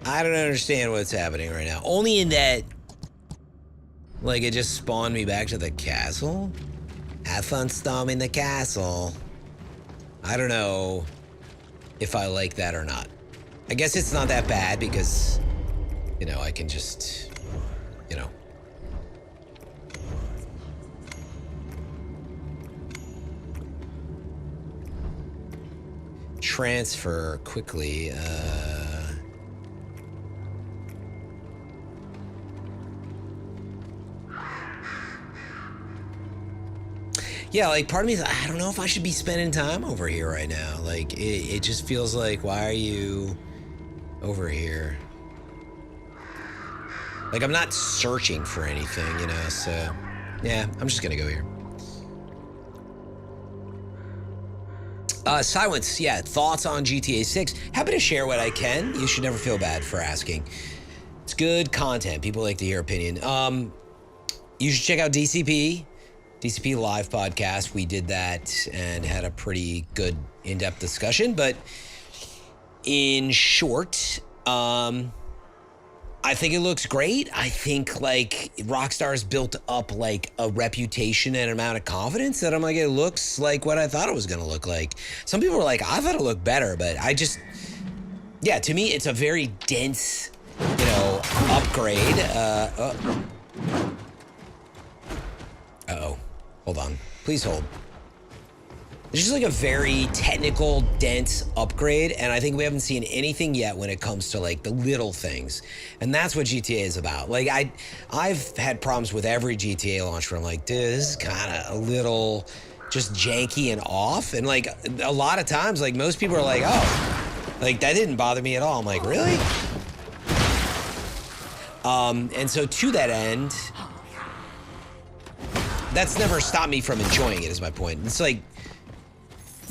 I don't understand what's happening right now. Only in that, like, it just spawned me back to the castle? Have fun storming the castle. I don't know if I like that or not. I guess it's not that bad because, you know, I can just, you know. Transfer quickly, yeah, like, part of me is, I don't know if I should be spending time over here right now. Like, it just feels like, why are you over here? Like, I'm not searching for anything, you know, so... Yeah, I'm just gonna go here. Silence, yeah, thoughts on GTA 6. Happy to share what I can. You should never feel bad for asking. It's good content. People like to hear opinion. You should check out DCP Live podcast. We did that and had a pretty good in-depth discussion, but in short, I think it looks great. I think like Rockstar's built up like a reputation and amount of confidence that I'm like, it looks like what I thought it was going to look like. Some people were like, I thought it looked better, but yeah, to me, it's a very dense, you know, upgrade. Uh-oh. Hold on. Please hold. It's just like a very technical, dense upgrade, and I think we haven't seen anything yet when it comes to like the little things, and that's what GTA is about. Like I've had problems with every GTA launch where I'm like, dude, this is kind of a little just janky and off, and like a lot of times, like most people are like, oh, like that didn't bother me at all. I'm like, really? And so to that end, that's never stopped me from enjoying it. Is my point. It's like.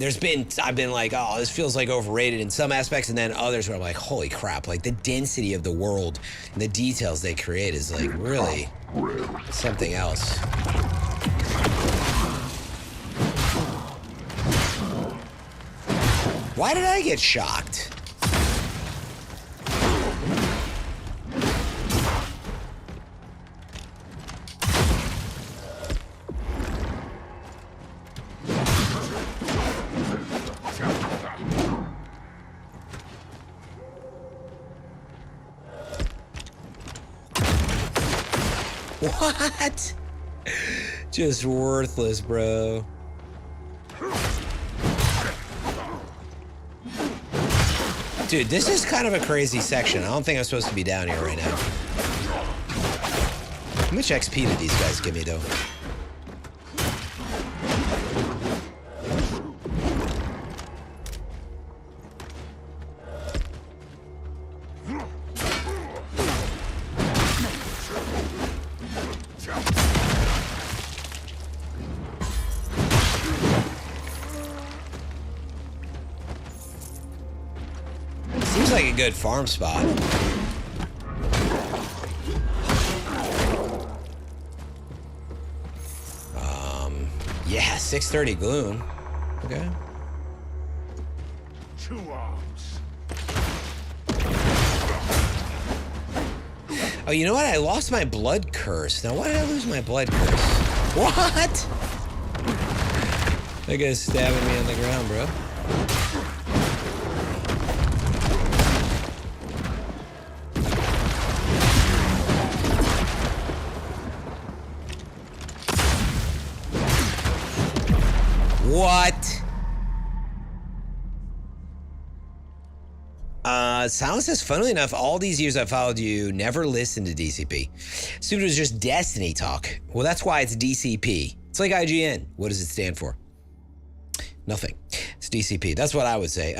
I've been like, oh, this feels like overrated in some aspects, and then others where I'm like, holy crap, like the density of the world and the details they create is like really something else. Why did I get shocked? What? Just worthless, bro. Dude, this is kind of a crazy section. I don't think I'm supposed to be down here right now. How much XP did these guys give me, though? Good farm spot. Yeah, 630 gloom. Okay. 2 arms. Oh, you know what? I lost my blood curse. Now, why did I lose my blood curse? What? That guy's stabbing me on the ground, bro. What? Sound says, funnily enough, all these years I followed you, never listened to DCP. Assumed it was just Destiny talk. Well, that's why it's DCP. It's like IGN. What does it stand for? Nothing. It's DCP. That's what I would say.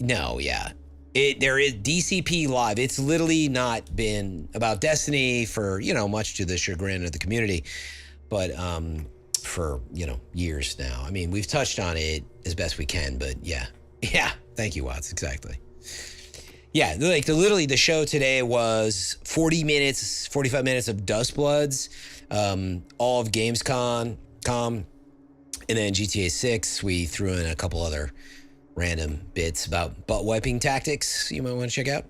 No, yeah. There is DCP Live. It's literally not been about Destiny for, you know, much to the chagrin of the community. But, for, you know, years now. I mean, we've touched on it as best we can, but yeah. Yeah, thank you, Watts, exactly. Yeah, like literally the show today was 45 minutes of Dust Bloods, all of Gamescom, and then GTA 6. We threw in a couple other random bits about butt wiping tactics you might want to check out.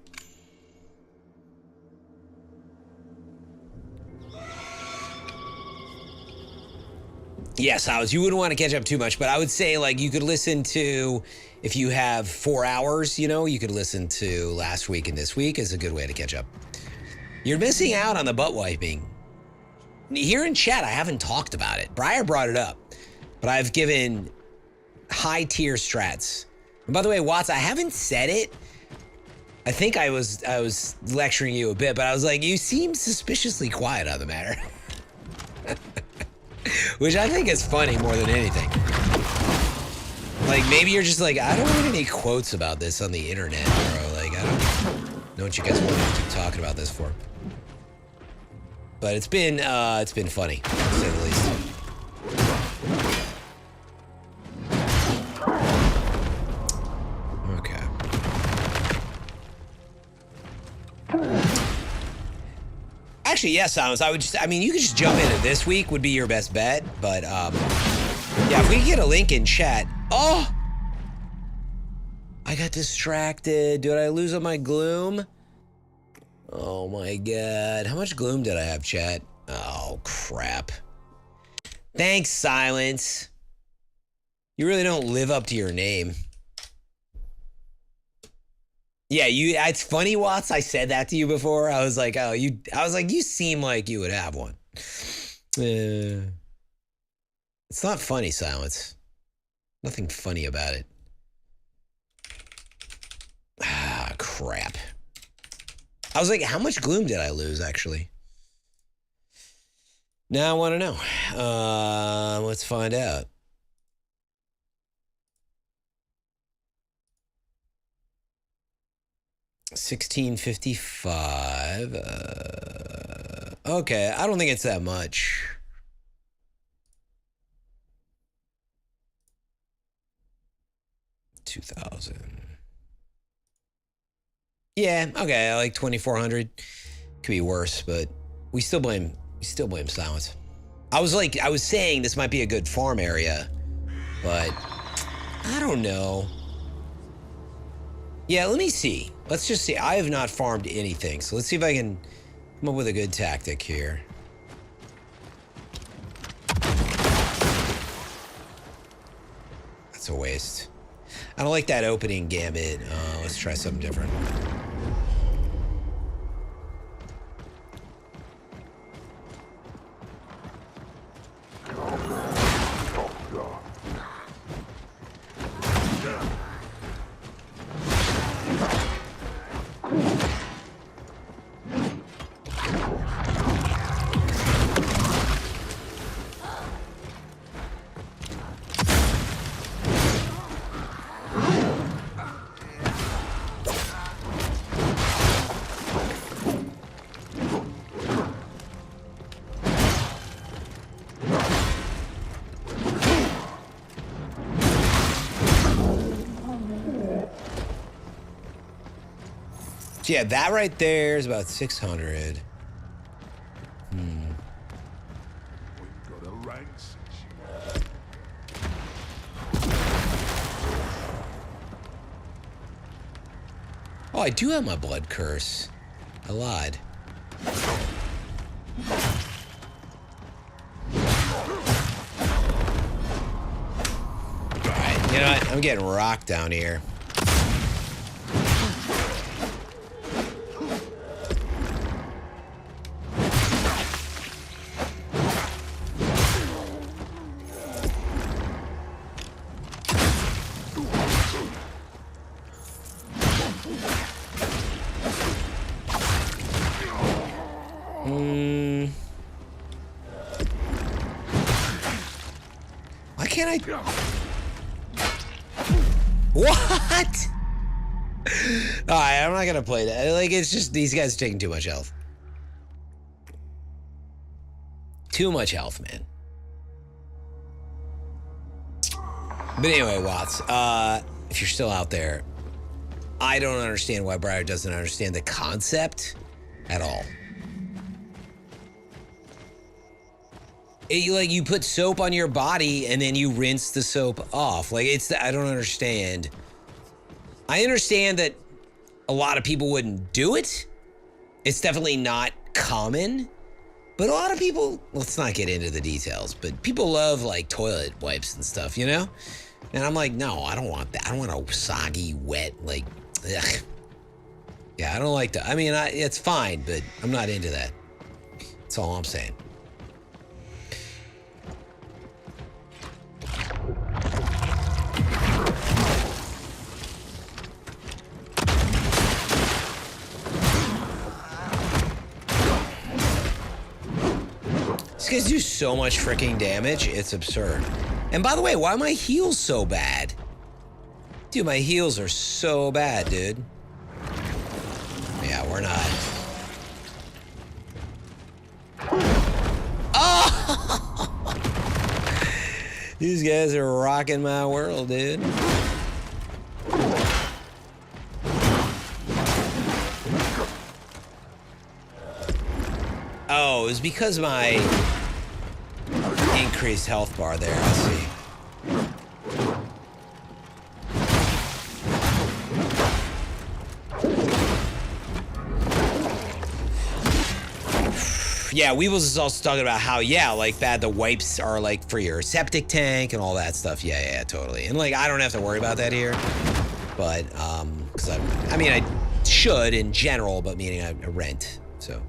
Yes, House, you wouldn't want to catch up too much, but I would say like you could listen to, if you have 4 hours, you know, you could listen to last week and this week is a good way to catch up. You're missing out on the butt wiping. Here in chat, I haven't talked about it. Briar brought it up, but I've given high tier strats. And by the way, Watts, I haven't said it. I think I was lecturing you a bit, but I was like, you seem suspiciously quiet on the matter. Which I think is funny more than anything. Like, maybe you're just like, I don't want any quotes about this on the internet, bro. Like, I don't know what you guys want to keep talking about this for. But it's been funny, to say the least. Okay. Actually, yes, Silence. I mean, you could just jump into this week would be your best bet, but yeah, if we get a link in chat. Oh, I got distracted. Did I lose all my gloom? Oh my god. How much gloom did I have, chat? Oh, crap. Thanks, Silence. You really don't live up to your name. Yeah, it's funny, Watts. I said that to you before. I was like, you seem like you would have one. It's not funny, Silence. Nothing funny about it. Ah, crap. I was like, how much gloom did I lose, actually? Now I want to know. Let's find out. $16.55. Okay, I don't think it's that much. $2,000. Yeah, okay, like 2,400. Could be worse, but we still blame Silence. I was saying this might be a good farm area, but I don't know. Yeah, let me see. Let's just see. I have not farmed anything, so let's see if I can come up with a good tactic here. That's a waste. I don't like that opening gambit. Let's try something different. Yeah, that right there is about 600. We've got a rank situation. Oh, I do have my blood curse. I lied. Alright, you know what? I'm getting rocked down here. Why can't I? What? Alright, I'm not gonna play that. Like, it's just these guys are taking too much health. Too much health, man. But anyway, Watts, if you're still out there, I don't understand why Briar doesn't understand the concept at all. Like, you put soap on your body and then you rinse the soap off. Like, I don't understand. I understand that a lot of people wouldn't do it. It's definitely not common. But a lot of people, let's not get into the details, but people love, like, toilet wipes and stuff, you know? And I'm like, no, I don't want that. I don't want a soggy, wet, like, ugh. Yeah, I don't like that. I mean, it's fine, but I'm not into that. That's all I'm saying. These guys do so much freaking damage, it's absurd. And by the way, why are my heals so bad? Dude, my heals are so bad, dude. Yeah, we're not. Oh! These guys are rocking my world, dude. Oh, it was because my increased health bar there, I see. Yeah, Weebles is also talking about how, yeah, like that the wipes are like for your septic tank and all that stuff. Yeah, totally. And like, I don't have to worry about that here, but, cause I mean, I should in general, but meaning I rent, so.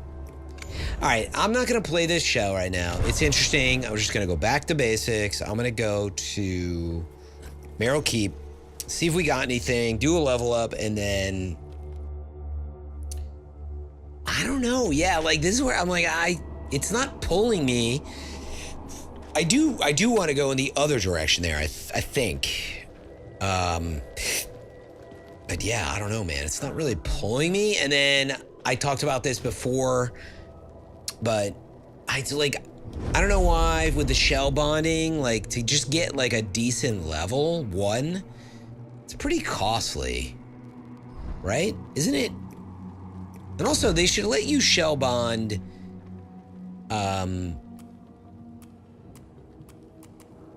All right, I'm not gonna play this shell right now. It's interesting. I'm just gonna go back to basics. I'm gonna go to Merrill Keep, see if we got anything, do a level up, and then I don't know. Yeah, like this is where I'm like, it's not pulling me. I do want to go in the other direction there. I think. But yeah, I don't know, man. It's not really pulling me. And then I talked about this before, but I don't know why with the shell bonding, like to just get like a decent level one, it's pretty costly, right? Isn't it? And also, they should let you shell bond,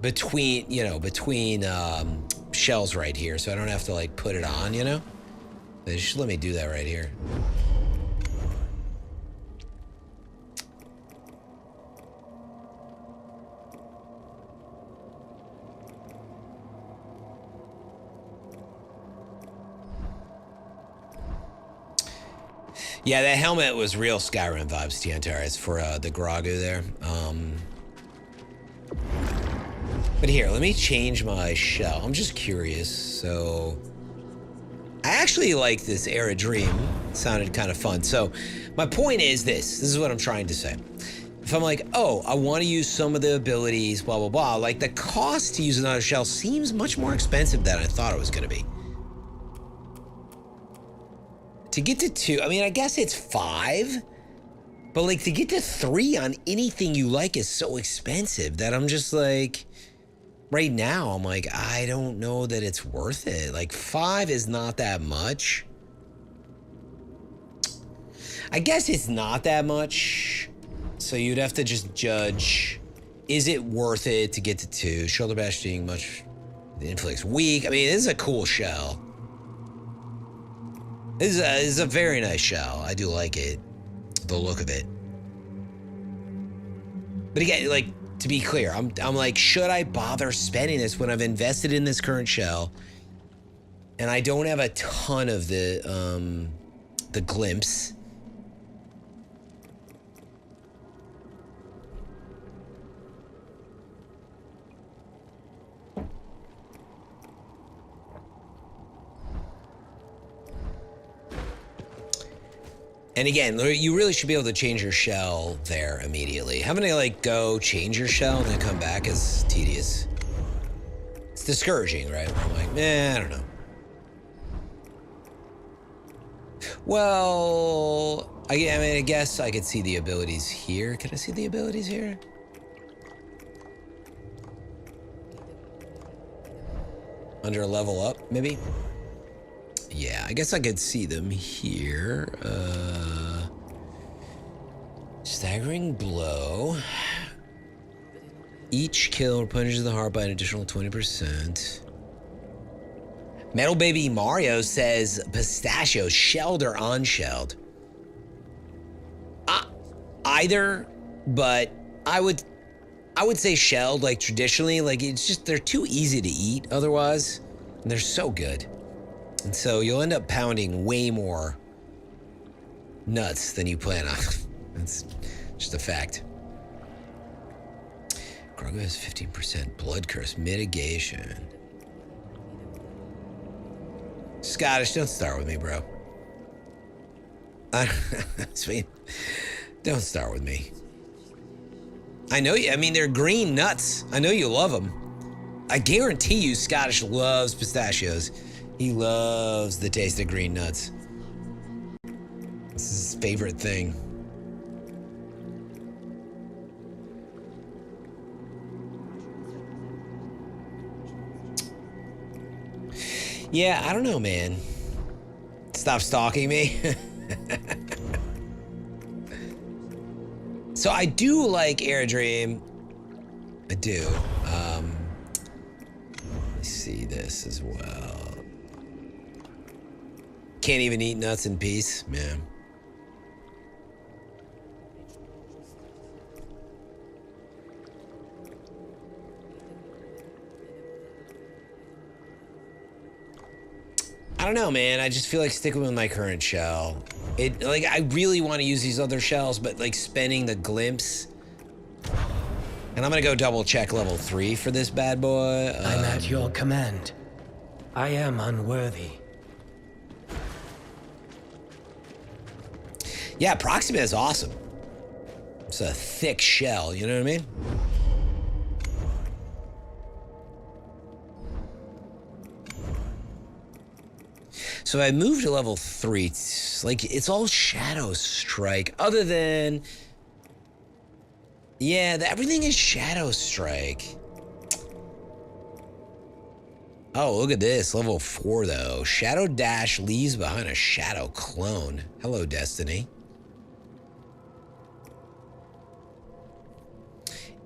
between shells right here, so I don't have to like put it on, you know? They should let me do that right here. Yeah, that helmet was real Skyrim vibes, Tiantaris, for the Gragu there. But here, let me change my shell. I'm just curious. So, I actually like this Era Dream. It sounded kind of fun. So, my point is this. This is what I'm trying to say. If I'm like, oh, I want to use some of the abilities, blah, blah, blah. Like, the cost to use another shell seems much more expensive than I thought it was going to be. To get to 2, I mean, I guess it's 5, but like to get to 3 on anything you like is so expensive that I'm just like, right now, I'm like, I don't know that it's worth it. Like 5 is not that much. I guess it's not that much. So you'd have to just judge, is it worth it to get to 2? Shoulder bash being much, the inflicts weak. I mean, this is a cool shell. This is a very nice shell. I do like it, the look of it. But again, like, to be clear, I'm like, should I bother spending this when I've invested in this current shell and I don't have a ton of the glimpse? And again, you really should be able to change your shell there immediately. Having to like go change your shell and then come back is tedious. It's discouraging, right? Where I'm like, I don't know. Well, I mean, I guess I could see the abilities here. Can I see the abilities here? Under a level up, maybe? Yeah, I guess I could see them here. Staggering blow. Each kill punishes the heart by an additional 20%. Metal Baby Mario says pistachio, shelled or unshelled? Either, but I would say shelled, like traditionally. Like it's just, they're too easy to eat otherwise. And they're so good. And so you'll end up pounding way more nuts than you plan on. That's just a fact. Grogu has 15% blood curse mitigation. Scottish, don't start with me, bro. Sweet. Don't start with me. I know you, I mean, they're green nuts. I know you love them. I guarantee you Scottish loves pistachios. He loves the taste of green nuts. This is his favorite thing. Yeah, I don't know, man. Stop stalking me. So I do like Aerodream. I do. Let me see this as well. Can't even eat nuts in peace, man. I don't know, man. I just feel like sticking with my current shell. Like, I really want to use these other shells, but like spending the glimpse. And I'm gonna go double check level 3 for this bad boy. I'm at your command. I am unworthy. Yeah, Proxima is awesome. It's a thick shell, you know what I mean? So I moved to level 3. It's all Shadow Strike, other than... Yeah, everything is Shadow Strike. Oh, look at this. Level 4, though. Shadow Dash leaves behind a Shadow Clone. Hello, Destiny.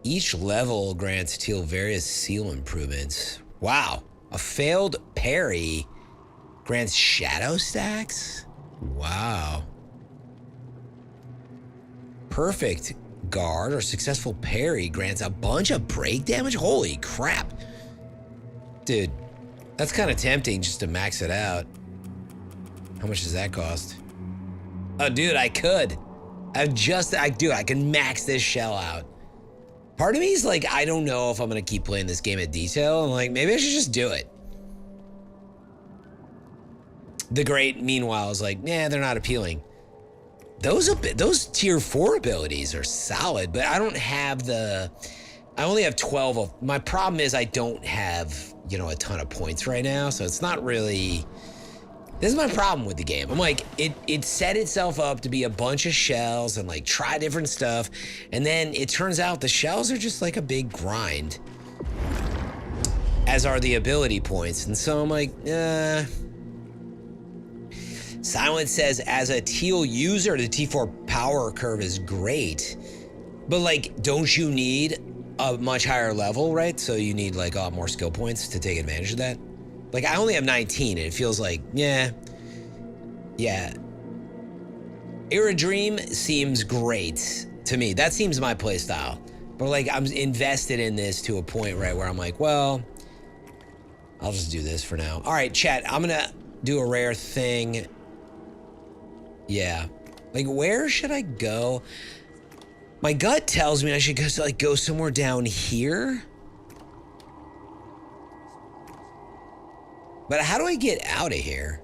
Each level grants Teal various seal improvements. Wow. A failed parry grants shadow stacks? Wow. Perfect guard or successful parry grants a bunch of break damage? Holy crap. Dude, that's kind of tempting just to max it out. How much does that cost? Oh, dude, I could. I can max this shell out. Part of me is like, I don't know if I'm gonna keep playing this game at detail. I'm like, maybe I should just do it. The Great, meanwhile, is like, nah, they're not appealing. Those tier 4 abilities are solid, but I don't have I only have 12 of, my problem is I don't have, a ton of points right now, so it's not really, this is my problem with the game. I'm like, it set itself up to be a bunch of shells and like try different stuff, and then it turns out the shells are just like a big grind, as are the ability points, and so I'm like, Silent says, as a Teal user, the T4 power curve is great, but like, don't you need a much higher level, right? So you need like a lot more skill points to take advantage of that. Like, I only have 19, and it feels like, yeah. Iridream seems great to me. That seems my play style. But like, I'm invested in this to a point, right, where I'm like, well, I'll just do this for now. All right, chat, I'm gonna do a rare thing. Yeah. Like, where should I go? My gut tells me I should go somewhere down here. But how do I get out of here?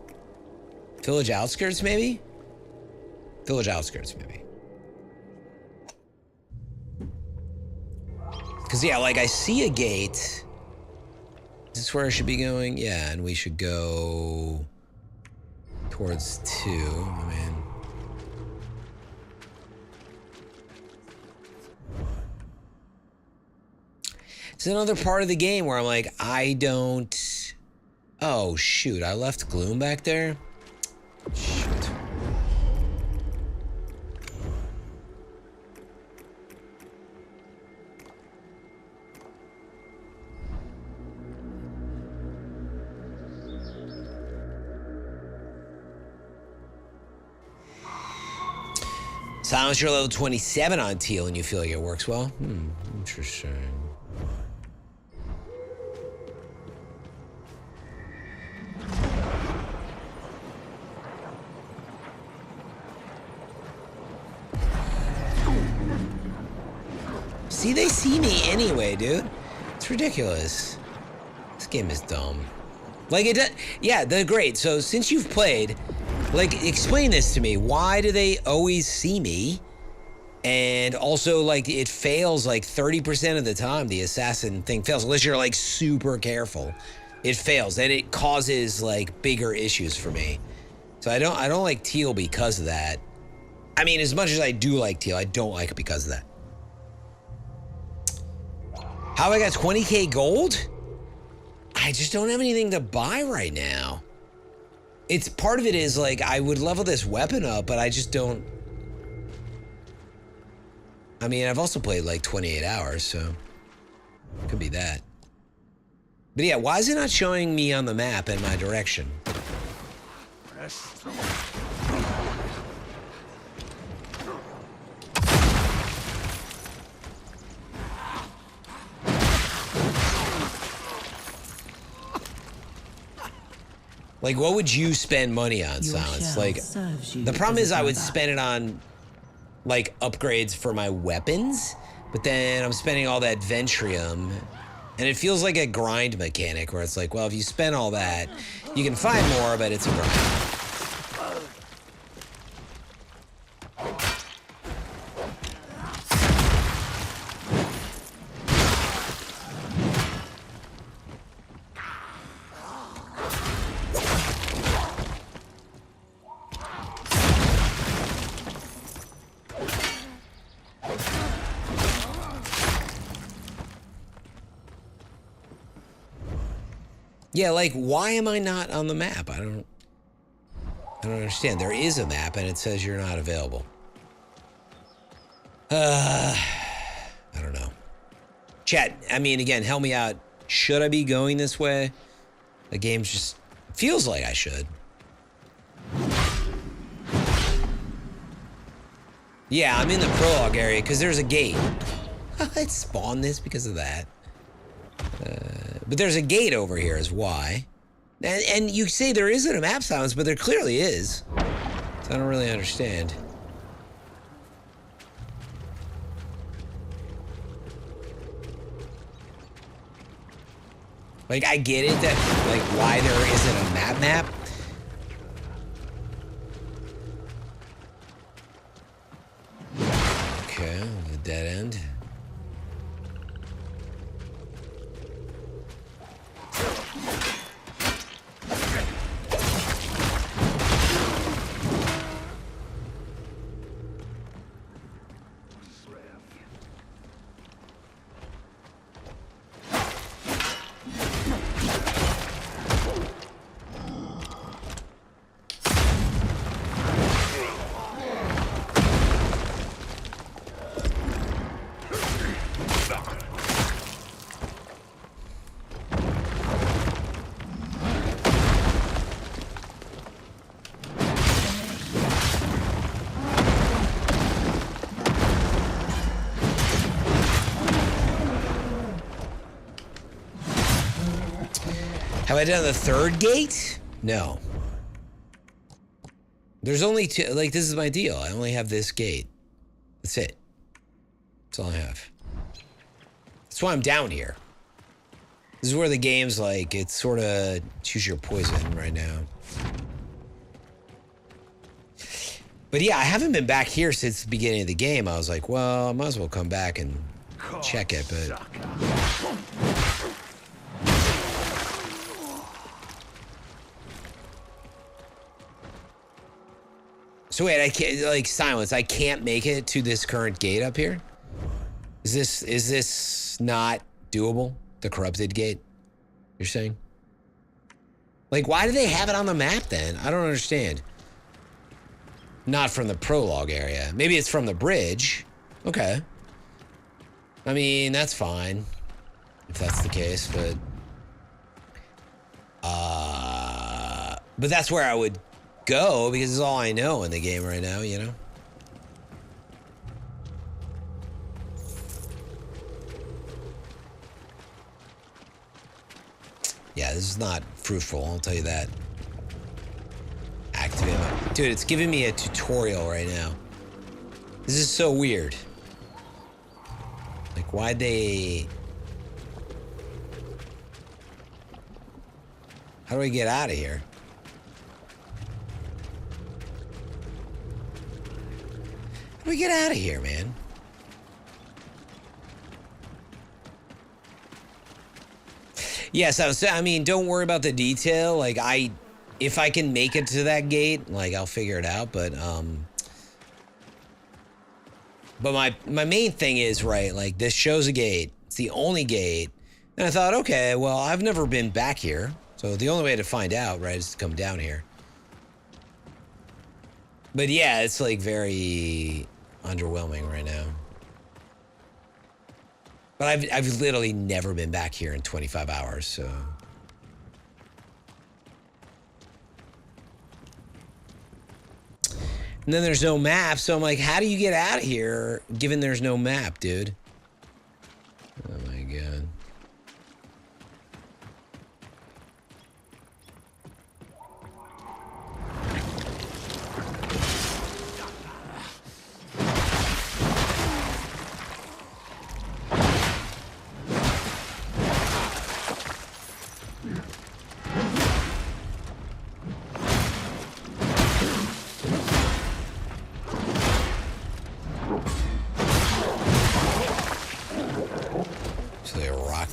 Village outskirts, maybe? Village outskirts, maybe. Because, yeah, like, I see a gate. Is this where I should be going? Yeah, and we should go towards 2. I mean... It's another part of the game where I'm like, I don't... Oh, shoot, I left Gloom back there? Shoot. Silence, you're level 27 on Teal and you feel like it works well? Interesting. See, they see me anyway, dude. It's ridiculous. This game is dumb. Like, it does, yeah, they're great. So, since you've played, like, explain this to me. Why do they always see me? And also, like, it fails, like, 30% of the time, the assassin thing fails. Unless you're, like, super careful. It fails, and it causes, like, bigger issues for me. So, I don't like Teal because of that. I mean, as much as I do like Teal, I don't like it because of that. How I got 20k gold? I just don't have anything to buy right now. It's part of it is like, I would level this weapon up, but I just don't. I mean, I've also played like 28 hours, so it could be that. But yeah, why is it not showing me on the map in my direction? Like, what would you spend money on, Your Silence? shell Like, serves you the problem as is a I would brother. spend it on, like, upgrades for my weapons, but then I'm spending all that Ventrium, and it feels like a grind mechanic where it's like, well, if you spend all that, you can find more, but it's a grind. Yeah, like, why am I not on the map? I don't understand. There is a map, and it says you're not available. I don't know. Chat, I mean, again, help me out. Should I be going this way? The game just feels like I should. Yeah, I'm in the prologue area, because there's a gate. I spawned this because of that. But there's a gate over here is why. And you say there isn't a map silence, but there clearly is. So I don't really understand. Like, I get it that, like, why there isn't a map. Okay, the dead end. Have I done the third gate? No. There's only two, like, this is my deal. I only have this gate. That's it. That's all I have. That's why I'm down here. This is where the game's like, it's sort of choose your poison right now. But yeah, I haven't been back here since the beginning of the game. I was like, well, I might as well come back and check it, but... So wait, I can't, like, Silence, I can't make it to this current gate up here? Is this not doable? The corrupted gate, you're saying? Like, why do they have it on the map then? I don't understand. Not from the prologue area. Maybe it's from the bridge. Okay. I mean, that's fine. If that's the case, but... But that's where I would go, because it's all I know in the game right now, you know? Yeah, this is not fruitful, I'll tell you that. Activate my... Dude, it's giving me a tutorial right now. This is so weird. Like, why'd they... How do I get out of here? How do we get out of here, man? Yes, I mean, don't worry about the detail. Like, if I can make it to that gate, like, I'll figure it out. But my main thing is, right, like, this shows a gate. It's the only gate. And I thought, okay, well, I've never been back here. So the only way to find out, right, is to come down here. But yeah, it's, like, very underwhelming right now. But I've literally never been back here in 25 hours, so... And then there's no map, so I'm like, how do you get out of here, given there's no map, dude? Oh my god.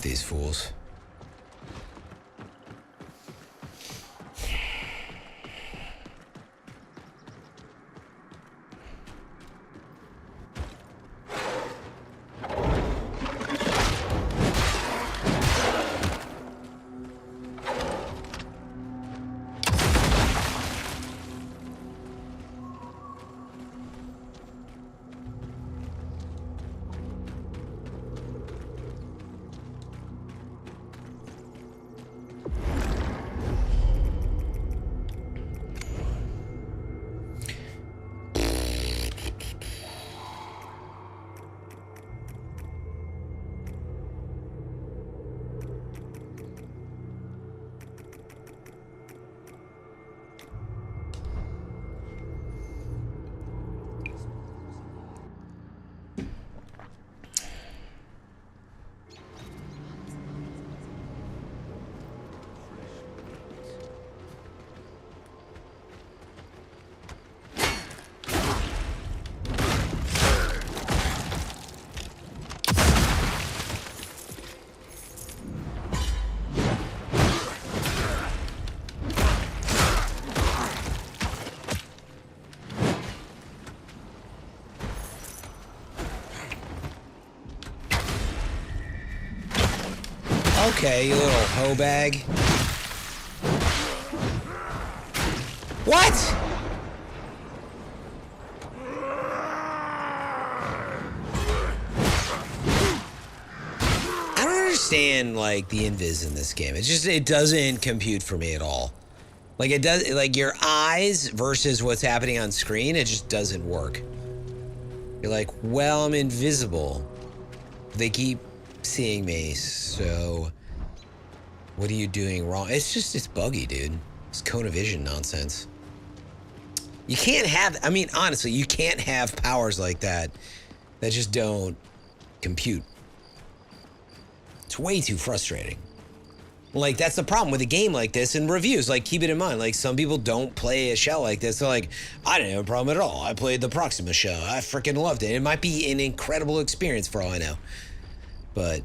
these fools. Okay, you little hoe bag. What? I don't understand, like, the invis in this game. It doesn't compute for me at all. Like, it does, like, your eyes versus what's happening on screen, it just doesn't work. You're like, well, I'm invisible. They keep seeing me, so what are you doing wrong? It's buggy, dude. It's cone of vision nonsense. You can't have, I mean, honestly, you can't have powers like that just don't compute. It's way too frustrating. Like, that's the problem with a game like this and reviews. Like, keep it in mind. Like, some people don't play a shell like this. They're like, I didn't have a problem at all. I played the Proxima shell. I freaking loved it. It might be an incredible experience for all I know. But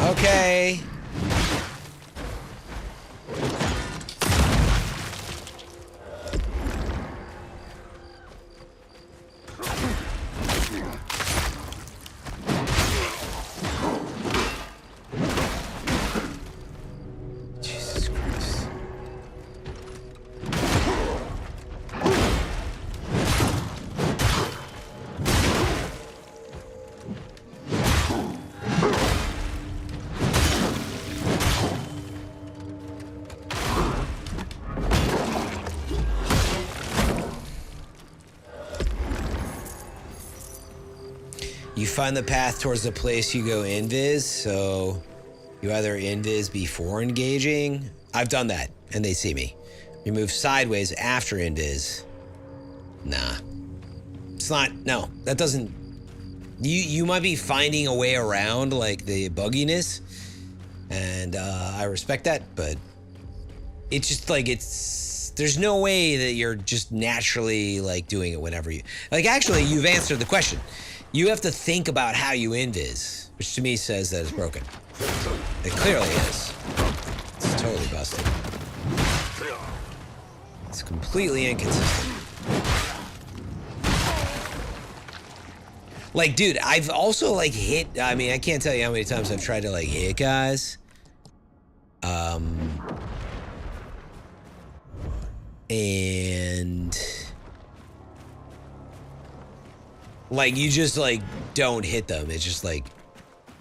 okay. Jesus Christ. You find the path towards the place you go invis, so you either invis before engaging. I've done that, and they see me. You move sideways after invis. Nah. It's not, no, that doesn't, you might be finding a way around, like, the bugginess, and I respect that, but it's just, like, there's no way that you're just naturally, like, doing it whenever you, like, actually, you've answered the question. You have to think about how you invis, which to me says that it's broken. It clearly is. It's totally busted. It's completely inconsistent. Like, dude, I've also, like, hit, I mean, I can't tell you how many times I've tried to, like, hit guys. And like, you just, like, don't hit them. It just, like,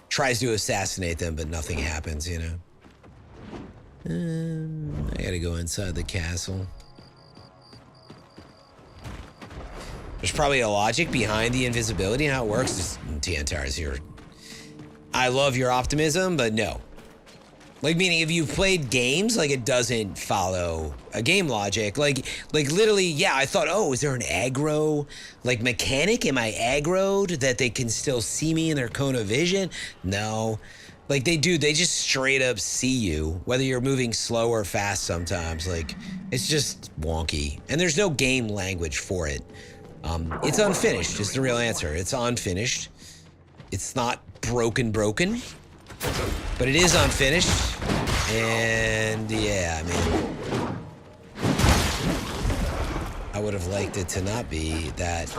tries to assassinate them, but nothing happens, you know? I gotta go inside the castle. There's probably a logic behind the invisibility and how it works. Just, TNTR's here. I love your optimism, but no. Like, meaning if you've played games, like, it doesn't follow a game logic. Like literally, yeah, I thought, oh, is there an aggro, like, mechanic? Am I aggroed that they can still see me in their cone of vision? No. Like, they just straight up see you, whether you're moving slow or fast sometimes. Like, it's just wonky. And there's no game language for it. It's unfinished, is the real answer. It's unfinished. It's not broken, but it is unfinished. And yeah, I mean, I would have liked it to not be that.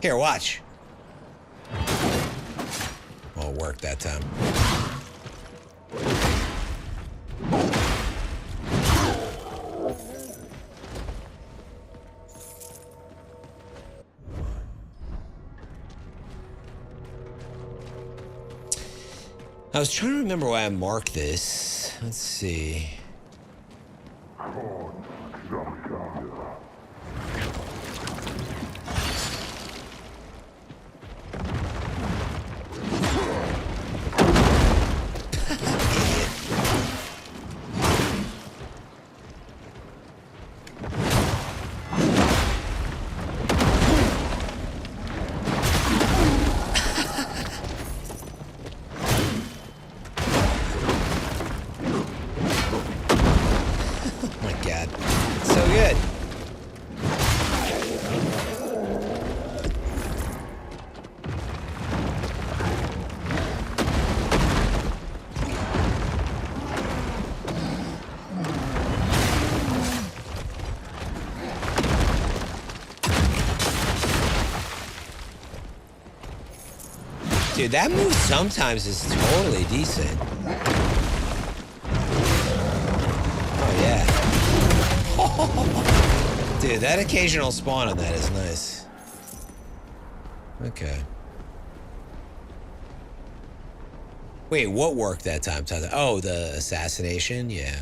Here, watch. Well, it worked that time. I was trying to remember why I marked this. Let's see. Dude, that move sometimes is totally decent. Oh, yeah. Dude, that occasional spawn on that is nice. Okay. Wait, what worked that time? Oh, the assassination? Yeah.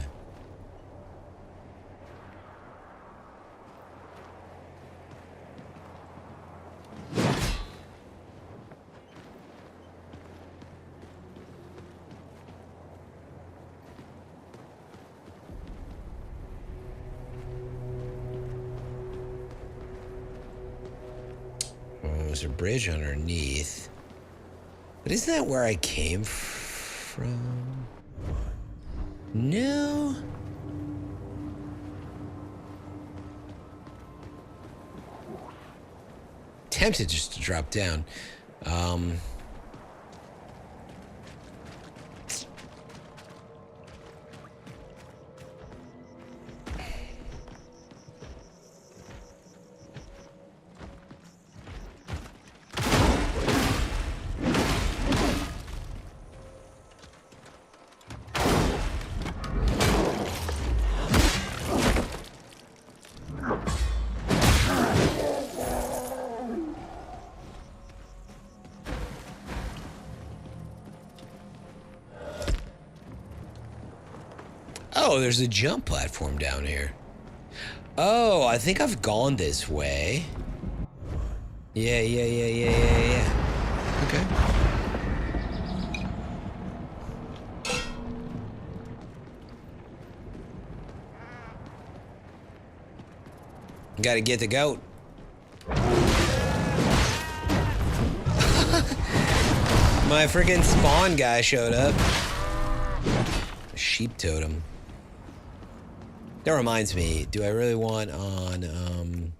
There's a bridge underneath. But isn't that where I came from? No. Tempted just to drop down. Oh, there's a jump platform down here. Oh, I think I've gone this way. Yeah. Okay. Gotta get the goat. My freaking spawn guy showed up. Sheep totem. That reminds me, do I really want on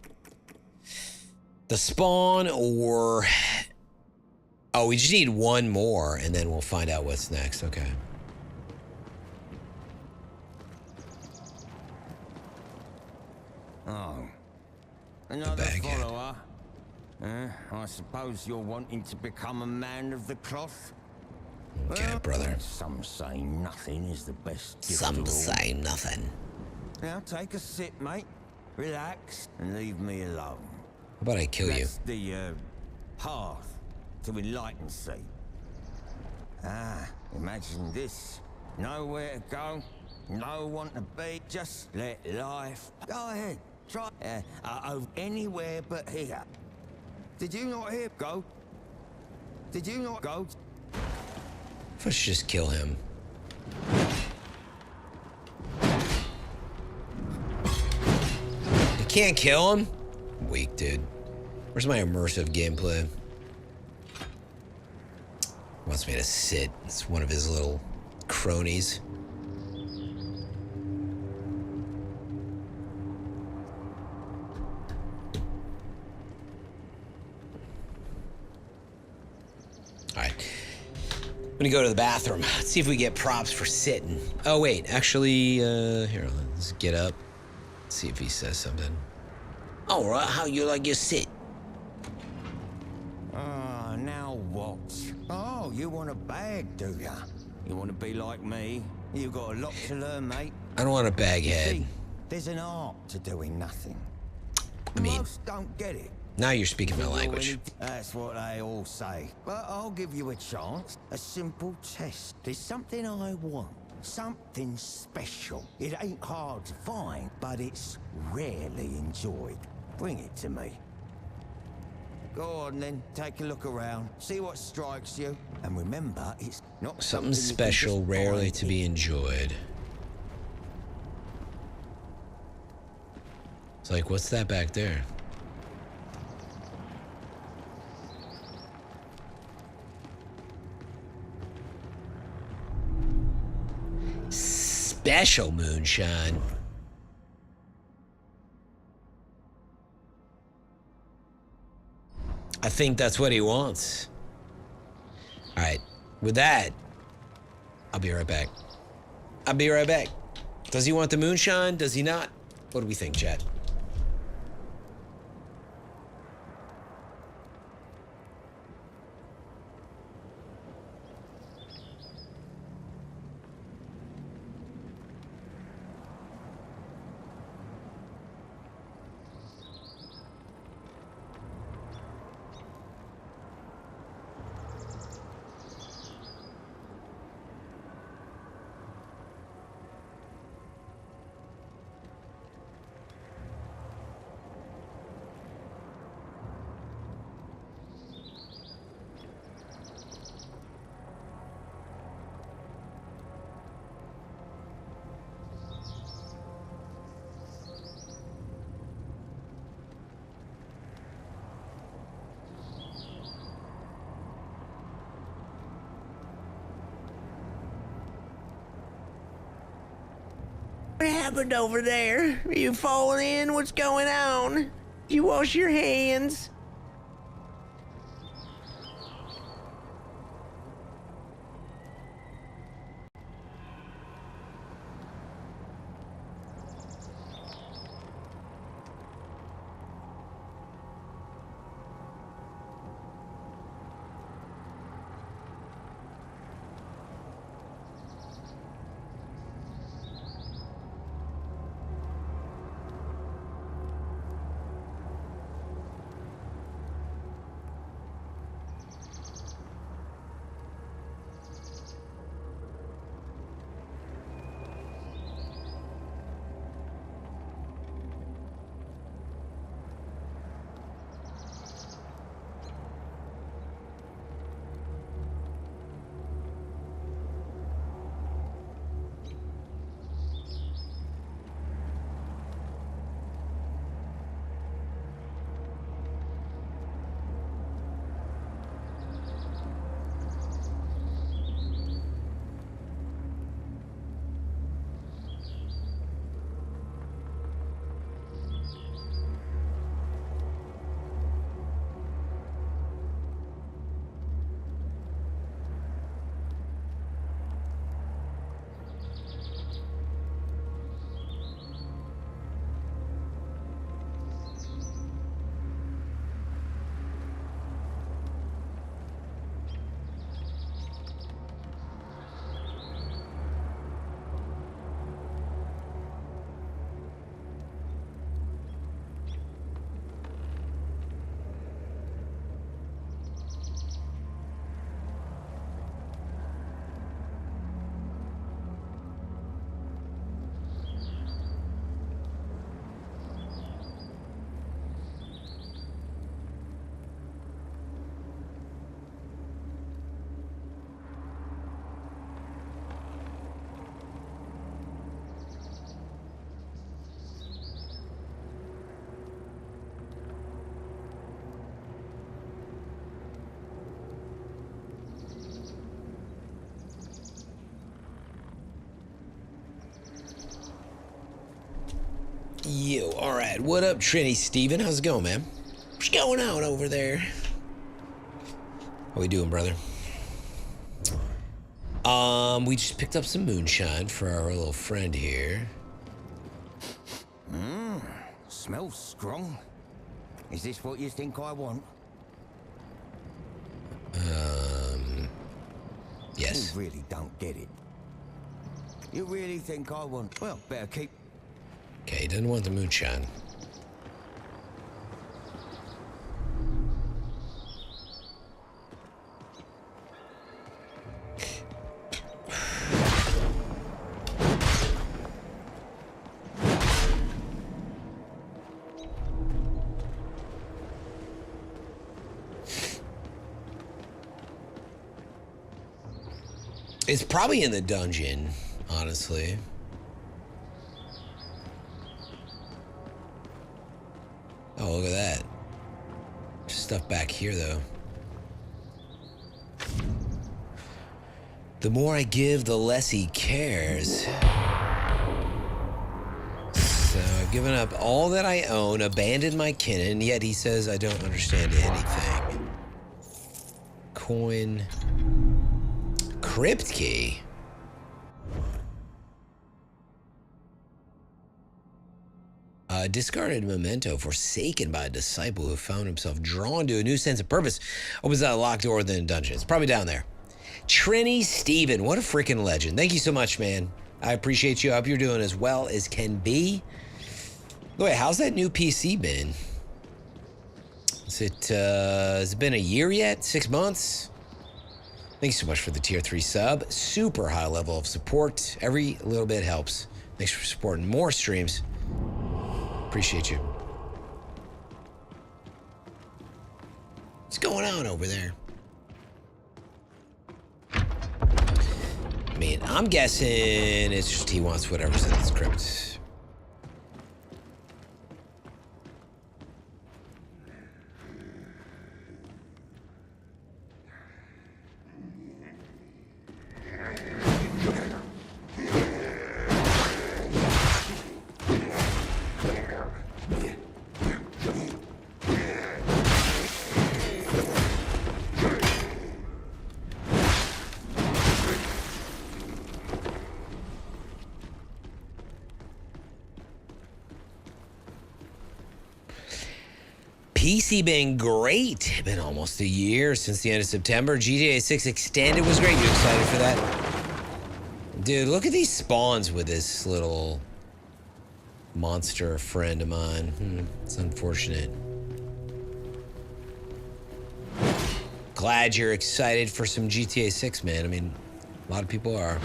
the spawn or... Oh, we just need one more and then we'll find out what's next. Okay. Oh. Another follower? I suppose you're wanting to become a man of the cloth? Okay, well, brother. Some say nothing is the best gift. Some say nothing. Now take a sip, mate. Relax and leave me alone. How about I kill you? That's the path to enlighten sea. Imagine this. Nowhere to go, no one to be. Just let life. Go ahead, try. Anywhere but here. Did you not hear? Go. Did you not go? Let's just kill him. Can't kill him? Weak, dude. Where's my immersive gameplay? Wants me to sit. It's one of his little cronies. right. I'm gonna go to the bathroom. Let's see if we get props for sitting. Oh, wait. Actually, here, let's get up. Let's see if he says something. All right, how you like your sit? Ah, now what? Oh, you want a bag, do ya? You want to be like me? You've got a lot to learn, mate. I don't want a bag head. See, there's an art to doing nothing. I mean, Most don't get it. now you're speaking my language. That's what they all say. But I'll give you a chance. A simple test. There's something I want. Something special. It ain't hard to find, but it's rarely enjoyed. Bring it to me. Go on then, take a look around. See what strikes you. And remember, it's not Something you can special, just rarely find to be enjoyed. It's like, what's that back there? Special moonshine. I think that's what he wants. All right, with that, I'll be right back. I'll be right back. Does he want the moonshine? Does he not? What do we think, chat? What happened over there? Are you falling in? What's going on? You wash your hands. Yo, all right. What up, Trinity Steven? How's it going, man? What's going on over there? How we doing, brother? We just picked up some moonshine for our little friend here. Smells strong. Is this what you think I want? Yes. You really don't get it. You really think I want... Well, better keep... Okay, he doesn't want the moonshine. It's probably in the dungeon, honestly. Oh, look at that. Stuff back here, though. The more I give, the less he cares. So I've given up all that I own, abandoned my kin, and yet he says I don't understand anything. Coin. Crypt key. Discarded memento forsaken by a disciple who found himself drawn to a new sense of purpose. Opens that locked door within a dungeon. It's probably down there. Trini Steven, what a freaking legend. Thank you so much, man. I appreciate you. I hope you're doing as well as can be. Wait, how's that new PC been? Has it been a year yet? 6 months? Thanks so much for the tier 3 sub. Super high level of support. Every little bit helps. Thanks for supporting more streams. Appreciate you. What's going on over there? I mean, I'm guessing it's just he wants whatever's in the script. PC been great. Been almost a year since the end of September. GTA 6 Extended was great. You excited for that? Dude, look at these spawns with this little monster friend of mine. It's unfortunate. Glad you're excited for some GTA 6, man. I mean, a lot of people are.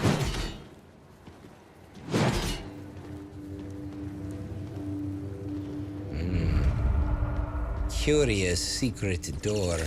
Curious secret door.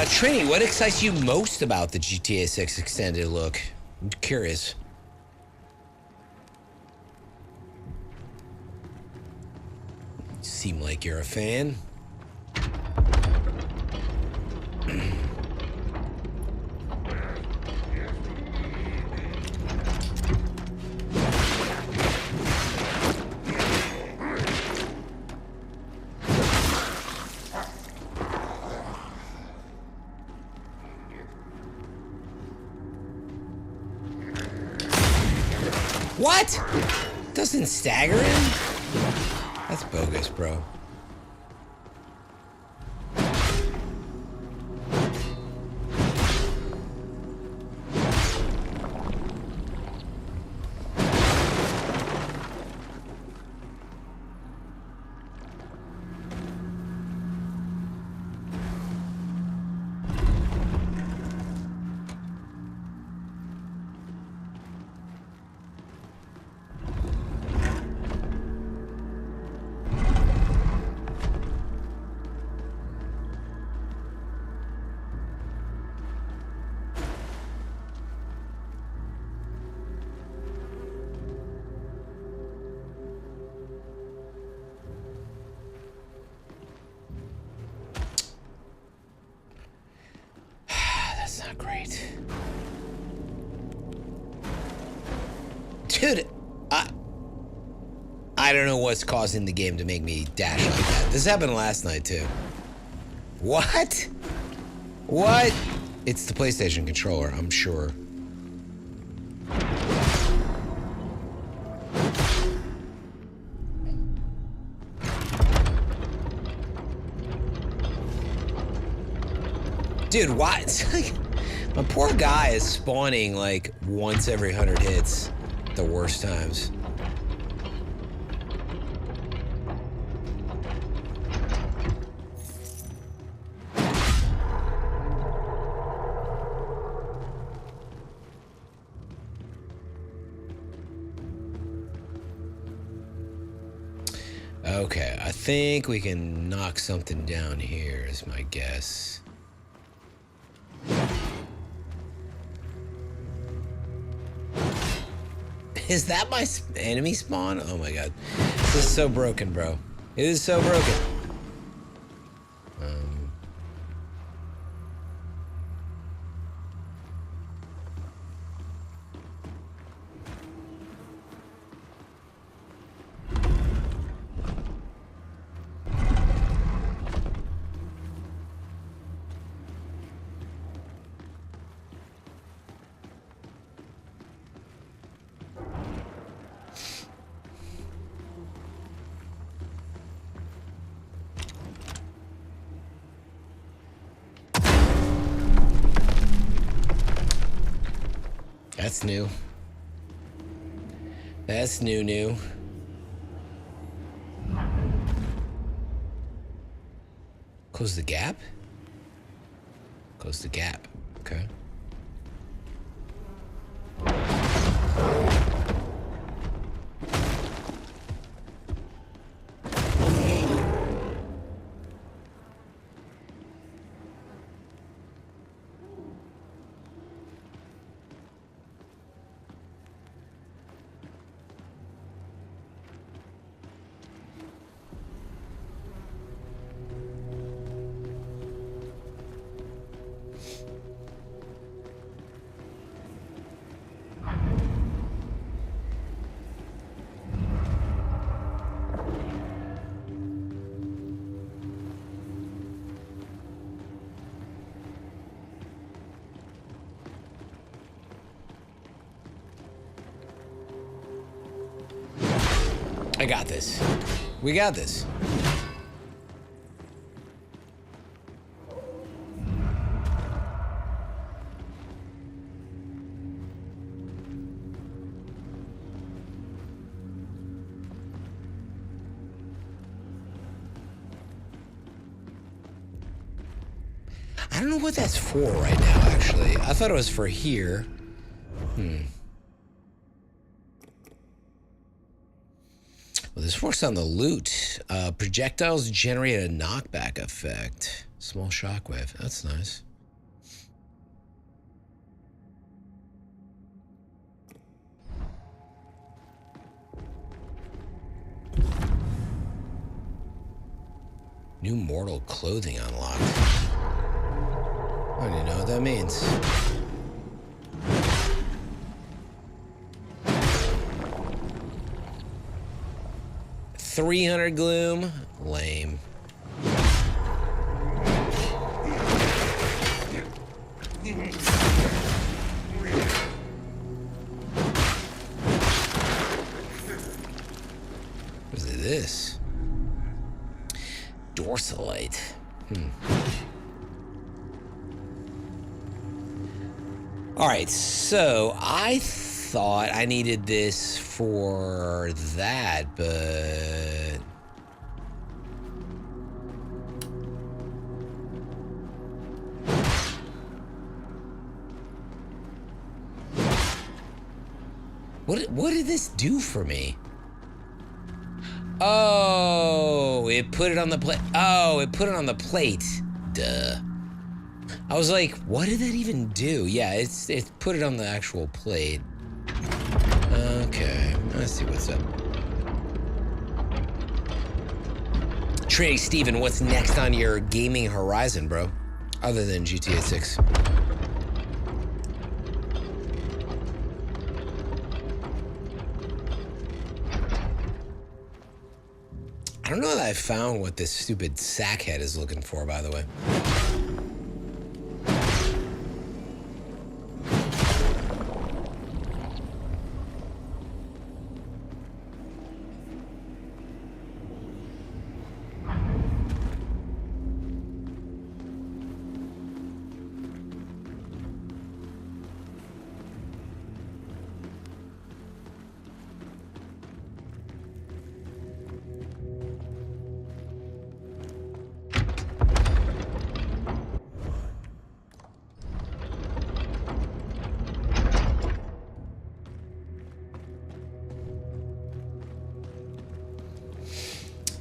Trini, what excites you most about the GTA 6 Extended look? I'm curious. Seem like you're a fan. What? Doesn't stagger him? That's bogus, bro. Great. Dude, I don't know what's causing the game to make me dash like that. This happened last night, too. What? What? It's the PlayStation controller, I'm sure. Dude, why? It's like, my poor guy is spawning like once every 100 hits at the worst times. Okay, I think we can knock something down here is my guess. Is that my enemy spawn? Oh my god. This is so broken, bro. It is so broken. That's new. That's new. Close the gap? Close the gap. Okay. I got this. We got this. I don't know what that's for right now, actually. I thought it was for here. Well, this works on the loot. Projectiles generate a knockback effect. Small shockwave. That's nice. New mortal clothing unlocked. I don't even know what that means. $300 gloom? Lame. What is this? Dorsalite. All right, so I thought I needed this for that, but what did this do for me? Oh, it put it on the plate. Oh, it put it on the plate. Duh. I was like, what did that even do? Yeah, it put it on the actual plate. Okay, let's see what's up. Trinity Steven, what's next on your gaming horizon, bro? Other than GTA 6. I don't know that I found what this stupid sackhead is looking for, by the way.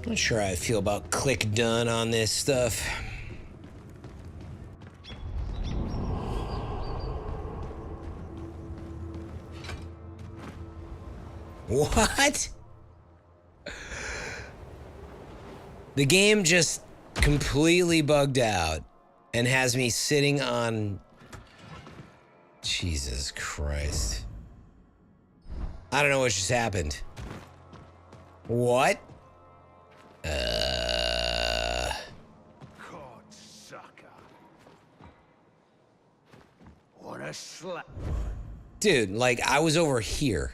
Not sure how I feel about click done on this stuff. What? The game just completely bugged out and has me sitting on... Jesus Christ. I don't know what just happened. What? What a slap. Dude, like, I was over here.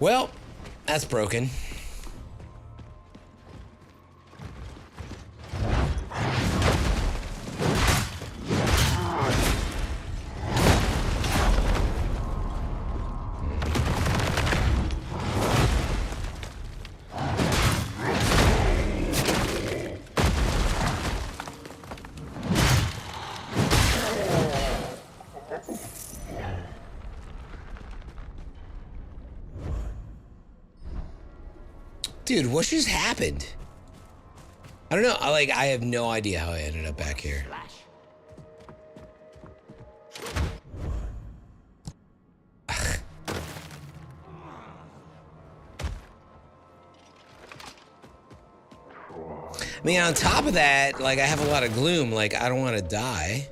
Well, that's broken. Dude, what just happened? I don't know. I have no idea how I ended up back here. I mean, on top of that, like, I have a lot of gloom. Like, I don't want to die.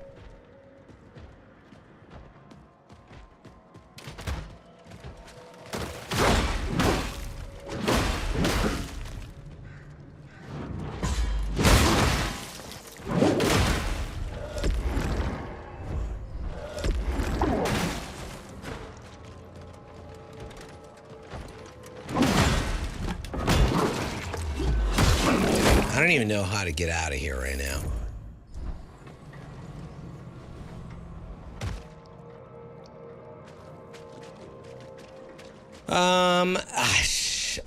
I don't even know how to get out of here right now.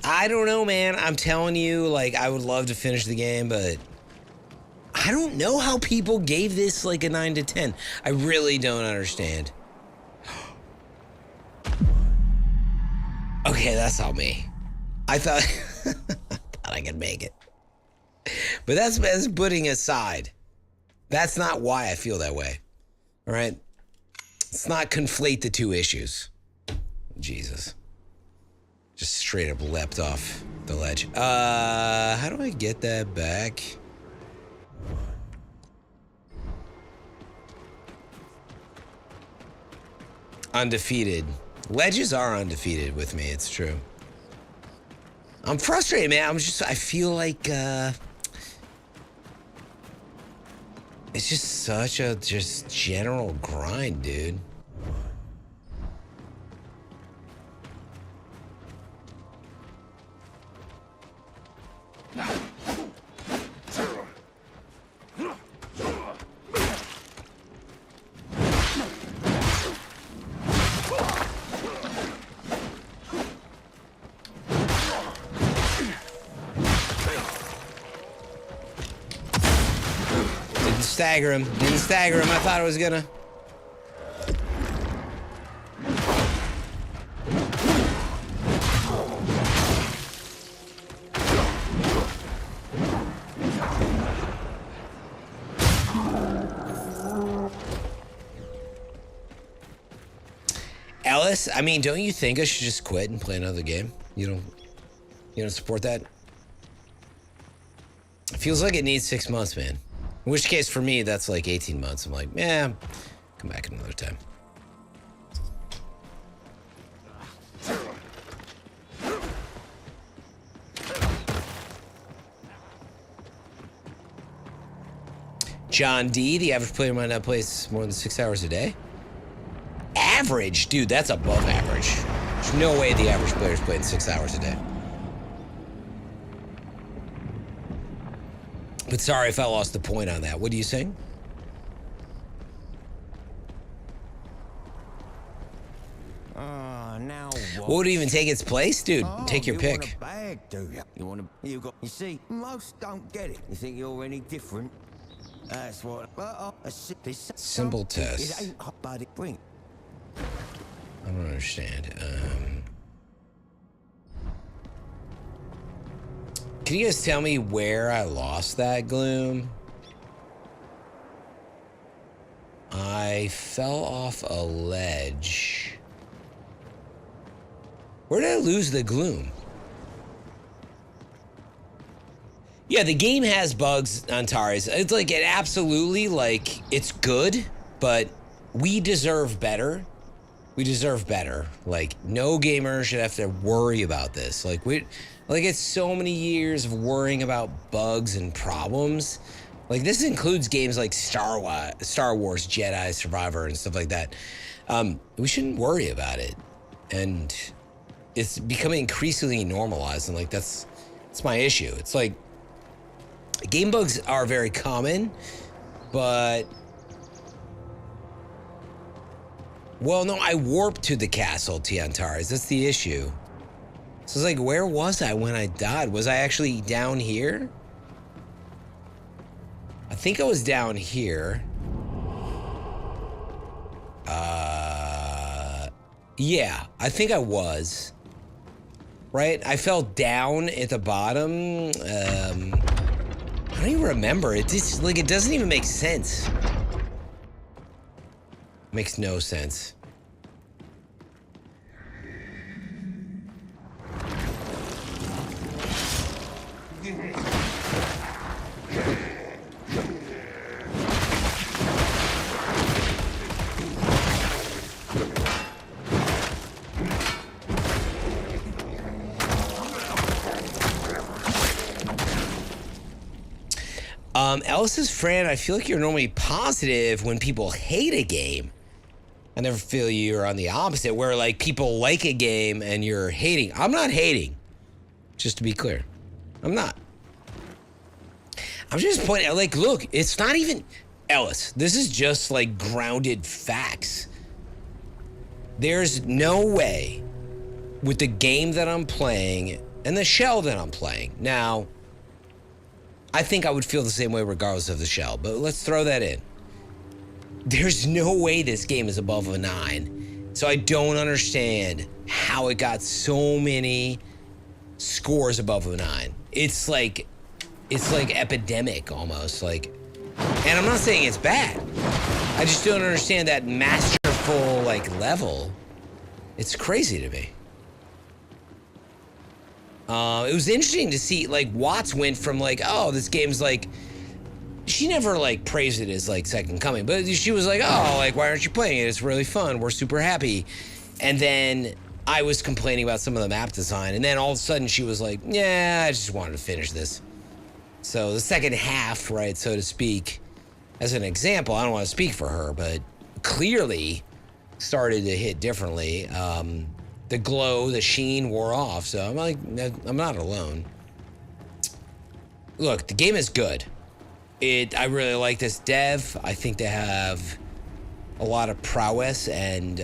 I don't know, man. I'm telling you, like, I would love to finish the game, but I don't know how people gave this like a 9 to 10. I really don't understand. Okay, that's all me. I thought I could make it. But that's putting aside. That's not why I feel that way. All right? Let's not conflate the two issues. Jesus. Just straight up leapt off the ledge. How do I get that back? Undefeated. Ledges are undefeated with me, it's true. I'm frustrated, man. I feel like, it's just such a general grind, dude. Didn't stagger him. I thought I was gonna. guess, I mean, don't you think I should just quit and play another game? You don't support that? It feels like it needs 6 months, man. In which case, for me, that's like 18 months. I'm like, yeah, come back another time. John D, the average player might not play more than 6 hours a day. Average? Dude, that's above average. There's no way the average player's playing 6 hours a day. But sorry if I lost the point on that. What are you saying? Now what would even take its place? Dude, take your pick. Want a bag, do you? You see, most don't get it. You think you're any different? That's what. Simple test. It ain't hot, but it bring. I don't understand. Can you guys tell me where I lost that gloom? I fell off a ledge. Where did I lose the gloom? Yeah, the game has bugs, Antares. It's like, it absolutely, like, it's good, but we deserve better. We deserve better. Like, no gamer should have to worry about this. Like, it's so many years of worrying about bugs and problems. Like, this includes games like Star Wars Jedi Survivor and stuff like that. We shouldn't worry about it. And it's becoming increasingly normalized, and like, that's my issue. It's like, game bugs are very common, but... Well, no, I warped to the castle, Tiantares. That's the issue. So it's like, where was I when I died? Was I actually down here? I think I was down here. Yeah, I think I was. Right? I fell down at the bottom. I don't even remember. It just, like, it doesn't even make sense. Makes no sense. Ellis says, Fran, I feel like you're normally positive when people hate a game. I never feel you're on the opposite, where like people like a game and you're hating. I'm not hating, just to be clear. I'm not. I'm just pointing out, like, look, it's not even, Ellis, this is just like grounded facts. There's no way with the game that I'm playing and the shell that I'm playing. Now, I think I would feel the same way regardless of the shell, but let's throw that in. There's no way this game is above a 9. So I don't understand how it got so many scores above a 9. It's like epidemic almost. Like, and I'm not saying it's bad. I just don't understand that masterful like level. It's crazy to me. It was interesting to see, like, Watts went from, like, oh, this game's, like, she never, like, praised it as, like, Second Coming, but she was like, oh, like, why aren't you playing it? It's really fun. We're super happy. And then I was complaining about some of the map design, and then all of a sudden she was like, yeah, I just wanted to finish this. So the second half, right, so to speak, as an example, I don't want to speak for her, but clearly started to hit differently. The glow, the sheen wore off, so I'm like, I'm not alone. Look, the game is good. I really like this dev. I think they have a lot of prowess and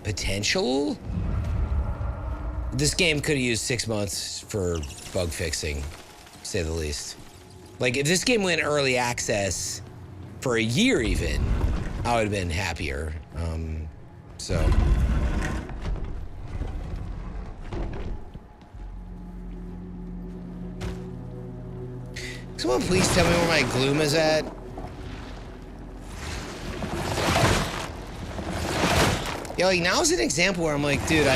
potential. This game could have used 6 months for bug fixing, to say the least. Like, if this game went early access for a year even, I would have been happier. So... Someone please tell me where my gloom is at. Yeah, like now's an example where I'm like, dude,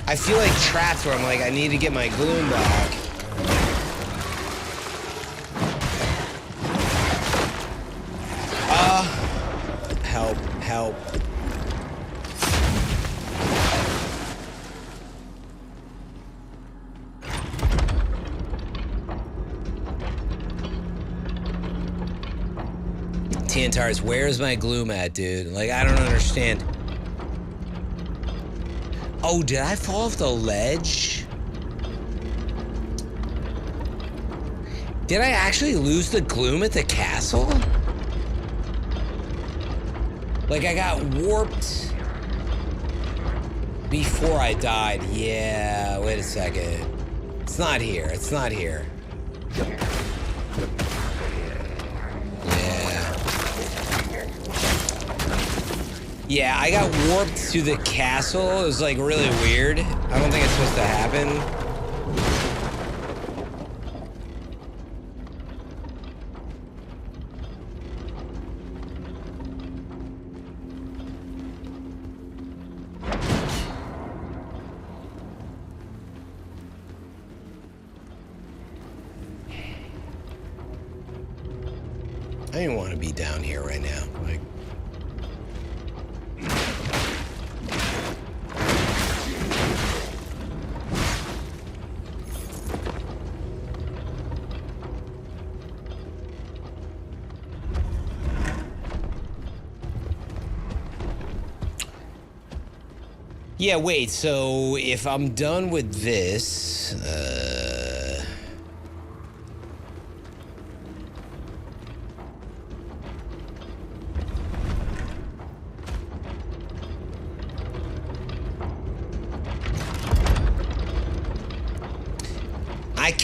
I feel like trapped where I'm like, I need to get my gloom back. Help, help. Tantars, where's my gloom at, dude? Like, I don't understand. Oh, did I fall off the ledge? Did I actually lose the gloom at the castle? Like, I got warped before I died. Yeah, wait a second. It's not here. It's not here. Yeah, I got warped to the castle. It was like really weird. I don't think it's supposed to happen. I don't even want to be down here right now. Like, yeah, wait, so if I'm done with this,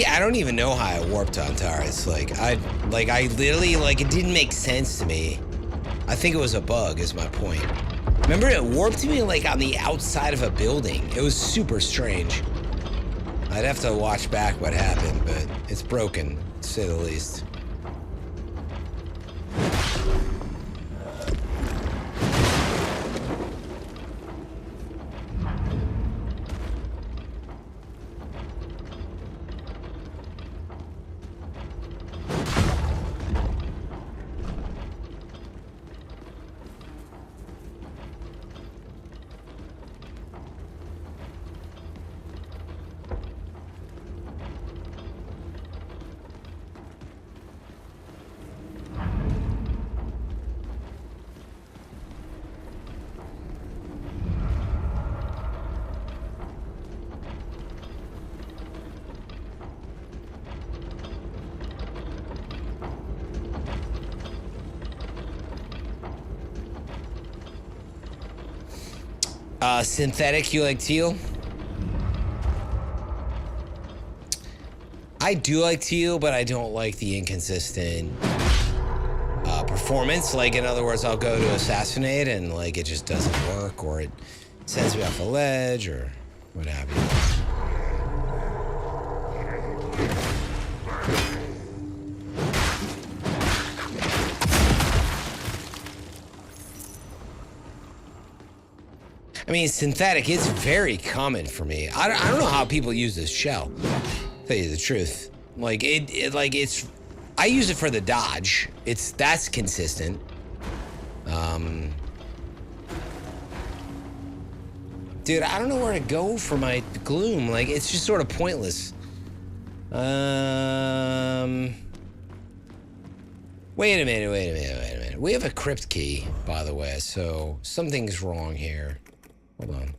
I don't even know how I warped on Taurus. I literally, like, it didn't make sense to me. I think it was a bug, is my point. Remember, it warped me, like, on the outside of a building. It was super strange. I'd have to watch back what happened, but it's broken, to say the least. Synthetic, you like teal? I do like teal, but I don't like the inconsistent performance. Like, in other words, I'll go to assassinate and, like, it just doesn't work, or it sends me off a ledge, or what have you. I mean, synthetic, it's very common for me. I don't know how people use this shell, to tell you the truth. Like, it's, I use it for the dodge. That's consistent. Dude, I don't know where to go for my gloom. Like, it's just sort of pointless. Wait a minute. We have a crypt key, by the way, so something's wrong here. Hold on.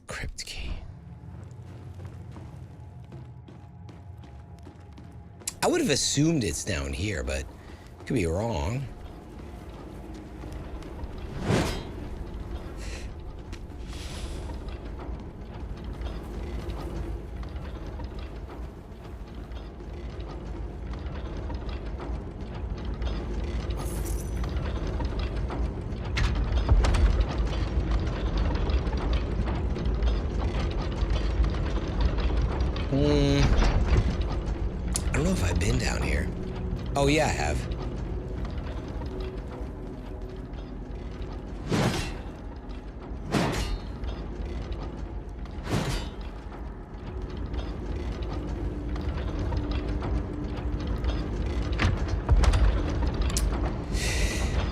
Crypt key. I would have assumed it's down here, but could be wrong. Oh, yeah, I have.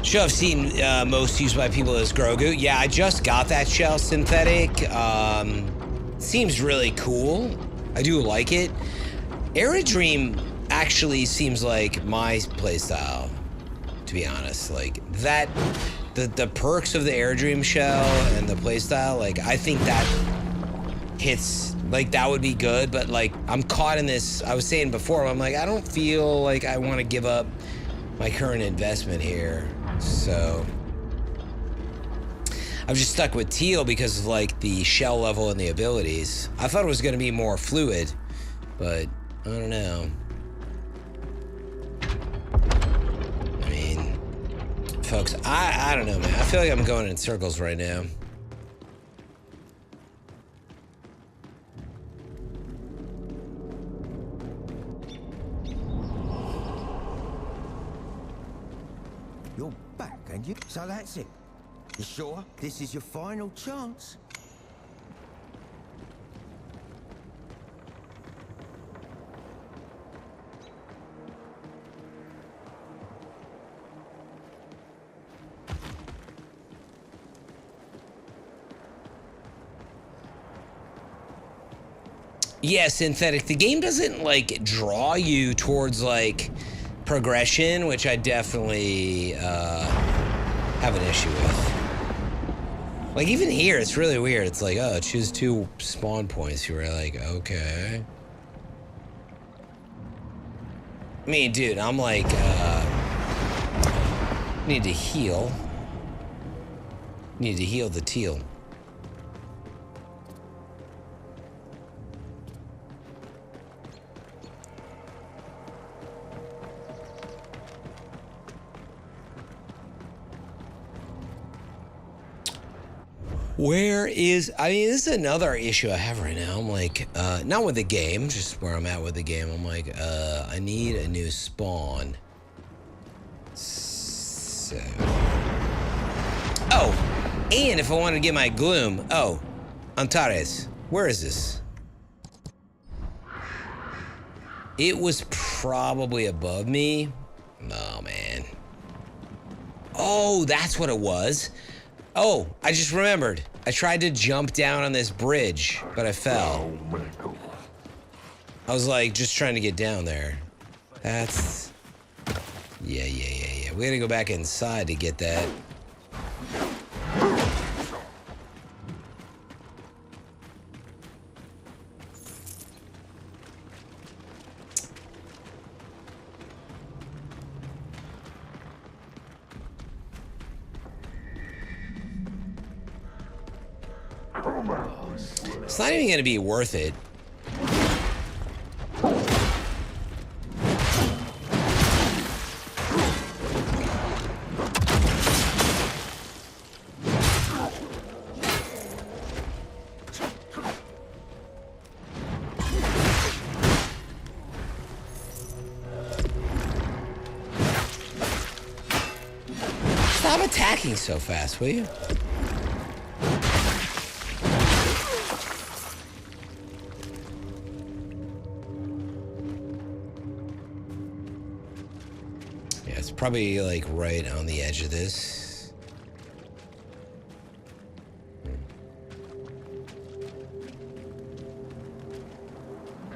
Shell I've seen most used by people is Grogu. Yeah, I just got that shell synthetic. Seems really cool. I do like it. Aerodream actually seems like my playstyle, to be honest. Like that, the perks of the Aerodream shell and the playstyle, like I think that hits, like that would be good, but like I'm caught in this, I was saying before, I'm like, I don't feel like I want to give up my current investment here. So I'm just stuck with teal because of like the shell level and the abilities. I thought it was going to be more fluid, but I don't know. I mean, folks, I don't know, man. I feel like I'm going in circles right now. You're back, and you? So that's it. You sure this is your final chance? Yeah, synthetic. The game doesn't like draw you towards like progression, which I definitely have an issue with. Like even here, it's really weird. It's like, oh, choose 2 spawn points. You were like, okay. I mean, dude, I'm like, need to heal. Need to heal the teal. Where is, I mean, this is another issue I have right now. I'm like, not with the game, just where I'm at with the game. I'm like, I need a new spawn. So. Oh, and if I wanted to get my gloom, oh, Antares, where is this? It was probably above me. Oh, man. Oh, that's what it was. Oh, I just remembered. I tried to jump down on this bridge, but I fell. I was like, just trying to get down there. That's... Yeah. We gotta go back inside to get that. It's not even gonna be worth it. Stop attacking so fast, will you? Probably like right on the edge of this.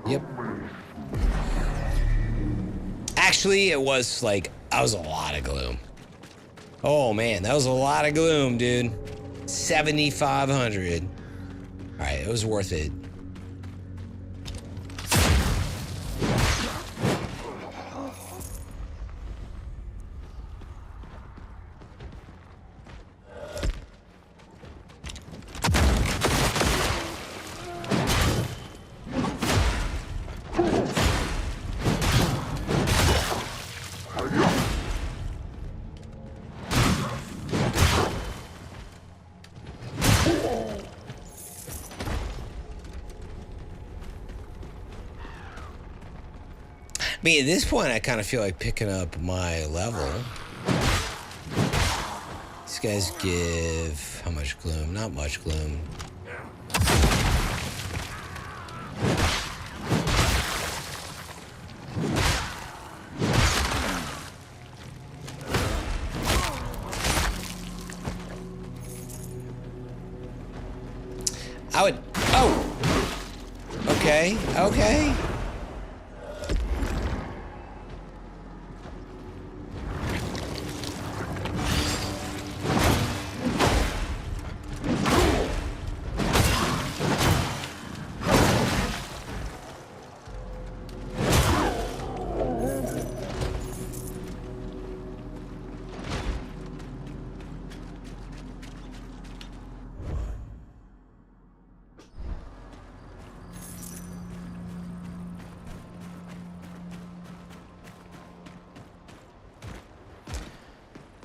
Yep. Actually, it was like, that was a lot of gloom. Oh man, that was a lot of gloom, dude. 7,500. All right, it was worth it. mean, at this point, I kind of feel like picking up my level. These guys give how much gloom? Not much gloom. I would. Oh. Okay. Okay.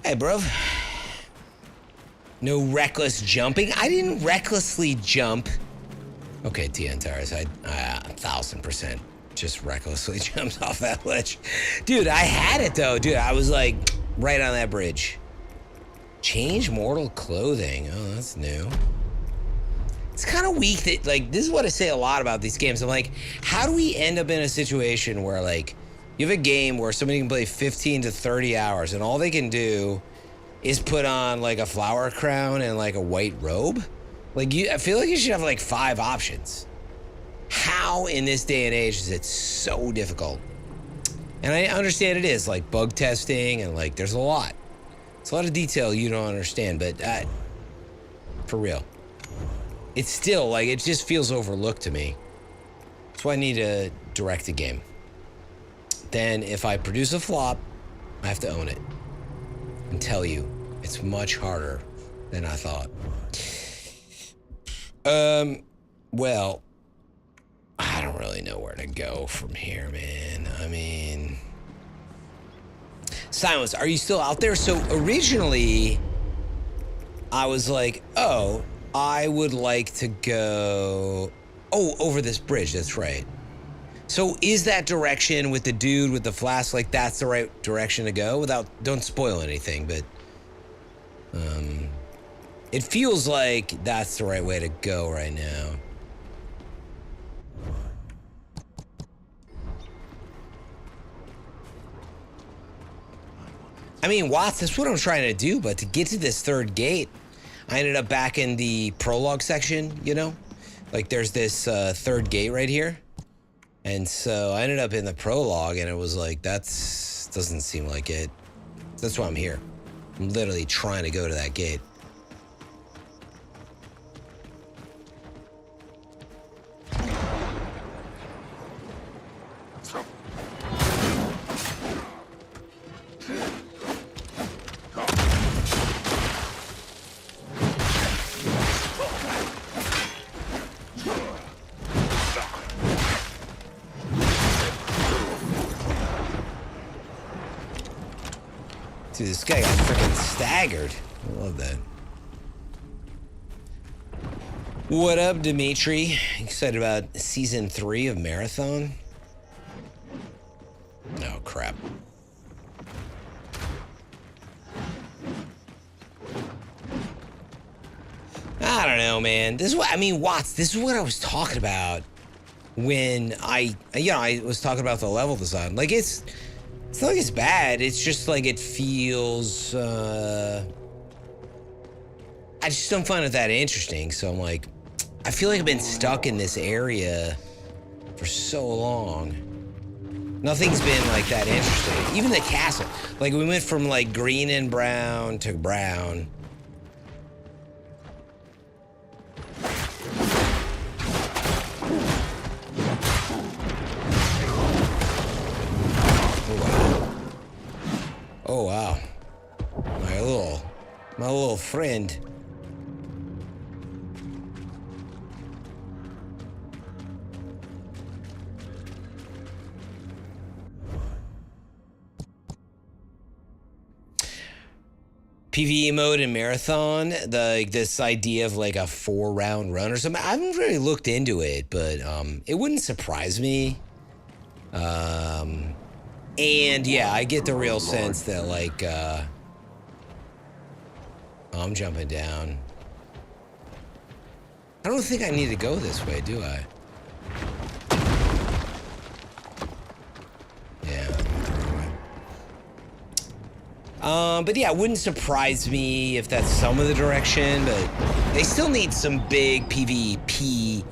Hey, bro. No reckless jumping? I didn't recklessly jump. Okay, T-Antares, I 1,000% just recklessly jumped off that ledge. Dude, I had it, though. Dude, I was, like, right on that bridge. Change mortal clothing. Oh, that's new. It's kind of weak that, like, this is what I say a lot about these games. I'm like, how do we end up in a situation where, like, you have a game where somebody can play 15 to 30 hours and all they can do is put on like a flower crown and like a white robe? Like, I feel like you should have like 5 options. How in this day and age is it so difficult? And I understand it is like bug testing and like there's a lot. It's a lot of detail you don't understand, but for real. It's still like, it just feels overlooked to me. That's why I need to direct a game. Then if I produce a flop, I have to own it and tell you it's much harder than I thought. Well, I don't really know where to go from here, man. I mean, Silence, are you still out there? So originally, I was like, oh, I would like to go, over this bridge, that's right. So is that direction with the dude with the flask, like that's the right direction to go? Don't spoil anything, but it feels like that's the right way to go right now. I mean, Watts, that's what I'm trying to do, but to get to this third gate, I ended up back in the prologue section, you know? Like there's this third gate right here. And so I ended up in the prologue and it was like, doesn't seem like it. That's why I'm here. I'm literally trying to go to that gate. Dude, this guy got freaking staggered. I love that. What up, Dimitri? Excited about season 3 of Marathon? Oh, crap. I don't know, man. This is what, I mean, Watts, this is what I was talking about when I was talking about the level design. Like, it's not like it's bad. It's just like it feels, I just don't find it that interesting. So I'm like, I feel like I've been stuck in this area for so long. Nothing's been like that interesting. Even the castle. Like we went from like green and brown to brown. Oh wow, my little friend. PvE mode in Marathon, this idea of like a 4-round run or something. I haven't really looked into it, but it wouldn't surprise me. And yeah, I get the real sense that like, I'm jumping down. I don't think I need to go this way, do I? Yeah. But yeah, it wouldn't surprise me if that's some of the direction, but they still need some big PvP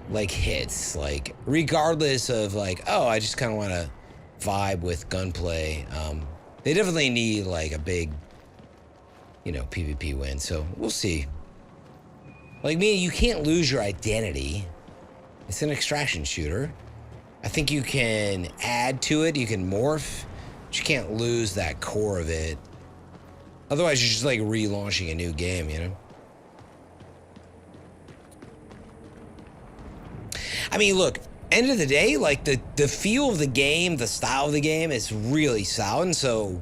like hits, like regardless of like, oh, I just kind of want to vibe with gunplay. They definitely need like a big, you know, PvP win. So we'll see. Like me, you can't lose your identity. It's an extraction shooter. I think you can add to it. You can morph. But you can't lose that core of it. Otherwise, you're just like relaunching a new game, you know? I mean, look, end of the day, like the feel of the game, the style of the game is really solid. And so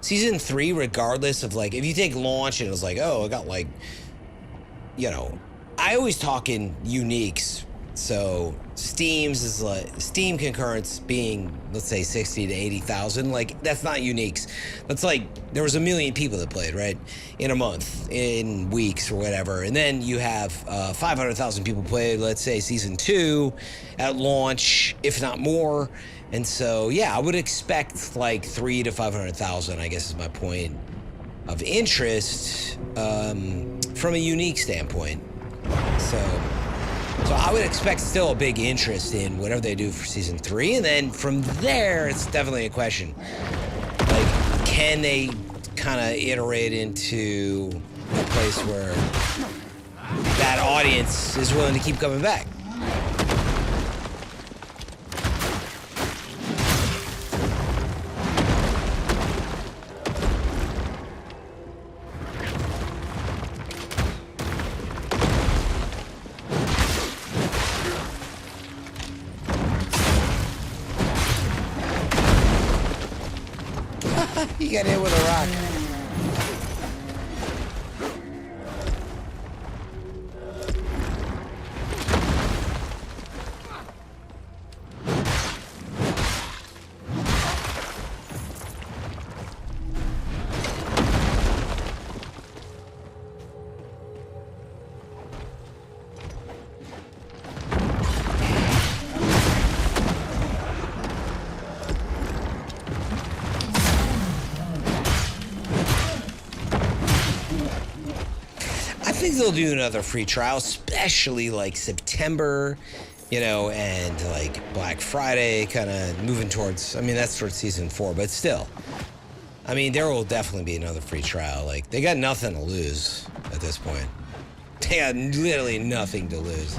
season 3, regardless of like, if you take launch and it was like, oh, I got like, you know, I always talk in uniques. So Steam's is like Steam concurrence being, let's say 60 to 80,000. Like that's not uniques. That's like there was 1 million people that played, right, in a month, in weeks or whatever. And then you have 500,000 people played, let's say season 2 at launch, if not more. And so yeah, I would expect like 300 to 500,000. I guess is my point of interest from a unique standpoint. So I would expect still a big interest in whatever they do for season 3, and then from there, it's definitely a question. Like, can they kind of iterate into a place where that audience is willing to keep coming back? You got hit with a rock. I think they'll do another free trial, especially like September, you know, and like Black Friday, kind of moving towards, I mean, that's towards season 4, but still. I mean, there will definitely be another free trial. Like, they got nothing to lose at this point. They got literally nothing to lose.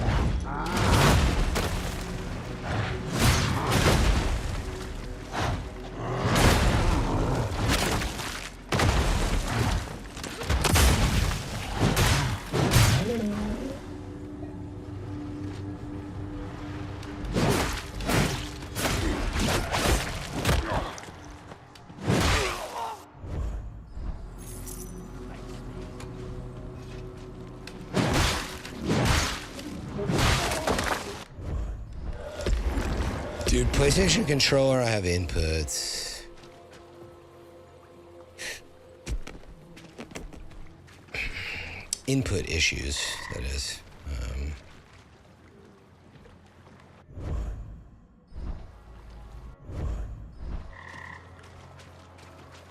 Dude, PlayStation controller, I have inputs. Input issues, that is.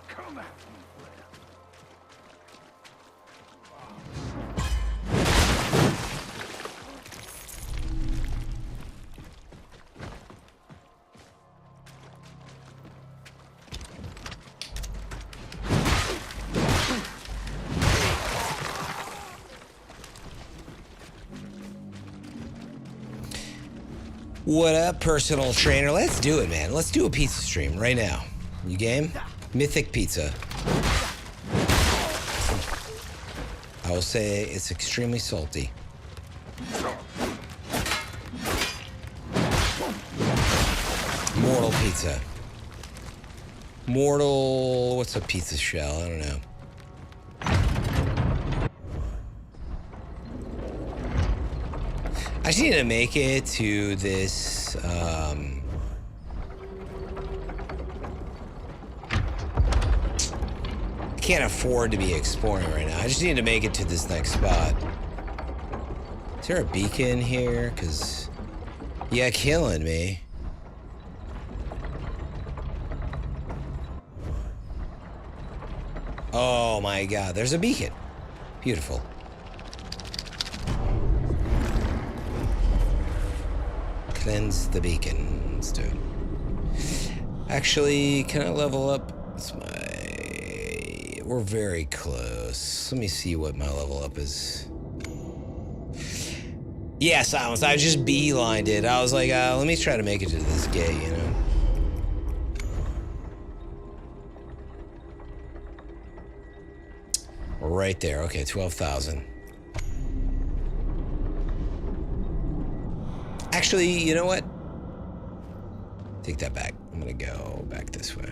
Come at me. What up, personal trainer? Let's do it, man. Let's do a pizza stream right now. You game? Mythic Pizza. I will say it's extremely salty. Mortal Pizza. Mortal... What's a pizza shell? I don't know. I just need to make it to this, can't afford to be exploring right now. I just need to make it to this next spot. Is there a beacon here? Because, yeah, killing me. Oh my god, there's a beacon. Beautiful. Cleanse the beacon. Let's do it. Actually, can I level up? It's my... We're very close. Let me see what my level up is. Yeah, Silence. I just beelined it. I was like, let me try to make it to this gate, you know? Right there. Okay, 12,000. Actually, you know what? Take that back. I'm gonna go back this way.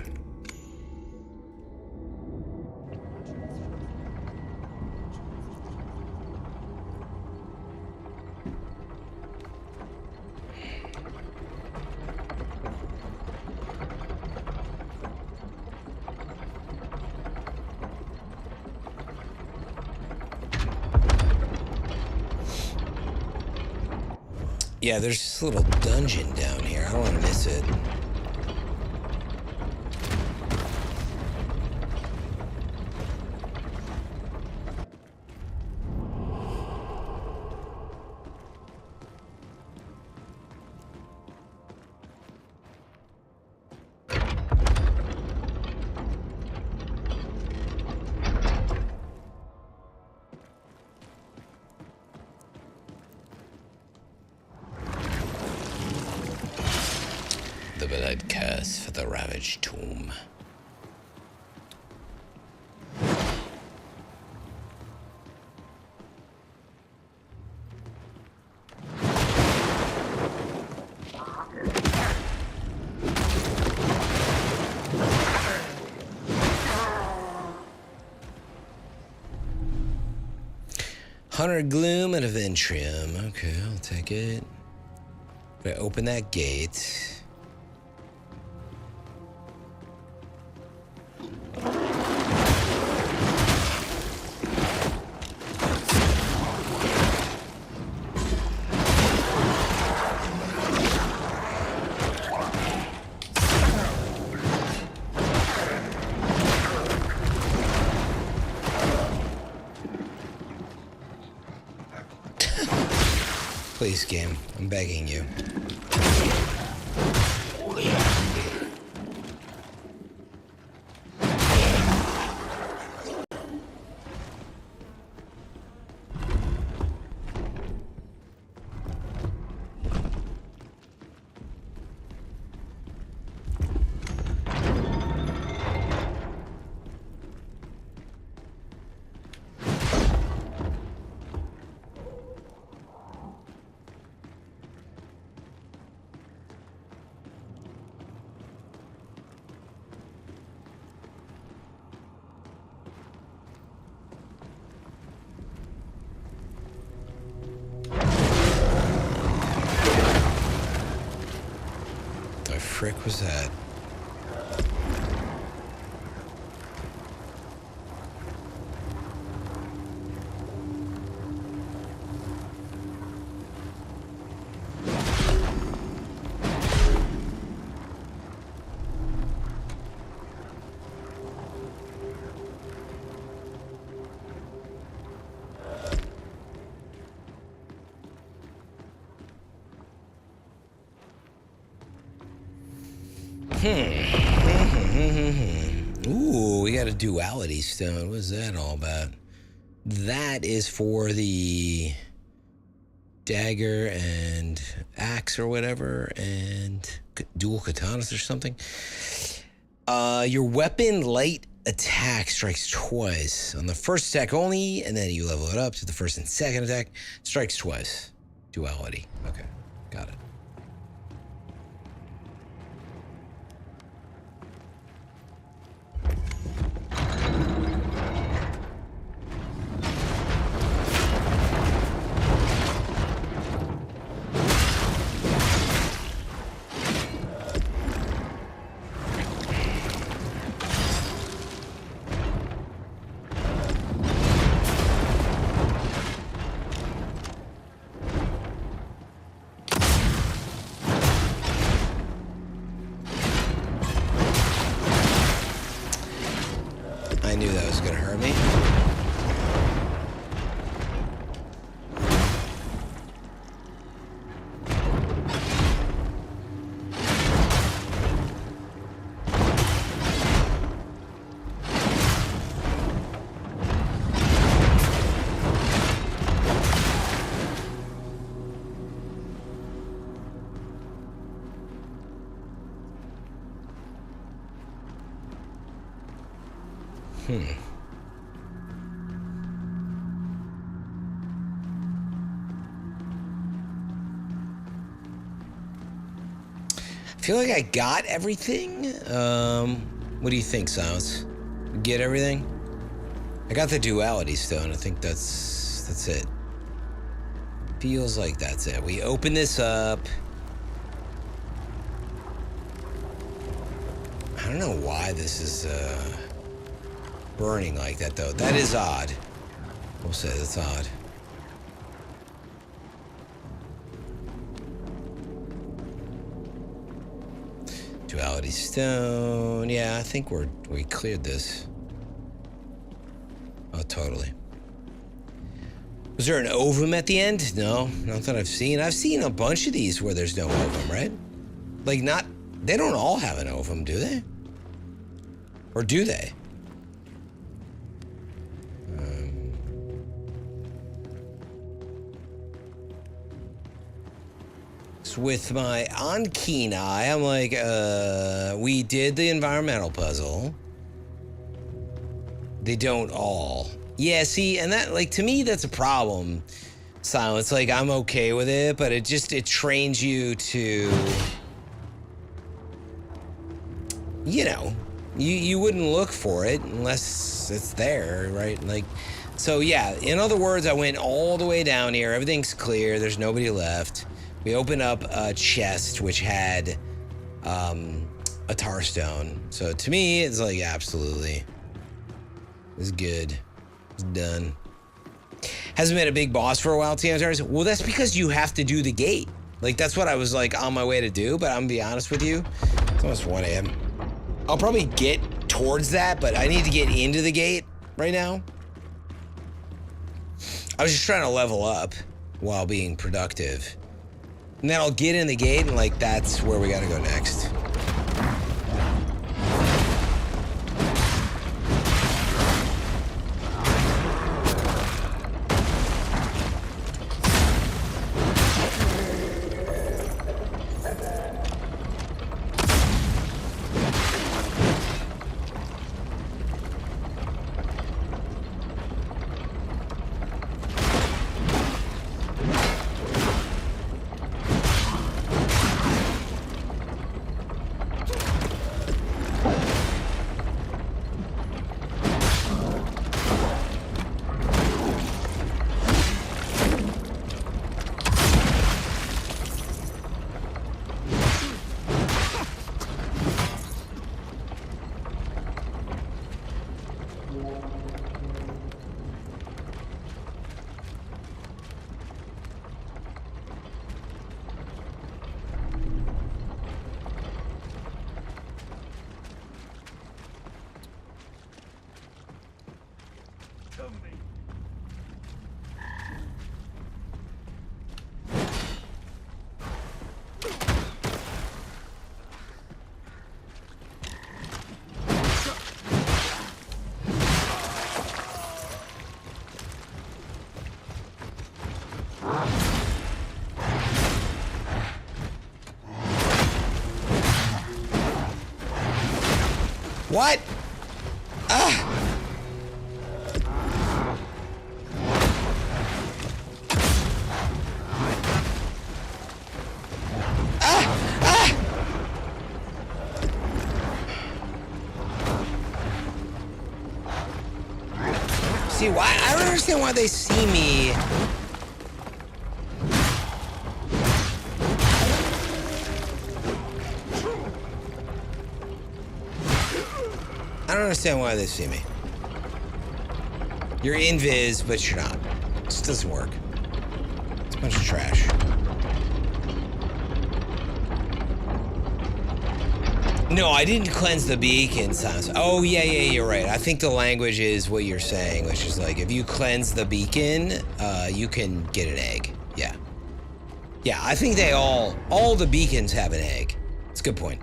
Yeah, there's this little dungeon down here. I don't want to miss it. The blood curse for the ravaged tomb. Hunter Gloom and Aventrium. Okay, I'll take it. If I open that gate. Please, game. I'm begging you. The frick was that? Ooh, we got a duality stone. What is that all about? That is for the dagger and axe or whatever, and dual katanas or something. Your weapon light attack strikes twice. On the first attack only, and then you level it up to the first and second attack. Strikes twice. Duality. Okay, got it. I knew that was gonna hurt me. I feel like I got everything. What do you think, Silence? Get everything? I got the duality stone. I think that's it. Feels like that's it. We open this up. I don't know why this is burning like that, though. That is odd. We'll say that's odd. Duality stone. Yeah, I think we cleared this. Oh, totally. Was there an ovum at the end? No, not that I've seen. I've seen a bunch of these where there's no ovum, right? Like, they don't all have an ovum, do they? Or do they? With my on keen eye, I'm like, we did the environmental puzzle. They don't all. Yeah, see, and that, like, to me, that's a problem. Silence, like, I'm okay with it, but it trains you to, you know, you wouldn't look for it unless it's there, right? Like, so yeah, in other words, I went all the way down here. Everything's clear. There's nobody left. We opened up a chest which had a tar stone. So to me, it's like, absolutely. It's good. It's done. Hasn't been a big boss for a while, TMTRs. Well, that's because you have to do the gate. Like, that's what I was, like, on my way to do, but I'm gonna be honest with you. It's almost 1 a.m. I'll probably get towards that, but I need to get into the gate right now. I was just trying to level up while being productive. And then I'll get in the gate, and, like, that's where we gotta go next. What? Ah! See, why? I don't understand why they see me. I don't understand why they see me. You're invis, but you're not. This doesn't work. It's a bunch of trash. No, I didn't cleanse the beacon, Sans. Oh, yeah, you're right. I think the language is what you're saying, which is like, if you cleanse the beacon, you can get an egg. Yeah. Yeah, I think they all the beacons have an egg. It's a good point.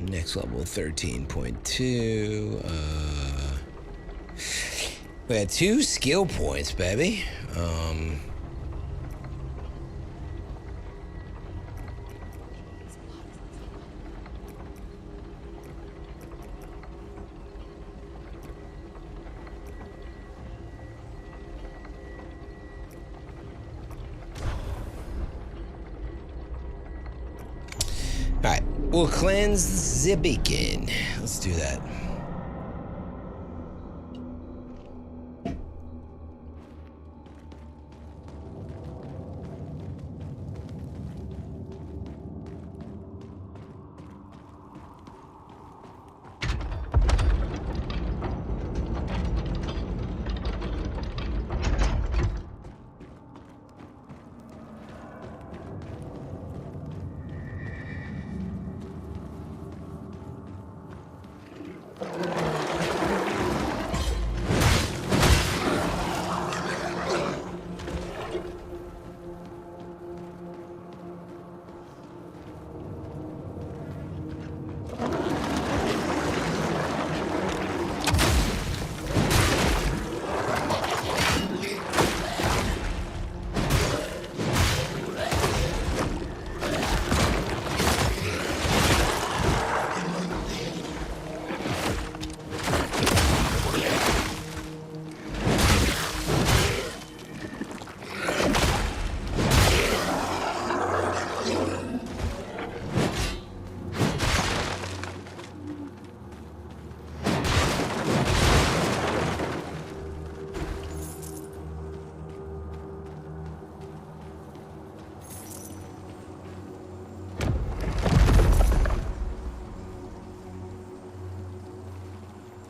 Next level 13.2. We had 2 skill points, baby. All right, we'll cleanse the beacon. Let's do that.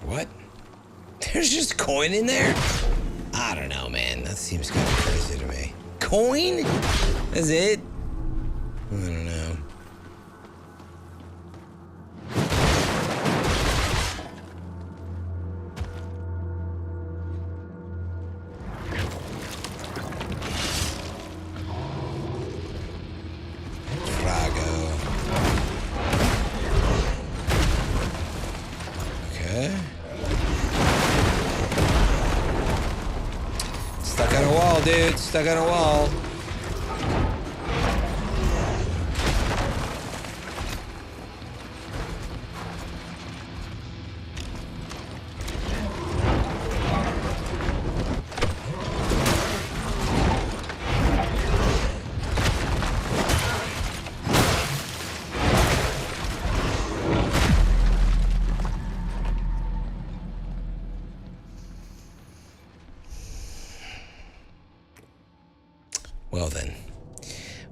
What? There's just coin in there? I don't know, man. That seems kind of crazy to me. Coin? That's it? I don't know. Dude, stuck on a wall.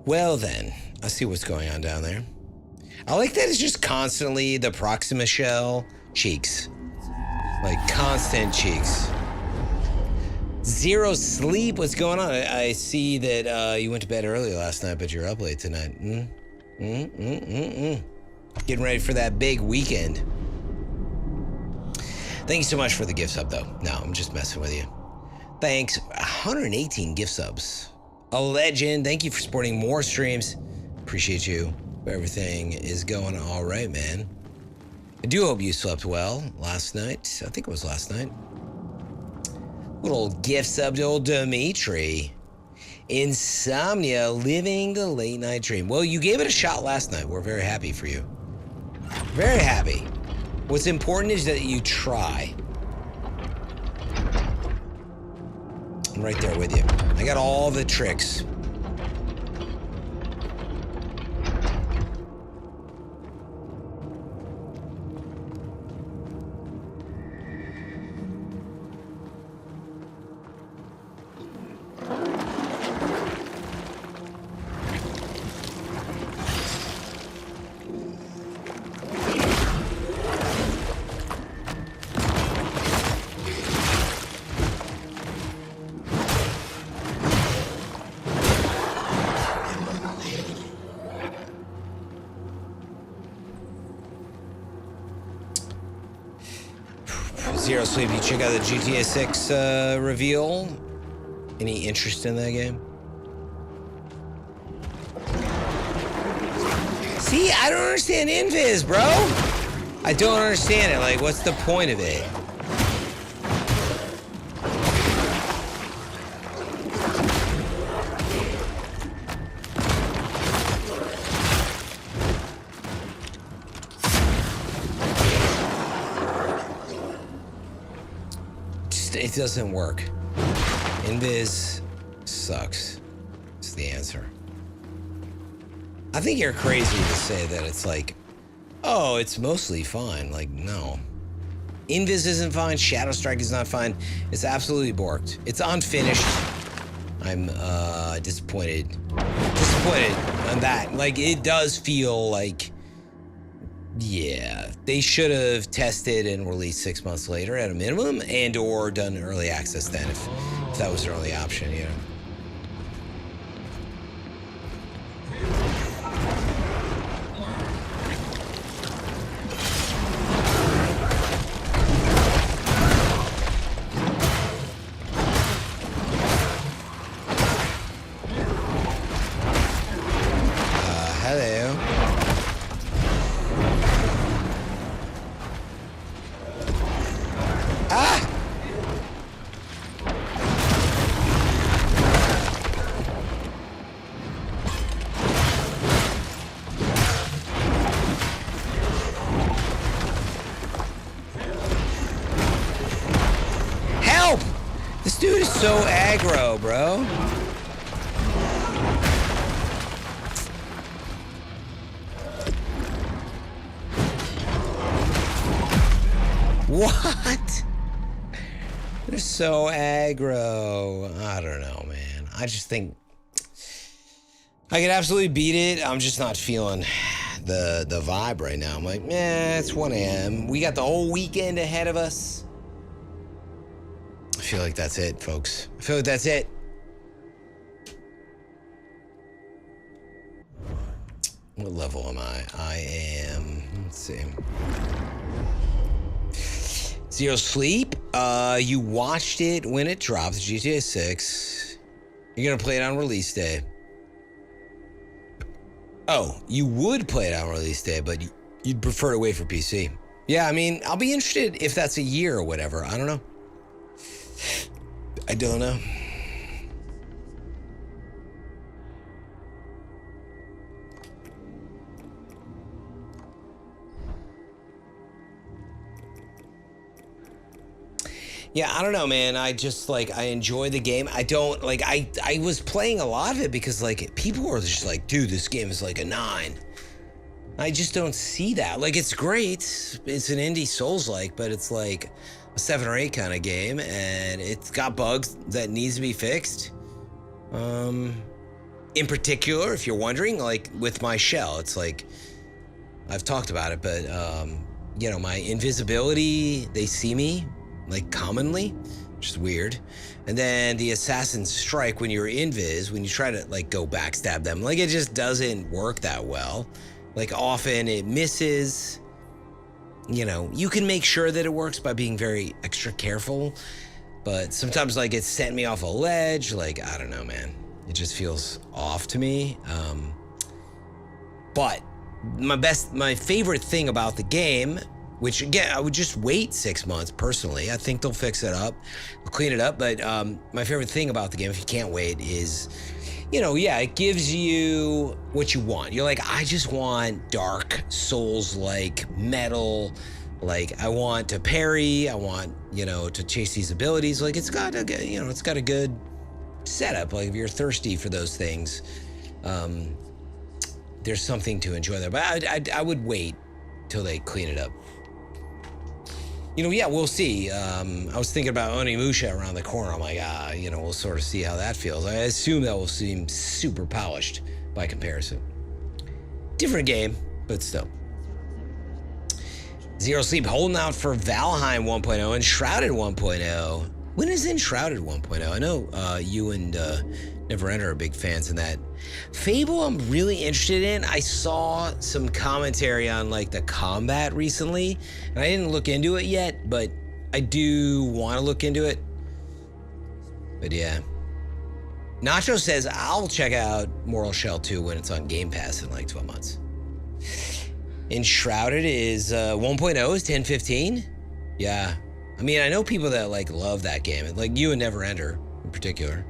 Well then, I see what's going on down there. I like that it's just constantly the Proxima Shell cheeks. Like constant cheeks. Zero sleep, what's going on? I see that you went to bed early last night, but you're up late tonight. Getting ready for that big weekend. Thank you so much for the gift sub though. No, I'm just messing with you. Thanks, 118 gift subs. A legend. Thank you for supporting more streams. Appreciate you. Everything is going all right, man. I do hope you slept well last night. I think it was last night. Little gift sub to old Dimitri. Insomnia, living the late night dream. Well, you gave it a shot last night. We're very happy for you. Very happy. What's important is that you try. I'm right there with you. I got all the tricks. Zero Sleep, you check out the GTA 6 reveal. Any interest in that game? See, I don't understand Invis, bro. I don't understand it. Like, what's the point of it? It doesn't work. Invis sucks. It's the answer. I think you're crazy to say that it's like, oh, it's mostly fine. Like, no. Invis isn't fine. Shadow Strike is not fine. It's absolutely borked. It's unfinished. I'm disappointed. Disappointed on that. Like, it does feel like, yeah, they should have tested and released 6 months later at a minimum, and or done early access then if that was an early option, you know. Hello. Ah! Help! This dude is so aggro, bro. What? They're so aggro. I don't know, man. I just think I could absolutely beat it. I'm just not feeling the vibe right now. I'm like, it's 1 a.m. We got the whole weekend ahead of us. I feel like that's it, folks. I feel like that's it. What level am I? I am, let's see. Zero Sleep, you watched it when it dropped, GTA 6. You're gonna play it on release day. Oh, you would play it on release day, but you'd prefer to wait for PC. Yeah, I mean, I'll be interested if that's a year or whatever. I don't know. I don't know. Yeah, I don't know, man. I just, like, I enjoy the game. I don't, like, I was playing a lot of it because, like, people were just like, dude, this game is like a 9. I just don't see that. Like, it's great. It's an indie Souls-like, but it's like a 7 or 8 kind of game, and it's got bugs that needs to be fixed. In particular, if you're wondering, like, with my shell, it's like, I've talked about it, but, you know, my invisibility, they see me, like, commonly, which is weird. And then the Assassin's Strike, when you're invis, when you try to, like, go backstab them, like, it just doesn't work that well. Like, often it misses. You know, you can make sure that it works by being very extra careful, but sometimes, like, it sent me off a ledge. Like, I don't know, man. It just feels off to me. But my favorite thing about the game, which, again, I would just wait 6 months, personally. I think they'll fix it up, they'll clean it up. But my favorite thing about the game, if you can't wait, is, you know, yeah, it gives you what you want. You're like, I just want dark Souls-like metal. Like, I want to parry. I want, you know, to chase these abilities. Like, it's got a, you know, it's got a good setup. Like, if you're thirsty for those things, there's something to enjoy there. But I would wait till they clean it up. You know, yeah, we'll see. I was thinking about Onimusha around the corner. I'm like, you know, we'll sort of see how that feels. I assume that will seem super polished by comparison. Different game, but still. Zero Sleep holding out for Valheim 1.0 and Shrouded 1.0. When is Enshrouded 1.0? I know you and Neverender are big fans in that. Fable, I'm really interested in. I saw some commentary on, like, the combat recently, and I didn't look into it yet, but I do want to look into it. But yeah. Nacho says, I'll check out Moral Shell 2 when it's on Game Pass in like 12 months. Enshrouded is 1.0 is 1015. Yeah. I mean, I know people that like love that game. Like you and Neverender in particular.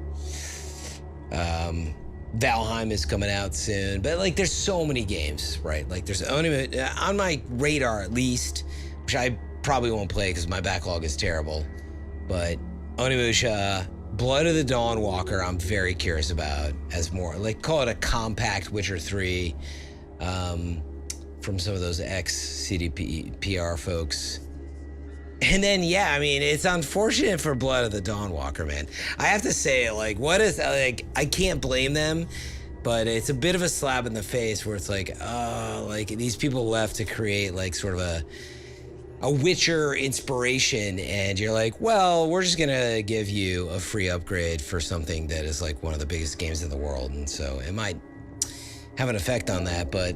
Valheim is coming out soon. But like there's so many games, right? Like there's only on my radar at least, which I probably won't play because my backlog is terrible. But Onimusha, Blood of the Dawnwalker, I'm very curious about as more, like call it a compact Witcher 3 from some of those ex-CDP PR folks. And then, yeah, I mean, it's unfortunate for Blood of the Dawnwalker, man. I have to say, like, what is, like, I can't blame them, but it's a bit of a slap in the face where it's like, like these people left to create like sort of a Witcher inspiration, and you're like, well, we're just gonna give you a free upgrade for something that is like one of the biggest games in the world, and so it might have an effect on that. But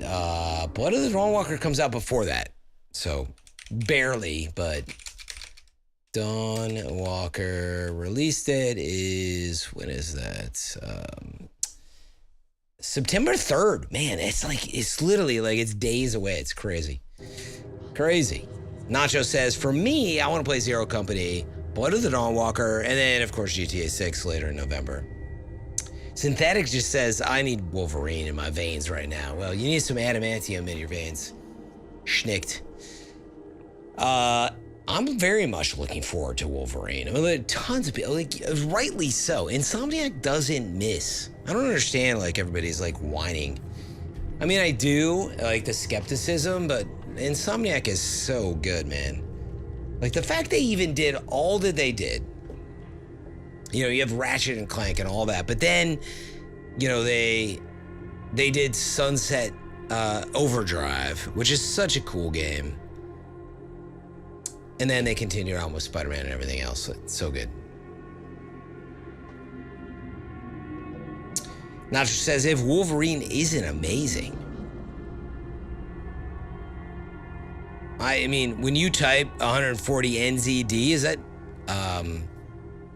Blood of the Dawnwalker comes out before that, so barely. But Dawnwalker release date is, when is that? September 3rd. Man, it's literally like it's days away. It's crazy. Crazy. Nacho says, for me, I want to play Zero Company, Blood of the Dawnwalker, and then, of course, GTA 6 later in November. Synthetic just says, I need Wolverine in my veins right now. Well, you need some adamantium in your veins. Schnicked. I'm very much looking forward to Wolverine. I mean, tons of people, like, rightly so. Insomniac doesn't miss. I don't understand, like, everybody's, like, whining. I mean, I do, like, the skepticism, but Insomniac is so good, man. Like, the fact they even did all that they did. You know, you have Ratchet and Clank and all that, but then, you know, they did Sunset Overdrive, which is such a cool game. And then they continued on with Spider-Man and everything else. It's so good. Nacho says, if Wolverine isn't amazing. I mean, when you type 140 NZD, is that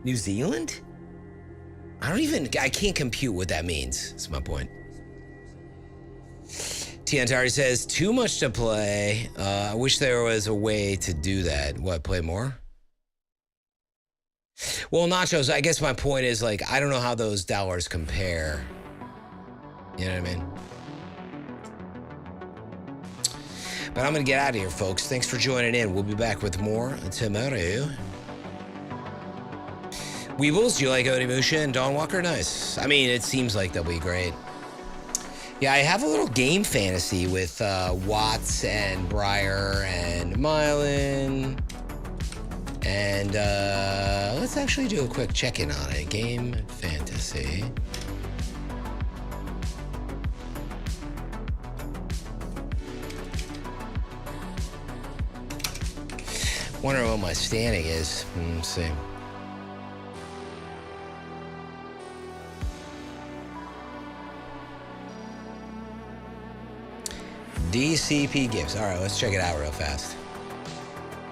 New Zealand? I can't compute what that means. That's my point. Tiantari says, too much to play. I wish there was a way to do that. What, play more? Well, Nachos, I guess my point is, like, I don't know how those dollars compare. You know what I mean? But I'm going to get out of here, folks. Thanks for joining in. We'll be back with more tomorrow. Weebles, do you like Onimusha and Dawnwalker? Nice. I mean, it seems like they'll be great. Yeah, I have a little game fantasy with Watts and Breyer and Mylan. And let's actually do a quick check-in on it. Game fantasy. Wonder what my standing is. Let's see. DCP Gibbs. All right, let's check it out real fast.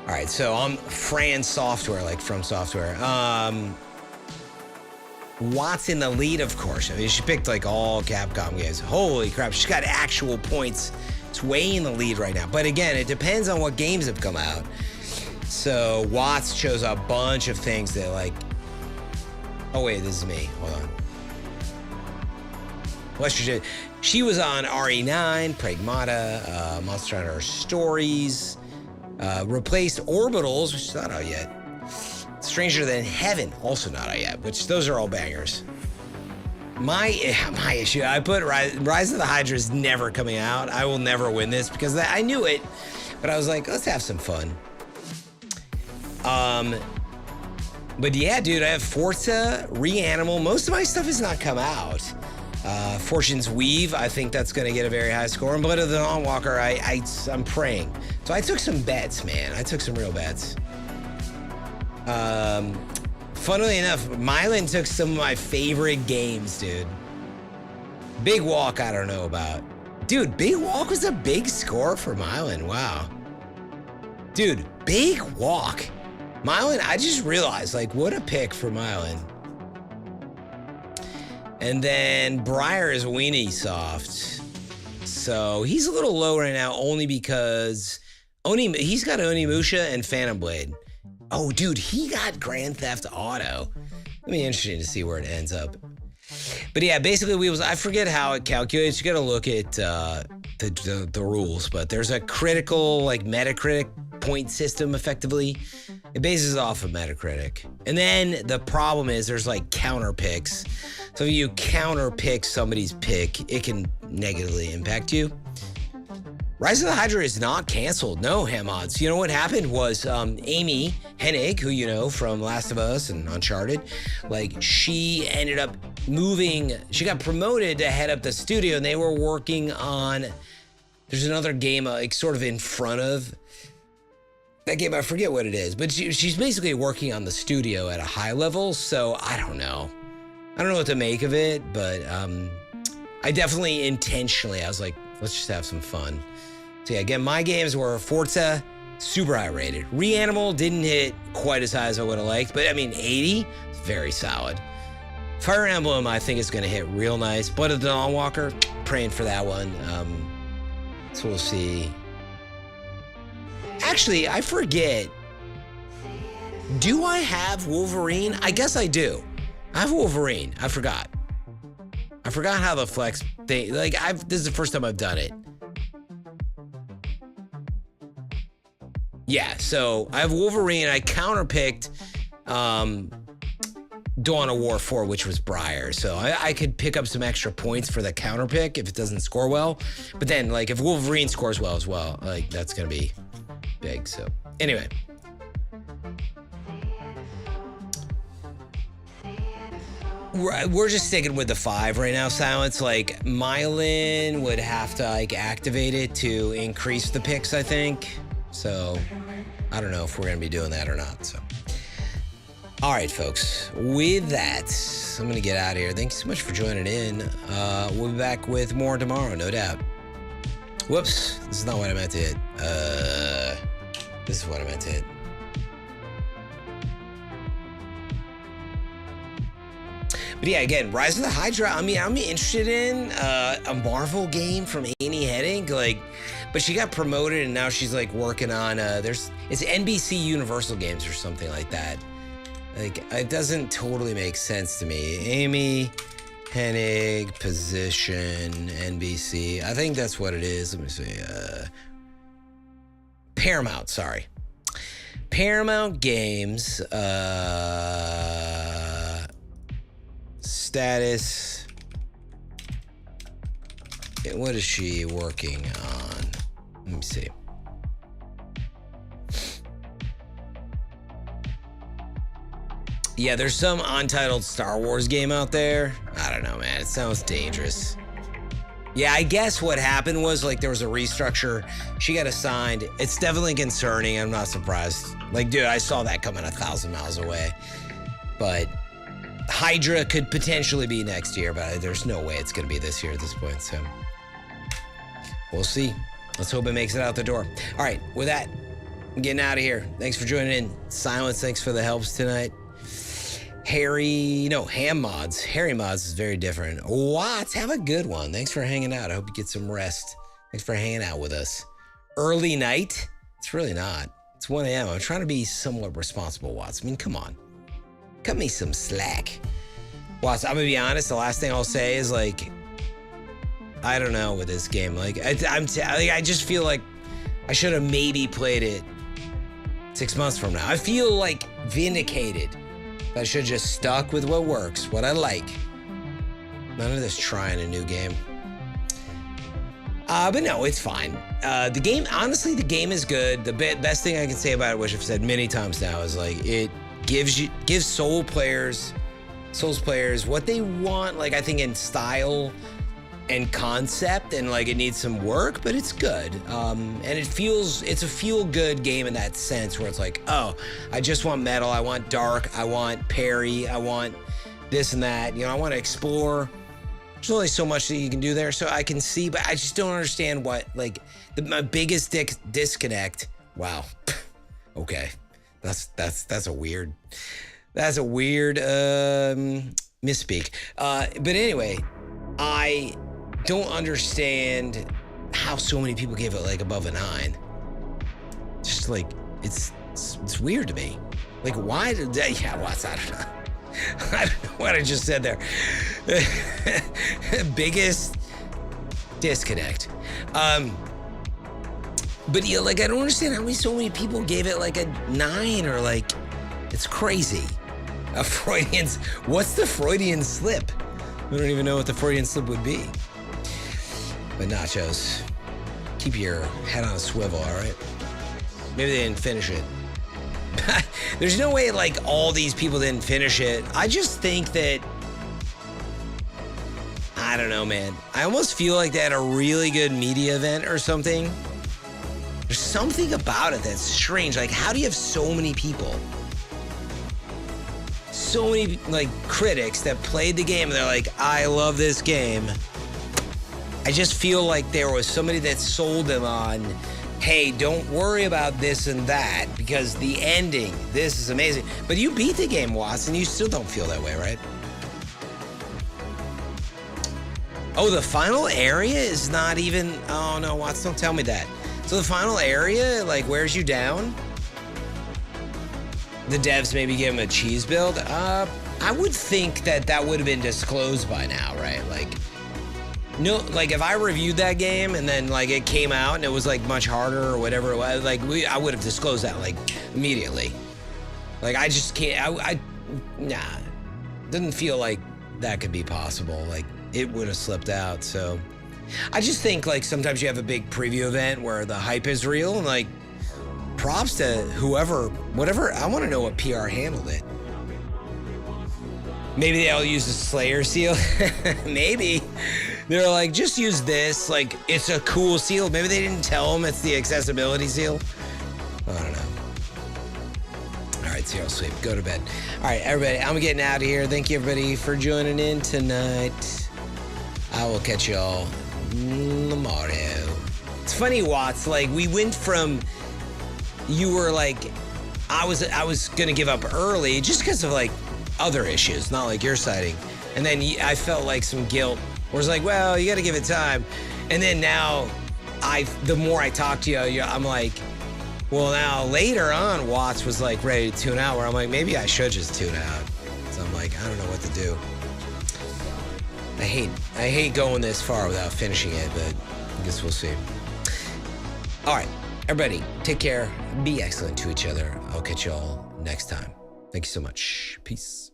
All right, so I'm Fran Software, like from software. Watts in the lead, of course. I mean, she picked like all Capcom games. Holy crap, she's got actual points. It's way in the lead right now. But again, it depends on what games have come out. So Watts chose a bunch of things that like, oh wait, this is me, hold on. She was on RE9, Pragmata, Monster Hunter Stories, replaced Orbitals, which is not out yet. Stranger Than Heaven, also not out yet, which those are all bangers. My issue, I put Rise of the Hydra is never coming out. I will never win this because I knew it, but I was like, let's have some fun. But yeah, dude, I have Forza, Reanimal. Most of my stuff has not come out. Fortune's Weave, I think that's going to get a very high score. And Blood of the Dawnwalker, I'm praying. So I took some bets, man. I took some real bets. Funnily enough, Mylan took some of my favorite games, dude. Big Walk, I don't know about. Dude, Big Walk was a big score for Mylan. Wow. Dude, Big Walk. Mylan, I just realized, like, what a pick for Mylan. And then Briar is Weenie Soft. So he's a little low right now only because he's got Onimusha and Phantom Blade. Oh, dude, he got Grand Theft Auto. It'll be interesting to see where it ends up. But yeah, basically, I forget how it calculates. You got to look at the rules, but there's a critical, like, Metacritic point system, effectively. It bases off of Metacritic. And then the problem is there's, like, counter picks. So if you counter pick somebody's pick, it can negatively impact you. Rise of the Hydra is not canceled. No, Hamods. You know what happened was Amy Hennig, who you know from Last of Us and Uncharted, like, she ended up moving. She got promoted to head up the studio, and they were working on, there's another game like sort of in front of that game. I forget what it is, but she's basically working on the studio at a high level. So I don't know what to make of it, but I definitely intentionally, I was like, let's just have some fun. So yeah, again, my games were Forza, super high rated. Reanimal didn't hit quite as high as I would have liked, but I mean, 80, very solid. Fire Emblem, I think, is going to hit real nice. Blood of the Dawnwalker, praying for that one. So we'll see. Actually, I forget. Do I have Wolverine? I guess I do. I have Wolverine. I forgot how the flex thing, like, this is the first time I've done it. Yeah, so I have Wolverine. I counterpicked Dawn of War 4, which was Briar. So I could pick up some extra points for the counterpick if it doesn't score well. But then, like, if Wolverine scores well as well, like, that's going to be big. So anyway. We're just sticking with the 5 right now, Silence. Like, Mylan would have to, like, activate it to increase the picks, I think. So I don't know if we're going to be doing that or not. So, all right, folks, with that, I'm going to get out of here. Thanks so much for joining in. We'll be back with more tomorrow, no doubt. Whoops, this is not what I meant to hit. This is what I meant to hit. But yeah, again, Rise of the Hydra, I mean, I'm interested in a Marvel game from Amy Hennig, like, but she got promoted and now she's like working on, it's NBC Universal Games or something like that. Like, it doesn't totally make sense to me. Amy Hennig, position, NBC. I think that's what it is. Let me see. Paramount, sorry. Paramount Games, status. What is she working on? Let me see. Yeah, there's some untitled Star Wars game out there. I don't know, man. It sounds dangerous. Yeah, I guess what happened was, like, there was a restructure. She got assigned. It's definitely concerning. I'm not surprised. Like, dude, I saw that coming 1,000 miles away. But Hydra could potentially be next year, but there's no way it's going to be this year at this point. So we'll see. Let's hope it makes it out the door. All right, with that, I'm getting out of here. Thanks for joining in. Silence, thanks for the helps tonight. Ham Mods. Harry Mods is very different. Watts, have a good one. Thanks for hanging out. I hope you get some rest. Thanks for hanging out with us. Early night? It's really not. It's 1 a.m. I'm trying to be somewhat responsible, Watts. I mean, come on. Cut me some slack. Watts, I'm gonna be honest, the last thing I'll say is, like, I don't know with this game. Like, I just feel like I should have maybe played it 6 months from now. I feel, like, vindicated. I should have just stuck with what works, what I like. None of this trying a new game. But no, it's fine. The game, honestly, the game is good. The best thing I can say about it, which I've said many times now, is, like, it gives Souls players what they want, like, I think, in style and concept, and, like, it needs some work, but it's good. And it's a feel-good game in that sense, where it's like, oh, I just want metal, I want dark, I want parry, I want this and that, you know, I want to explore. There's only so much that you can do there, so I can see, but I just don't understand what, like, my biggest disconnect, wow, okay, That's a weird misspeak. But anyway, I don't understand how so many people gave it like above a 9. Just like it's weird to me. Like why did that? Yeah, what's I don't know. I don't know what I just said there. Biggest disconnect. But yeah, like I don't understand how so many people gave it like a 9 or like it's crazy. A Freudian. What's the Freudian slip? We don't even know what the Freudian slip would be. But nachos, keep your head on a swivel, all right? Maybe they didn't finish it. There's no way like all these people didn't finish it. I just think that, I don't know, man. I almost feel like they had a really good media event or something. There's something about it that's strange. Like, how do you have so many people? So many like critics that played the game and they're like, I love this game. I just feel like there was somebody that sold them on, hey, don't worry about this and that because the ending, this is amazing. But you beat the game, Watson. You still don't feel that way, right? Oh, the final area is not even, oh no, Watson, don't tell me that. So the final area, like, wears you down? The devs maybe give him a cheese build? I would think that would have been disclosed by now, right? Like, no, like if I reviewed that game and then like it came out and it was like much harder or whatever it was, like I would have disclosed that like immediately. Like I just can't, nah, doesn't feel like that could be possible. Like it would have slipped out, so. I just think like sometimes you have a big preview event where the hype is real and like props to whoever, whatever. I want to know what PR handled it. Maybe they all use the Slayer seal. Maybe they're like, just use this. Like it's a cool seal. Maybe they didn't tell them it's the accessibility seal. I don't know. All right, Zero Sleep, go to bed. All right, everybody, I'm getting out of here. Thank you everybody for joining in tonight. I will catch y'all tomorrow. It's funny, Watts, like we went from, you were like, I was gonna give up early just because of like other issues, not like your siding. And then I felt like some guilt where it's like, well, you gotta give it time. And then now the more I talk to you, I'm like, well now later on, Watts was like ready to tune out where I'm like, maybe I should just tune out. So I'm like, I don't know what to do. I hate going this far without finishing it, but I guess we'll see. All right, everybody, take care. Be excellent to each other. I'll catch y'all next time. Thank you so much. Peace.